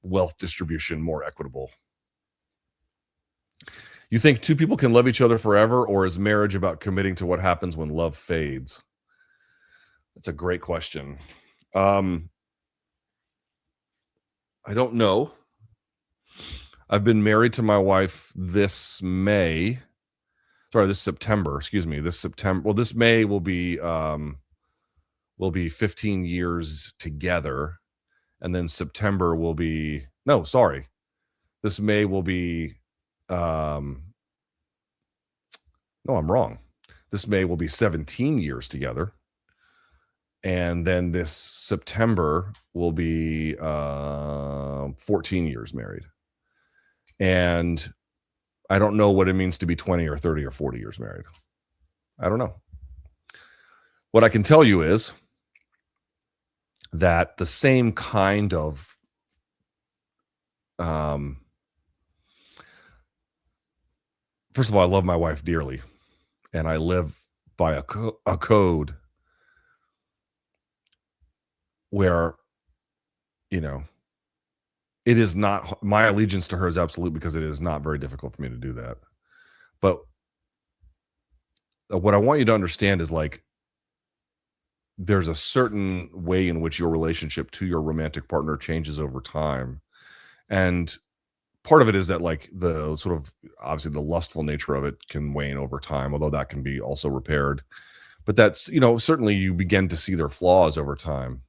wealth distribution more equitable. You think two people can love each other forever, or is marriage about committing to what happens when love fades? That's a great question. I don't know. I've been married to my wife this September. Excuse me. This September. Well, this May will be 15 years together, and then September will be this May will be no, I'm wrong. This May will be 17 years together, and then this September will be 14 years married. And I don't know what it means to be 20 or 30 or 40 years married. I don't know. What I can tell you is that the same kind of first of all, I love my wife dearly, and I live by a code where, it is not, my allegiance to her is absolute, because it is not very difficult for me to do that. But what I want you to understand is, like, there's a certain way in which your relationship to your romantic partner changes over time. And part of it is that, like, the sort of, obviously the lustful nature of it can wane over time, although that can be also repaired. But that's, certainly you begin to see their flaws over time,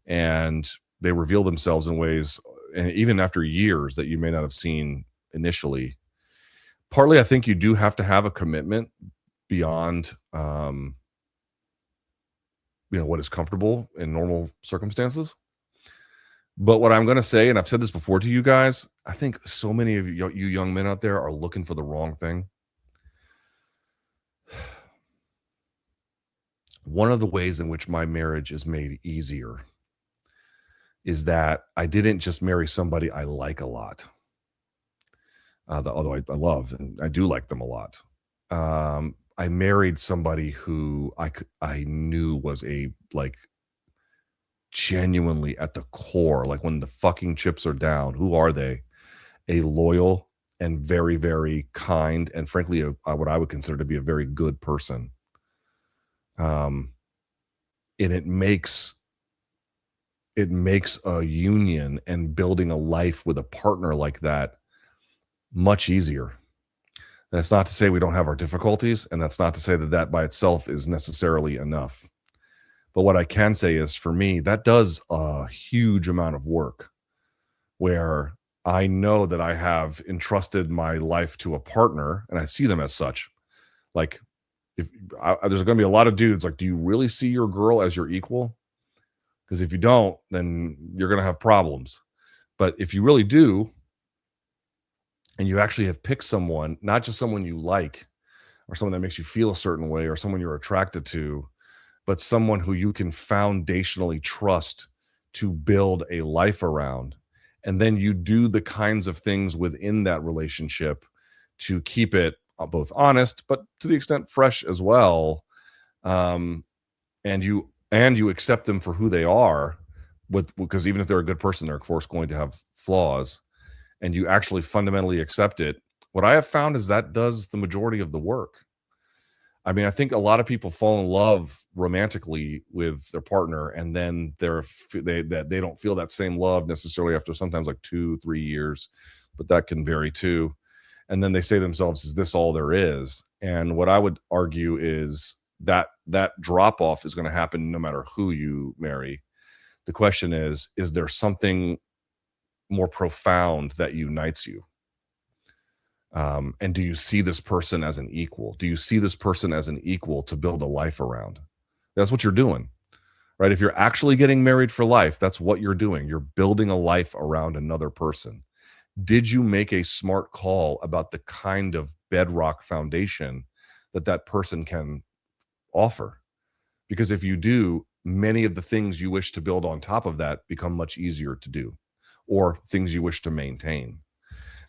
and they reveal themselves in ways, and even after years, that you may not have seen initially. Partly, I think you do have to have a commitment beyond, what is comfortable in normal circumstances. But what I'm going to say, and I've said this before to you guys, I think so many of you young men out there are looking for the wrong thing. One of the ways in which my marriage is made easier is that I didn't just marry somebody I like a lot. Although I love and I do like them a lot. I married somebody who I knew was a like genuinely at the core, like when the fucking chips are down, who are they? A loyal and very, very kind and frankly, what I would consider to be a very good person. Um, and it makes a union and building a life with a partner like that much easier. That's not to say we don't have our difficulties, and that's not to say that that by itself is necessarily enough. But what I can say is for me, that does a huge amount of work where I know that I have entrusted my life to a partner and I see them as such. Like, if there's going to be a lot of dudes like, do you really see your girl as your equal? Because if you don't, then you're going to have problems. But if you really do, and you actually have picked someone, not just someone you like or someone that makes you feel a certain way or someone you're attracted to, but someone who you can foundationally trust to build a life around. And then you do the kinds of things within that relationship to keep it both honest, but to the extent fresh as well. And you accept them for who they are, because even if they're a good person, they're of course going to have flaws, and you actually fundamentally accept it. What I have found is that does the majority of the work. I mean, I think a lot of people fall in love romantically with their partner, and then they don't feel that same love necessarily after sometimes like 2-3 years, but that can vary too. And then they say to themselves, "Is this all there is?" And what I would argue is that that drop off is going to happen no matter who you marry. The question is there something more profound that unites you? And do you see this person as an equal? Do you see this person as an equal to build a life around? That's what you're doing, right? If you're actually getting married for life, that's what you're doing. You're building a life around another person. Did you make a smart call about the kind of bedrock foundation that that person can offer? Because if you do, many of the things you wish to build on top of that become much easier to do, or things you wish to maintain.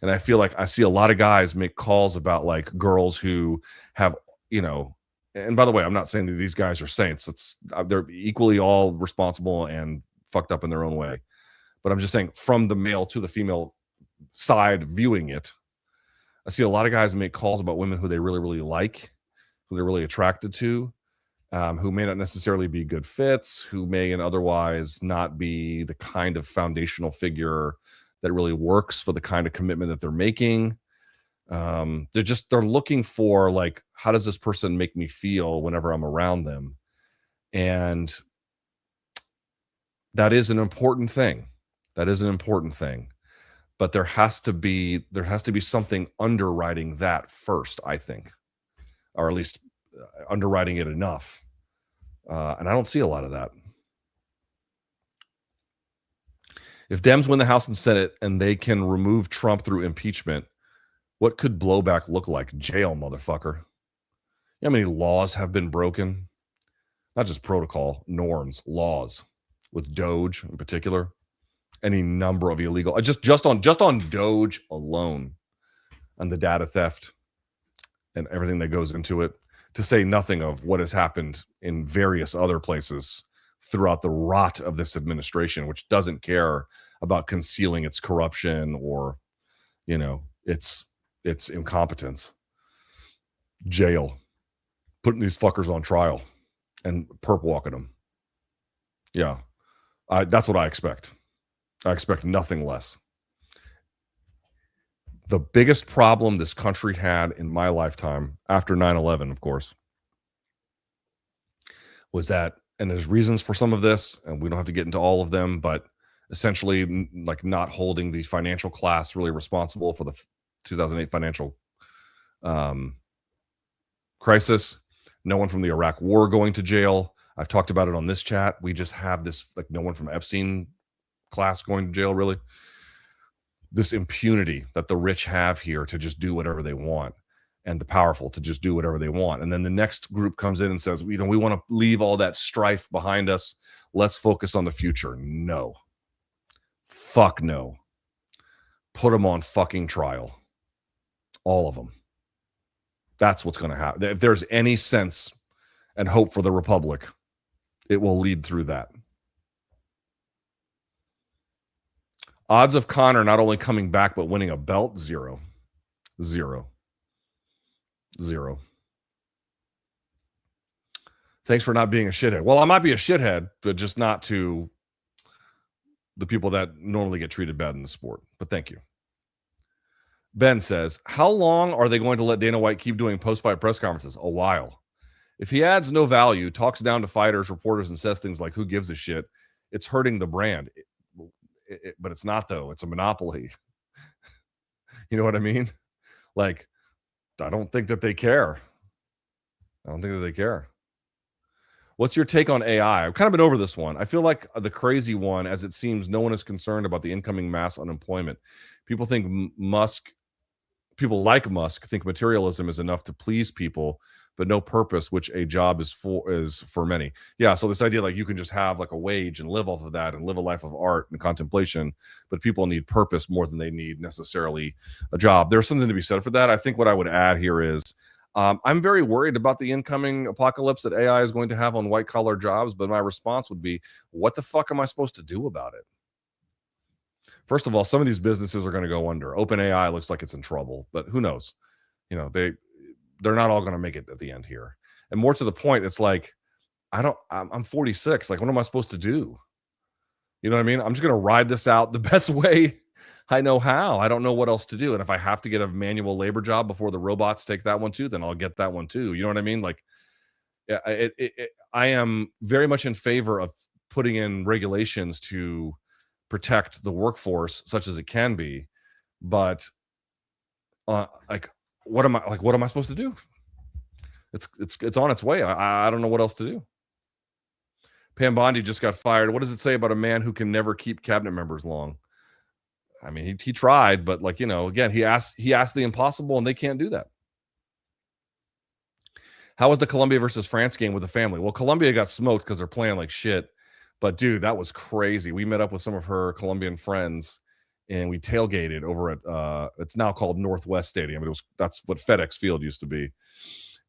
And I feel like I see a lot of guys make calls about like girls who have, you know, and by the way, I'm not saying that these guys are saints. They're equally all responsible and fucked up in their own way. But I'm just saying from the male to the female side viewing it, I see a lot of guys make calls about women who they really, really like, who they're really attracted to, who may not necessarily be good fits, who may and otherwise not be the kind of foundational figure that really works for the kind of commitment that they're making. They're looking for like, how does this person make me feel whenever I'm around them? And that is an important thing. That is an important thing. But there has to be something underwriting that first, I think, or at least underwriting it enough. And I don't see a lot of that. If Dems win the House and Senate and they can remove Trump through impeachment, what could blowback look like? Jail, motherfucker. You know how many laws have been broken? Not just protocol, norms, laws, with Doge in particular. Any number of illegal, just on Doge alone, and the data theft and everything that goes into it, to say nothing of what has happened in various other places throughout the rot of this administration, which doesn't care about concealing its corruption or, you know, its incompetence. Jail, putting these fuckers on trial and perp walking them. Yeah, that's what I expect. I expect nothing less. The biggest problem this country had in my lifetime, after 9/11, of course, was that, and there's reasons for some of this, and we don't have to get into all of them, but essentially like not holding the financial class really responsible for the 2008 financial crisis. No one from the Iraq war going to jail. I've talked about it on this chat. We just have this, like, no one from Epstein class going to jail, really. This impunity that the rich have here to just do whatever they want, and the powerful to just do whatever they want. And then the next group comes in and says, we want to leave all that strife behind us. Let's focus on the future. No. Fuck no. Put them on fucking trial. All of them. That's what's going to happen. If there's any sense and hope for the Republic, it will lead through that. Odds of Conor not only coming back but winning a belt, 0. Thanks for not being a shithead. Well, I might be a shithead, but just not to the people that normally get treated bad in the sport. But thank you. Ben says, how long are they going to let Dana White keep doing post-fight press conferences? A while. If he adds no value, talks down to fighters, reporters, and says things like, who gives a shit, it's hurting the brand. But it's not, though. It's a monopoly. You know what I mean? Like, I don't think that they care. What's your take on AI? I've kind of been over this one. I feel like the crazy one, as it seems no one is concerned about the incoming mass unemployment. People like Musk think materialism is enough to please people, but no purpose, which a job is for many. Yeah, so this idea like you can just have like a wage and live off of that and live a life of art and contemplation, but people need purpose more than they need necessarily a job. There's something to be said for that. I think what I would add here is I'm very worried about the incoming apocalypse that AI is going to have on white-collar jobs, but my response would be, what the fuck am I supposed to do about it? First of all, some of these businesses are going to go under. OpenAI looks like it's in trouble, but who knows? You know, they're not all going to make it at the end here. And more to the point, it's like, I'm 46. Like, what am I supposed to do? You know what I mean? I'm just going to ride this out the best way I know how. I don't know what else to do. And if I have to get a manual labor job before the robots take that one too, then I'll get that one too. You know what I mean? Like, I am very much in favor of putting in regulations to protect the workforce such as it can be, but what am I supposed to do? It's on its way. I don't know what else to do. Pam Bondi just got fired. What does it say about a man who can never keep cabinet members long? I mean, he tried, but like, you know, again, he asked the impossible and they can't do that. How was the Colombia versus France game with the family? Well, Colombia got smoked because they're playing like shit. But dude, that was crazy. We met up with some of her Colombian friends and we tailgated over at it's now called Northwest Stadium. That's what FedEx Field used to be.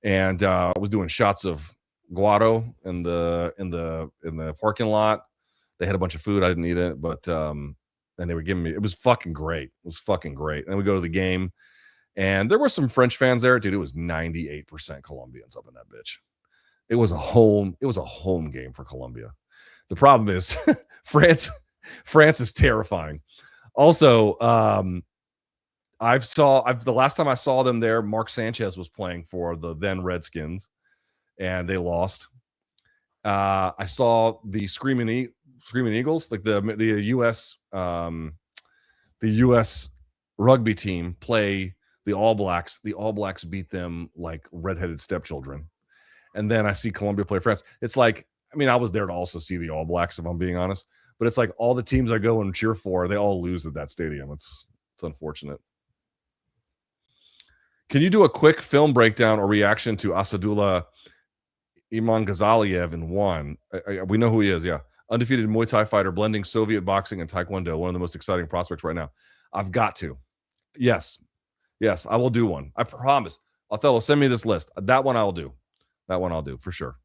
And I was doing shots of guado in the parking lot. They had a bunch of food. I didn't eat it, but and they were giving me, it was fucking great. And then we go to the game and there were some French fans there. Dude, it was 98% Colombians up in that bitch. It was a home game for Colombia. The problem is France is terrifying. Also, the last time I saw them there, Mark Sanchez was playing for the then Redskins, and they lost. I saw the Screaming Eagles, like the U.S. rugby team play the All Blacks. The All Blacks beat them like redheaded stepchildren. And then I see Colombia play France. It's like, I mean, I was there to also see the All Blacks, if I'm being honest. But it's like all the teams I go and cheer for, they all lose at that stadium. It's unfortunate. Can you do a quick film breakdown or reaction to Asad Iman Gev in one? We know who he is, yeah. Undefeated Muay Thai fighter, blending Soviet boxing and Taekwondo. One of the most exciting prospects right now. I've got to. Yes, I will do one. I promise. Othello, send me this list. That one I'll do. For sure.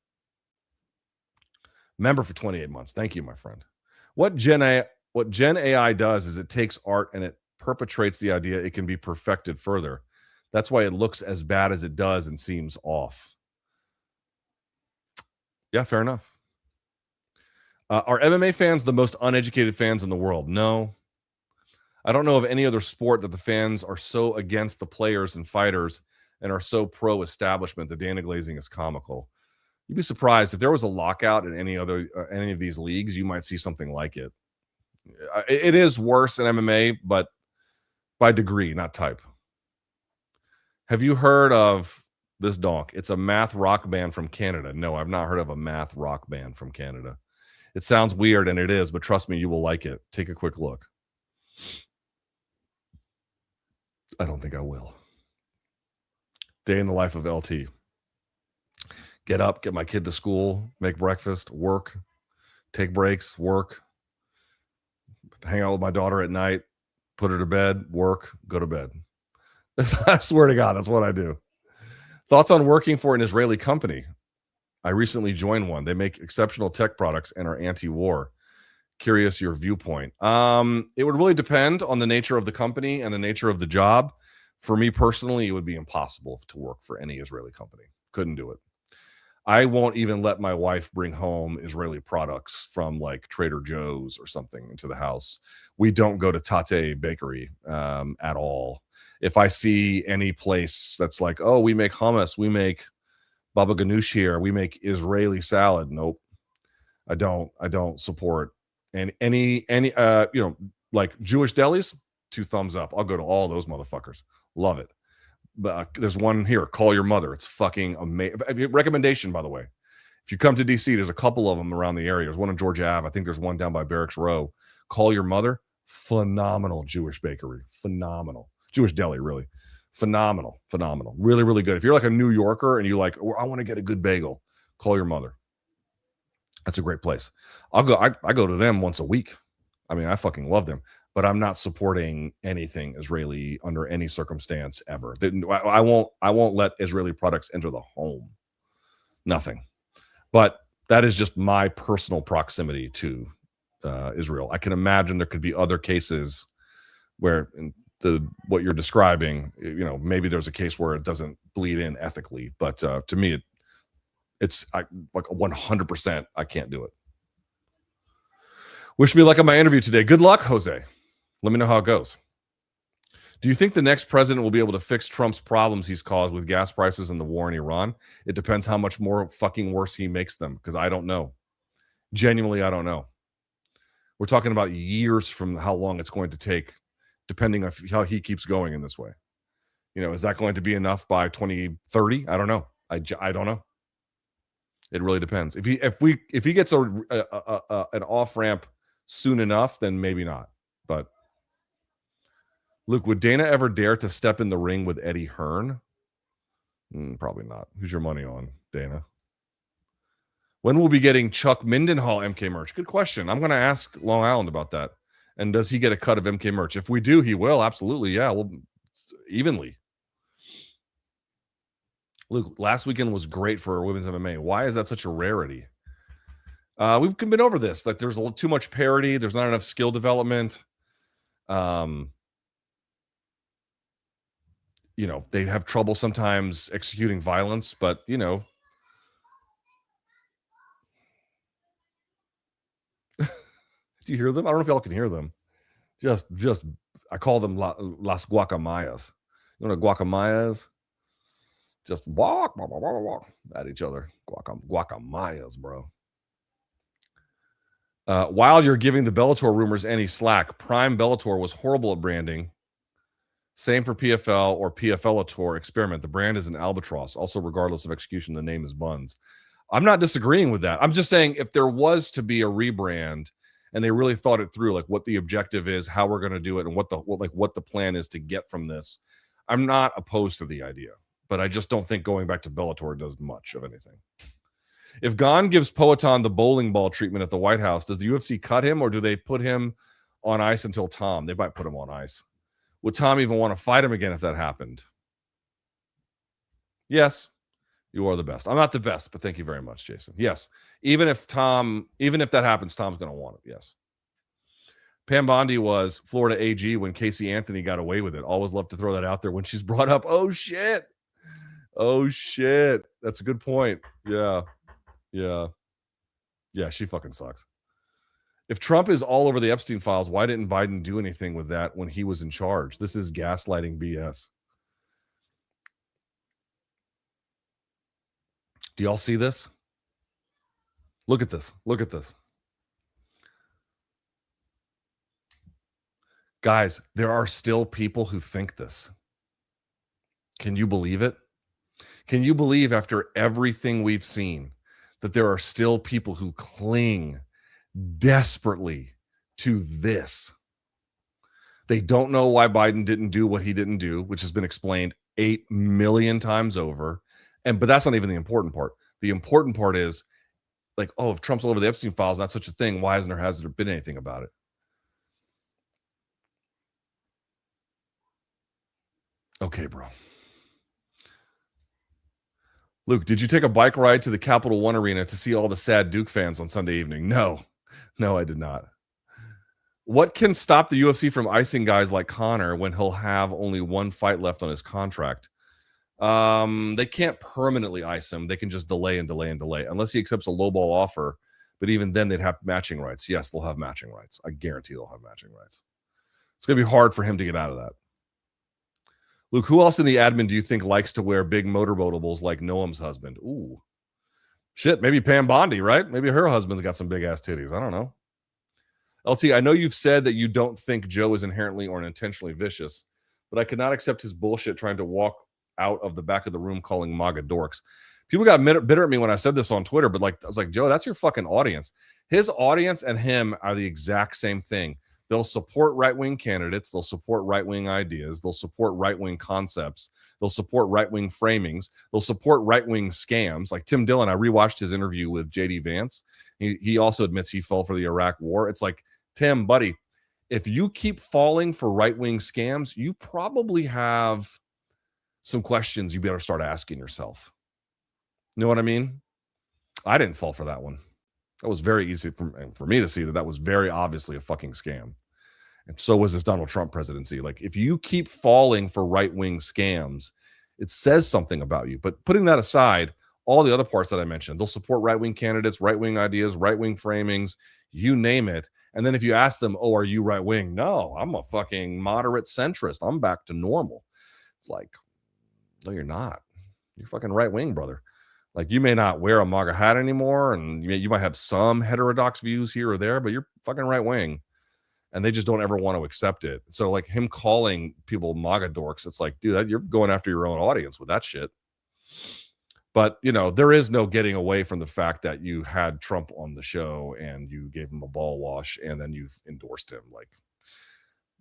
Member for 28 months. Thank you, my friend. What Gen AI does is it takes art and it perpetrates the idea it can be perfected further. That's why it looks as bad as it does and seems off. Yeah, fair enough. Are MMA fans the most uneducated fans in the world? No. I don't know of any other sport that the fans are so against the players and fighters and are so pro-establishment that Dana glazing is comical. You'd be surprised if there was a lockout in any of these leagues, you might see something like it. It is worse in MMA, but by degree, not type. Have you heard of this donk? It's a math rock band from Canada. No, I've not heard of a math rock band from Canada. It sounds weird, and it is, but trust me, you will like it. Take a quick look. I don't think I will. Day in the life of LT. Get up, get my kid to school, make breakfast, work, take breaks, work, hang out with my daughter at night, put her to bed, work, go to bed. I swear to God, that's what I do. Thoughts on working for an Israeli company? I recently joined one. They make exceptional tech products and are anti-war. Curious your viewpoint. It would really depend on the nature of the company and the nature of the job. For me personally, it would be impossible to work for any Israeli company. Couldn't do it. I won't even let my wife bring home Israeli products from like Trader Joe's or something into the house. We don't go to Tate Bakery at all. If I see any place that's like, oh, we make hummus, we make baba ganoush here, we make Israeli salad. Nope. I don't support any like Jewish delis, 2 thumbs up. I'll go to all those motherfuckers. Love it. But there's one here, Call Your Mother. It's fucking amazing. Recommendation, by the way. If you come to DC, there's a couple of them around the area. There's one in Georgia Ave. I think there's one down by Barracks Row. Call Your Mother. Phenomenal Jewish bakery. Phenomenal. Jewish deli, really. Phenomenal. Really, really good. If you're like a New Yorker and you like, I want to get a good bagel, Call Your Mother. That's a great place. I go to them once a week. I mean, I fucking love them. But I'm not supporting anything Israeli under any circumstance ever. I won't let Israeli products enter the home. Nothing. But that is just my personal proximity to Israel. I can imagine there could be other cases where what you're describing, maybe there's a case where it doesn't bleed in ethically. But to me, it's like 100%. I can't do it. Wish me luck on my interview today. Good luck, Jose. Let me know how it goes. Do you think the next president will be able to fix Trump's problems he's caused with gas prices and the war in Iran? It depends how much more fucking worse he makes them, because I don't know. Genuinely, I don't know. We're talking about years from how long it's going to take, depending on how he keeps going in this way. Is that going to be enough by 2030? I don't know. I don't know. It really depends. If he gets an off ramp soon enough, then maybe not. But Luke, would Dana ever dare to step in the ring with Eddie Hearn? Probably not. Who's your money on, Dana? When will we be getting Chuck Mindenhall MK merch? Good question. I'm going to ask Long Island about that. And does he get a cut of MK merch? If we do, he will. Absolutely. Yeah. Well, evenly. Luke, last weekend was great for women's MMA. Why is that such a rarity? We've been over this. Like, there's too much parity. There's not enough skill development. They have trouble sometimes executing violence, but do you hear them? I don't know if y'all can hear them. Just I call them las guacamayas. You know what guacamayas? Just walk at each other. Guacamayas, bro. While you're giving the Bellator rumors any slack, Prime Bellator was horrible at branding. Same for PFL or PFLator experiment. The brand is an albatross. Also, regardless of execution, the name is Buns. I'm not disagreeing with that. I'm just saying if there was to be a rebrand and they really thought it through, like what the objective is, how we're going to do it, and what the plan is to get from this, I'm not opposed to the idea. But I just don't think going back to Bellator does much of anything. If Gon gives Poatan the bowling ball treatment at the White House, does the UFC cut him or do they put him on ice until Tom? They might put him on ice. Would Tom even want to fight him again if that happened? Yes, you are the best. I'm not the best, but thank you very much, Jason. Yes, even if that happens, Tom's going to want it. Yes. Pam Bondi was Florida AG when Casey Anthony got away with it. Always love to throw that out there when she's brought up. Oh, shit. That's a good point. Yeah, she fucking sucks. If Trump is all over the Epstein files, why didn't Biden do anything with that when he was in charge? This is gaslighting BS. Do y'all see this? Look at this. Guys, there are still people who think this. Can you believe it? Can you believe after everything we've seen that there are still people who cling desperately to this? They don't know why Biden didn't do what he didn't do, which has been explained 8 million times over. But that's not even the important part. The important part is like, if Trump's all over the Epstein files, not such a thing. Why hasn't there been anything about it? Okay, bro. Luke, did you take a bike ride to the Capital One Arena to see all the sad Duke fans on Sunday evening? No, I did not. What can stop the UFC from icing guys like Conor when he'll have only one fight left on his contract? They can't permanently ice him. They can just delay and delay and delay unless he accepts a lowball offer. But even then, they'd have matching rights. Yes, they'll have matching rights. I guarantee they'll have matching rights. It's going to be hard for him to get out of that. Luke, who else in the admin do you think likes to wear big motorboatables like Noam's husband? Ooh. Shit, maybe Pam Bondi, right? Maybe her husband's got some big-ass titties. I don't know. LT, I know you've said that you don't think Joe is inherently or intentionally vicious, but I could not accept his bullshit trying to walk out of the back of the room calling MAGA dorks. People got bitter at me when I said this on Twitter, but I was like, Joe, that's your fucking audience. His audience and him are the exact same thing. They'll support right-wing candidates. They'll support right-wing ideas. They'll support right-wing concepts. They'll support right-wing framings. They'll support right-wing scams. Like Tim Dillon, I rewatched his interview with J.D. Vance. He also admits he fell for the Iraq war. It's like, Tim, buddy, if you keep falling for right-wing scams, you probably have some questions you better start asking yourself. You know what I mean? I didn't fall for that one. That was very easy for me to see that was very obviously a fucking scam. And so was this Donald Trump presidency. Like, if you keep falling for right-wing scams, it says something about you. But putting that aside, all the other parts that I mentioned, they'll support right-wing candidates, right-wing ideas, right-wing framings, you name it. And then if you ask them, oh, are you right-wing? No, I'm a fucking moderate centrist. I'm back to normal. It's like, no, you're not. You're fucking right-wing, brother. Like, you may not wear a MAGA hat anymore, and you might have some heterodox views here or there, but you're fucking right-wing. And they just don't ever want to accept it. So, like, him calling people MAGA dorks, it's like, dude, you're going after your own audience with that shit. But, there is no getting away from the fact that you had Trump on the show and you gave him a ball wash and then you've endorsed him. Like,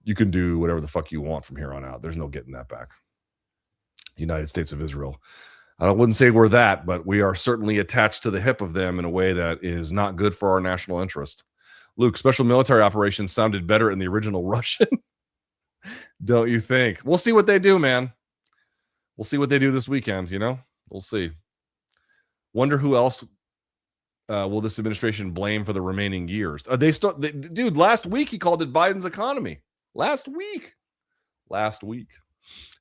you can do whatever the fuck you want from here on out. There's no getting that back. United States of Israel. I wouldn't say we're that, but we are certainly attached to the hip of them in a way that is not good for our national interest. Luke, special military operations sounded better in the original Russian. Don't you think? We'll see what they do, man. We'll see what they do this weekend, We'll see. Wonder who else will this administration blame for the remaining years? Dude, last week he called it Biden's economy. Last week.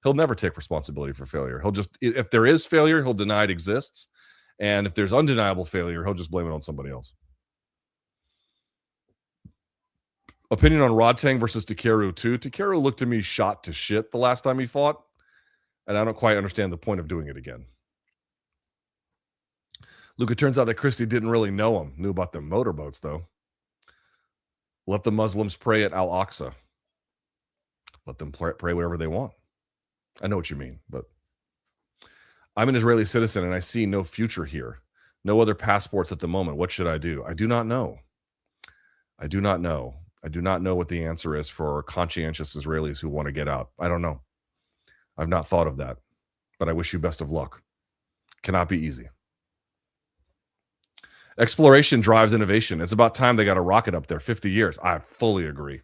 He'll never take responsibility for failure. He'll just, if there is failure, he'll deny it exists. And if there's undeniable failure, he'll just blame it on somebody else. Opinion on Rodtang versus Takeru 2. Takeru looked to me shot to shit the last time he fought. And I don't quite understand the point of doing it again. Luke, it turns out that Christie didn't really know him. Knew about the motorboats, though. Let the Muslims pray at Al-Aqsa. Let them pray wherever they want. I know what you mean, but I'm an Israeli citizen and I see no future here. No other passports at the moment. What should I do? I do not know. I do not know what the answer is for conscientious Israelis who want to get out. I don't know. I've not thought of that, but I wish you best of luck. Cannot be easy. Exploration drives innovation. It's about time they got a rocket up there. 50 years. I fully agree.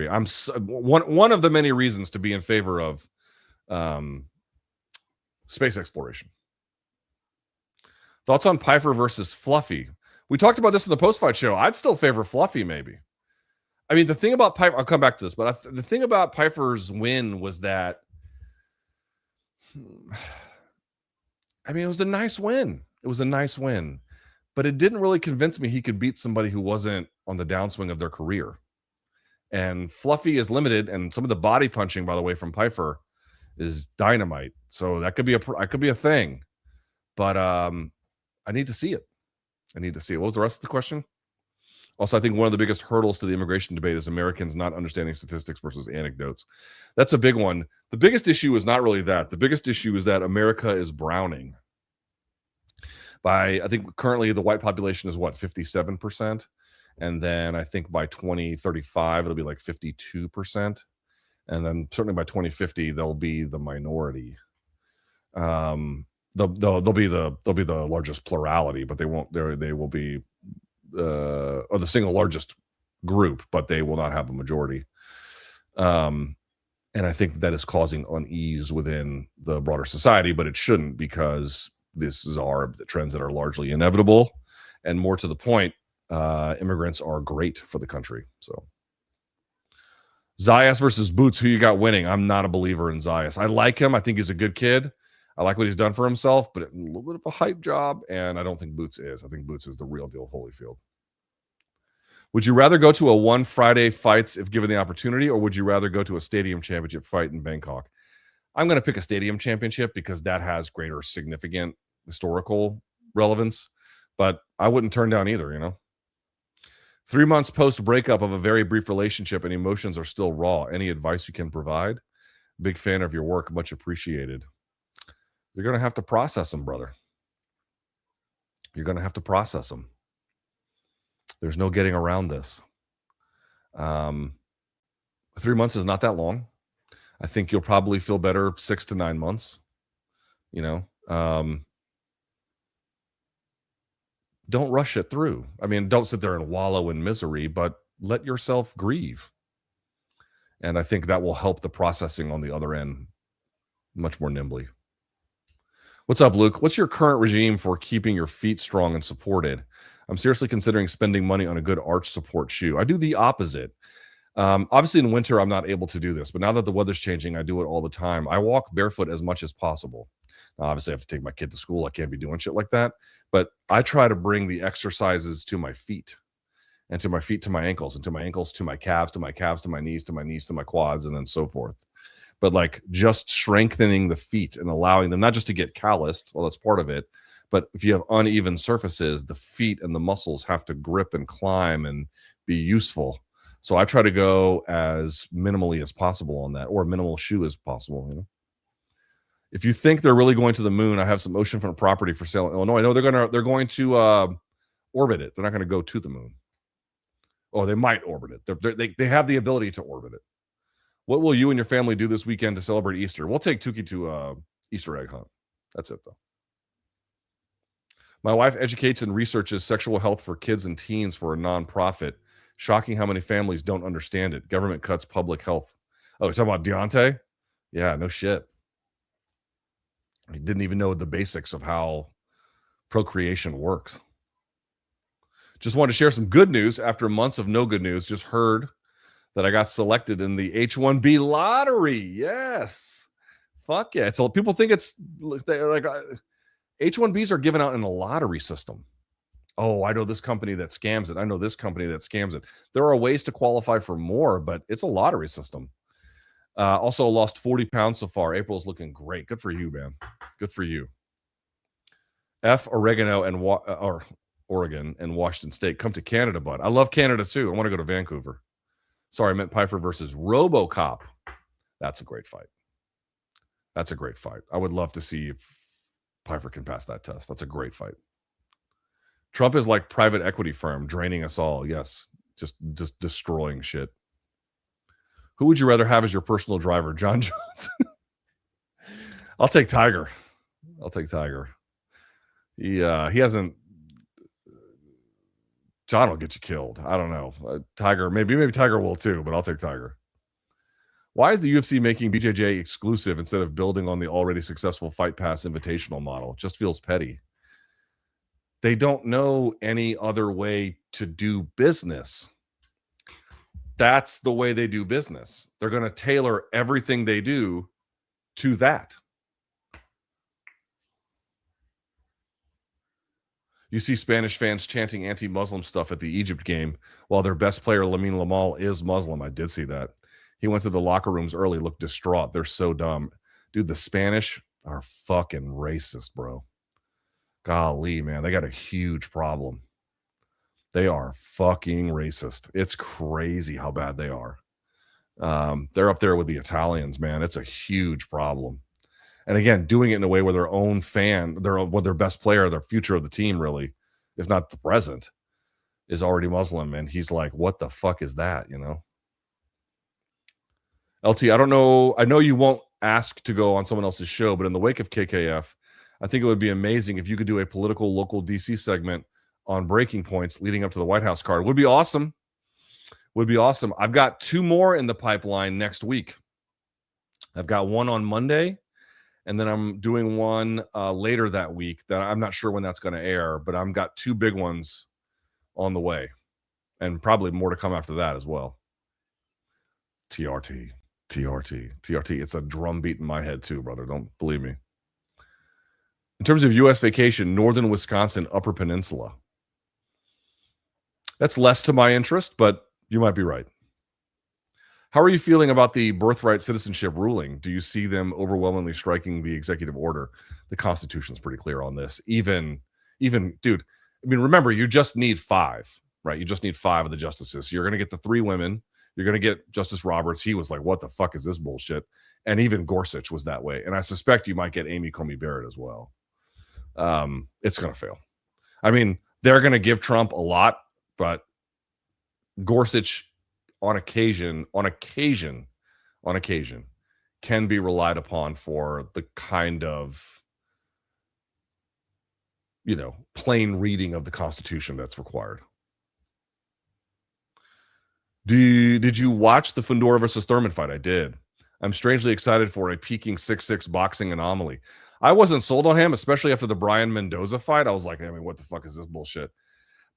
I'm one of the many reasons to be in favor of space exploration. Thoughts on Pfeiffer versus Fluffy? We talked about this in the post-fight show. I'd still favor Fluffy, maybe. I mean, the thing about Pfeiffer, I'll come back to this, but the thing about Pfeiffer's win was that, I mean, it was a nice win. But it didn't really convince me he could beat somebody who wasn't on the downswing of their career. And Fluffy is limited, and some of the body punching, by the way, from Pfeiffer is dynamite. So that could be a thing. But I need to see it. What was the rest of the question? Also, I think one of the biggest hurdles to the immigration debate is Americans not understanding statistics versus anecdotes. That's a big one. The biggest issue is not really that. The biggest issue is that America is browning. I think currently the white population is 57%. And then I think by 2035, it'll be like 52%. And then certainly by 2050, they'll be the minority. They'll be the largest plurality, but they will be or the single largest group, but they will not have a majority. And I think that is causing unease within the broader society, but it shouldn't, because this are the trends that are largely inevitable. And more to the point, immigrants are great for the country. So Zayas versus Boots, who you got winning? I'm not a believer in Zayas. I like him. I think he's a good kid. I like what he's done for himself, but a little bit of a hype job, and I don't think Boots is. I think Boots is the real deal Holyfield. Would you rather go to a one Friday fights if given the opportunity, or would you rather go to a stadium championship fight in Bangkok? I'm going to pick a stadium championship because that has greater significant historical relevance, but I wouldn't turn down either, you know? 3 months post-breakup of a very brief relationship and emotions are still raw. Any advice you can provide? Big fan of your work. Much appreciated. You're going to have to process them, brother. You're going to have to process them. There's no getting around this. 3 months is not that long. I think you'll probably feel better 6 to 9 months. You know, don't rush it through. I mean, don't sit there and wallow in misery, but let yourself grieve. And I think that will help the processing on the other end much more nimbly. What's up, Luke? What's your current regime for keeping your feet strong and supported? I'm seriously considering spending money on a good arch support shoe. I do the opposite. Obviously, in winter, I'm not able to do this, but now that the weather's changing, I do it all the time. I walk barefoot as much as possible. Now, obviously, I have to take my kid to school. I can't be doing shit like that. But I try to bring the exercises to my feet, and to my feet to my ankles, and to my ankles to my calves, to my calves to my knees, to my knees to my quads, and then so forth. But like just strengthening the feet and allowing them not just to get calloused, well, that's part of it, but if you have uneven surfaces, the feet and the muscles have to grip and climb and be useful. So I try to go as minimally as possible on that, or a minimal shoe as possible. You know, if you think they're really going to the moon, I have some oceanfront property for sale in Illinois. No, they're going to orbit it. They're not going to go to the moon. Oh, they might orbit it. They have the ability to orbit it. What will you and your family do this weekend to celebrate Easter? We'll take Tukey to Easter egg hunt. That's it, though. My wife educates and researches sexual health for kids and teens for a nonprofit. Shocking how many families don't understand it. Government cuts public health. Oh, you're talking about Deontay? Yeah, no shit. He didn't even know the basics of how procreation works. Just wanted to share some good news after months of no good news. Just heard that I got selected in the H-1B lottery. Yes. Fuck yeah. So people think it's like H-1Bs are given out in a lottery system. Oh, I know this company that scams it. I know this company that scams it. There are ways to qualify for more, but it's a lottery system. Also lost 40 pounds so far. April's looking great. Good for you, man. Good for you. Oregano and Oregon and Washington State. Come to Canada, bud. I love Canada too. I want to go to Vancouver. Sorry, I meant Piper versus RoboCop. That's a great fight. That's a great fight. I would love to see if Piper can pass that test. That's a great fight. Trump is like private equity firm draining us all. Yes, just destroying shit. Who would you rather have as your personal driver, John Jones? I'll take Tiger. He hasn't. John will get you killed. I don't know. Tiger, maybe Tiger will too, but I'll take Tiger. Why is the UFC making BJJ exclusive instead of building on the already successful Fight Pass Invitational model? It just feels petty. They don't know any other way to do business. That's the way they do business. They're going to tailor everything they do to that. You see Spanish fans chanting anti-Muslim stuff at the Egypt game while their best player, Lamine Lamal, is Muslim. I did see that. He went to the locker rooms early, looked distraught. They're so dumb. Dude, the Spanish are fucking racist, bro. Golly, man, they got a huge problem. They are fucking racist. It's crazy how bad they are. They're up there with the Italians, man. It's a huge problem. And again, doing it in a way where their own fan, their best player, their future of the team, really, if not the present, is already Muslim. And he's like, what the fuck is that, you know? LT, I don't know. I know you won't ask to go on someone else's show, but in the wake of KKF, I think it would be amazing if you could do a political local DC segment on breaking points leading up to the White House card. Would be awesome. I've got 2 more in the pipeline next week. I've got one on Monday, and then I'm doing one later that week that I'm not sure when that's going to air, but I've got 2 big ones on the way, and probably more to come after that as well. TRT, TRT, TRT. It's a drum beat in my head too, brother. Don't believe me. In terms of U.S. vacation, northern Wisconsin, Upper Peninsula. That's less to my interest, but you might be right. How are you feeling about the birthright citizenship ruling? Do you see them overwhelmingly striking the executive order? The Constitution's pretty clear on this. Even, dude, I mean, remember, you just need 5, right? You just need 5 of the justices. You're going to get the 3 women. You're going to get Justice Roberts. He was like, what the fuck is this bullshit? And even Gorsuch was that way. And I suspect you might get Amy Coney Barrett as well. It's going to fail. I mean, they're going to give Trump a lot, but Gorsuch on occasion can be relied upon for the kind of, plain reading of the Constitution that's required. Did you watch the Fundora versus Thurman fight? I did. I'm strangely excited for a peaking 6'6" boxing anomaly. I wasn't sold on him, especially after the Brian Mendoza fight. I was like, I mean, what the fuck is this bullshit?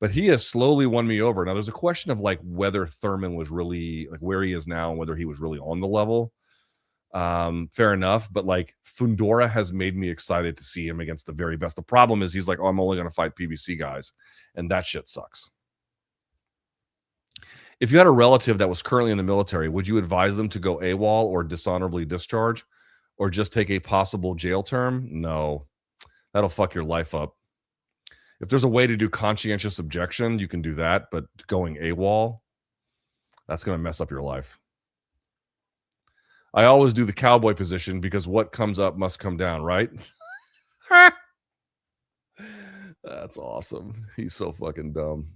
But he has slowly won me over. Now, there's a question of like whether Thurman was really like where he is now and whether he was really on the level. Fair enough. But like Fundora has made me excited to see him against the very best. The problem is he's like, oh, I'm only going to fight PBC guys. And that shit sucks. If you had a relative that was currently in the military, would you advise them to go AWOL or dishonorably discharge or just take a possible jail term? No, that'll fuck your life up. If there's a way to do conscientious objection, you can do that. But going AWOL, that's going to mess up your life. I always do the cowboy position because what comes up must come down, right? That's awesome. He's so fucking dumb.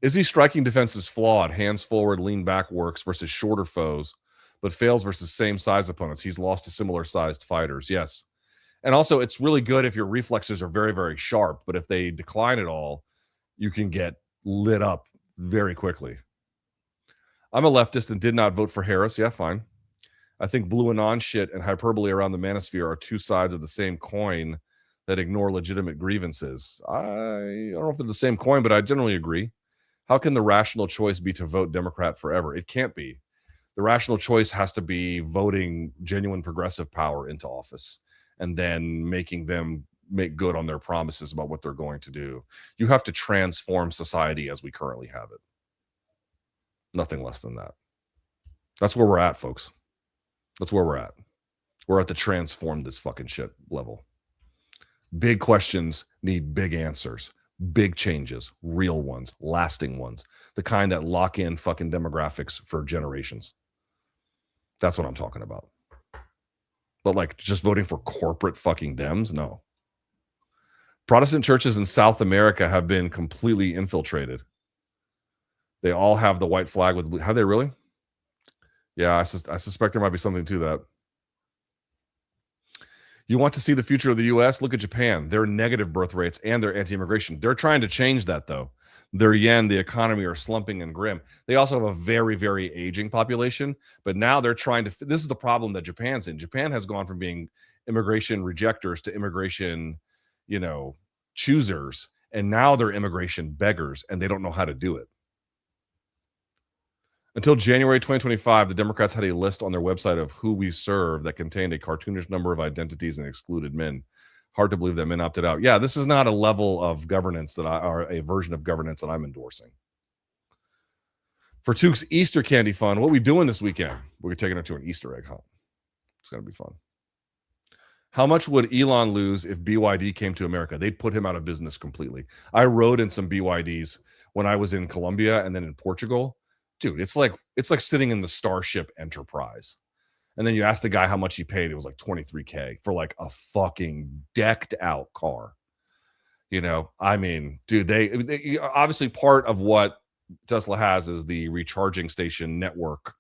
Izzy's striking defense is flawed. Hands forward, lean back works versus shorter foes, but fails versus same size opponents. He's lost to similar sized fighters. Yes. And also, it's really good if your reflexes are very, very sharp, but if they decline at all, you can get lit up very quickly. I'm a leftist and did not vote for Harris. Yeah, fine. I think blue anon shit and hyperbole around the manosphere are 2 sides of the same coin that ignore legitimate grievances. I don't know if they're the same coin, but I generally agree. How can the rational choice be to vote Democrat forever? It can't be. The rational choice has to be voting genuine progressive power into office and then making them make good on their promises about what they're going to do. You have to transform society as we currently have it. Nothing less than that. That's where we're at, folks. That's where we're at. We're at the transform this fucking shit level. Big questions need big answers. Big changes, real ones, lasting ones, the kind that lock in fucking demographics for generations. That's what I'm talking about. But like just voting for corporate fucking Dems, no. Protestant churches in South America have been completely infiltrated. They all have the white flag with blue. Have they really? Yeah, I suspect there might be something to that. You want to see the future of the U.S.? Look at Japan. Their negative birth rates and their anti-immigration. They're trying to change that, though. Their yen, the economy are slumping and grim. They also have a very, very aging population. But now they're trying to... This is the problem that Japan's in. Japan has gone from being immigration rejectors to immigration, choosers. And now they're immigration beggars, and they don't know how to do it. Until January 2025, the Democrats had a list on their website of who we serve that contained a cartoonish number of identities and excluded men. Hard to believe that men opted out. Yeah, this is not a level of governance or a version of governance that I'm endorsing. For Tuke's Easter candy fun, what are we doing this weekend? We're taking it to an Easter egg hunt. It's going to be fun. How much would Elon lose if BYD came to America? They'd put him out of business completely. I rode in some BYDs when I was in Colombia and then in Portugal. Dude, it's like sitting in the Starship Enterprise. And then you ask the guy how much he paid. It was like $23K for like a fucking decked out car. I mean, dude, they obviously part of what Tesla has is the recharging station network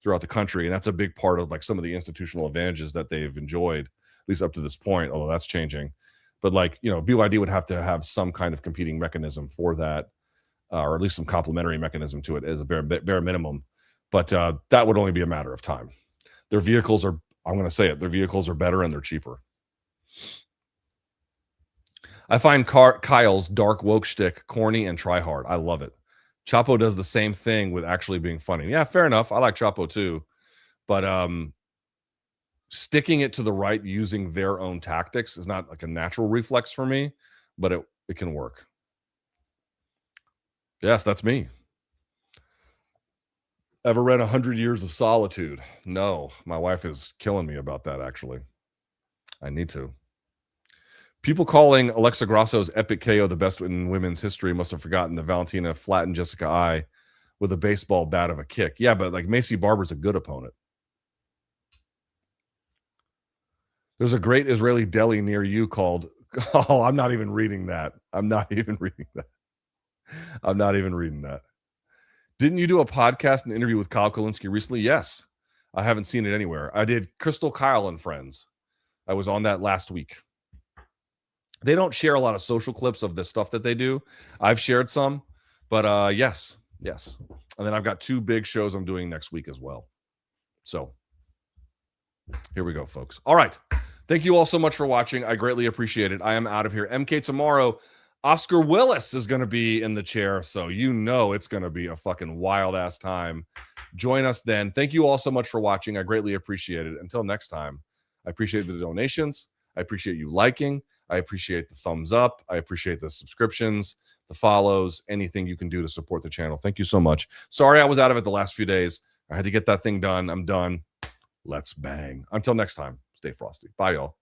throughout the country. And that's a big part of like some of the institutional advantages that they've enjoyed, at least up to this point, although that's changing. But like, BYD would have to have some kind of competing mechanism for that. Or at least some complementary mechanism to it as a bare minimum. But that would only be a matter of time. Their vehicles are, I'm going to say it, their vehicles are better and they're cheaper. I find Kyle's dark woke shtick corny and try hard. I love it. Chapo does the same thing with actually being funny. Yeah, fair enough. I like Chapo too. But sticking it to the right using their own tactics is not like a natural reflex for me, but it can work. Yes, that's me. Ever read 100 Years of Solitude? No, my wife is killing me about that, actually. I need to. People calling Alexa Grasso's epic KO the best in women's history must have forgotten that Valentina flattened Jessica I with a baseball bat of a kick. Yeah, but like Macy Barber's a good opponent. There's a great Israeli deli near you called, oh, I'm not even reading that. I'm not even reading that. Didn't you do a podcast and interview with Kyle Kulinski recently? Yes. I haven't seen it anywhere. I did Crystal Kyle and Friends. I was on that last week. They don't share a lot of social clips of the stuff that they do. I've shared some, but yes. And then I've got 2 big shows I'm doing next week as well. So here we go, folks. All right. Thank you all so much for watching. I greatly appreciate it. I am out of here. MK tomorrow. Oscar Willis is going to be in the chair, so you know it's going to be a fucking wild-ass time. Join us then. Thank you all so much for watching. I greatly appreciate it. Until next time, I appreciate the donations. I appreciate you liking. I appreciate the thumbs up. I appreciate the subscriptions, the follows, anything you can do to support the channel. Thank you so much. Sorry I was out of it the last few days. I had to get that thing done. I'm done. Let's bang. Until next time, stay frosty. Bye, y'all.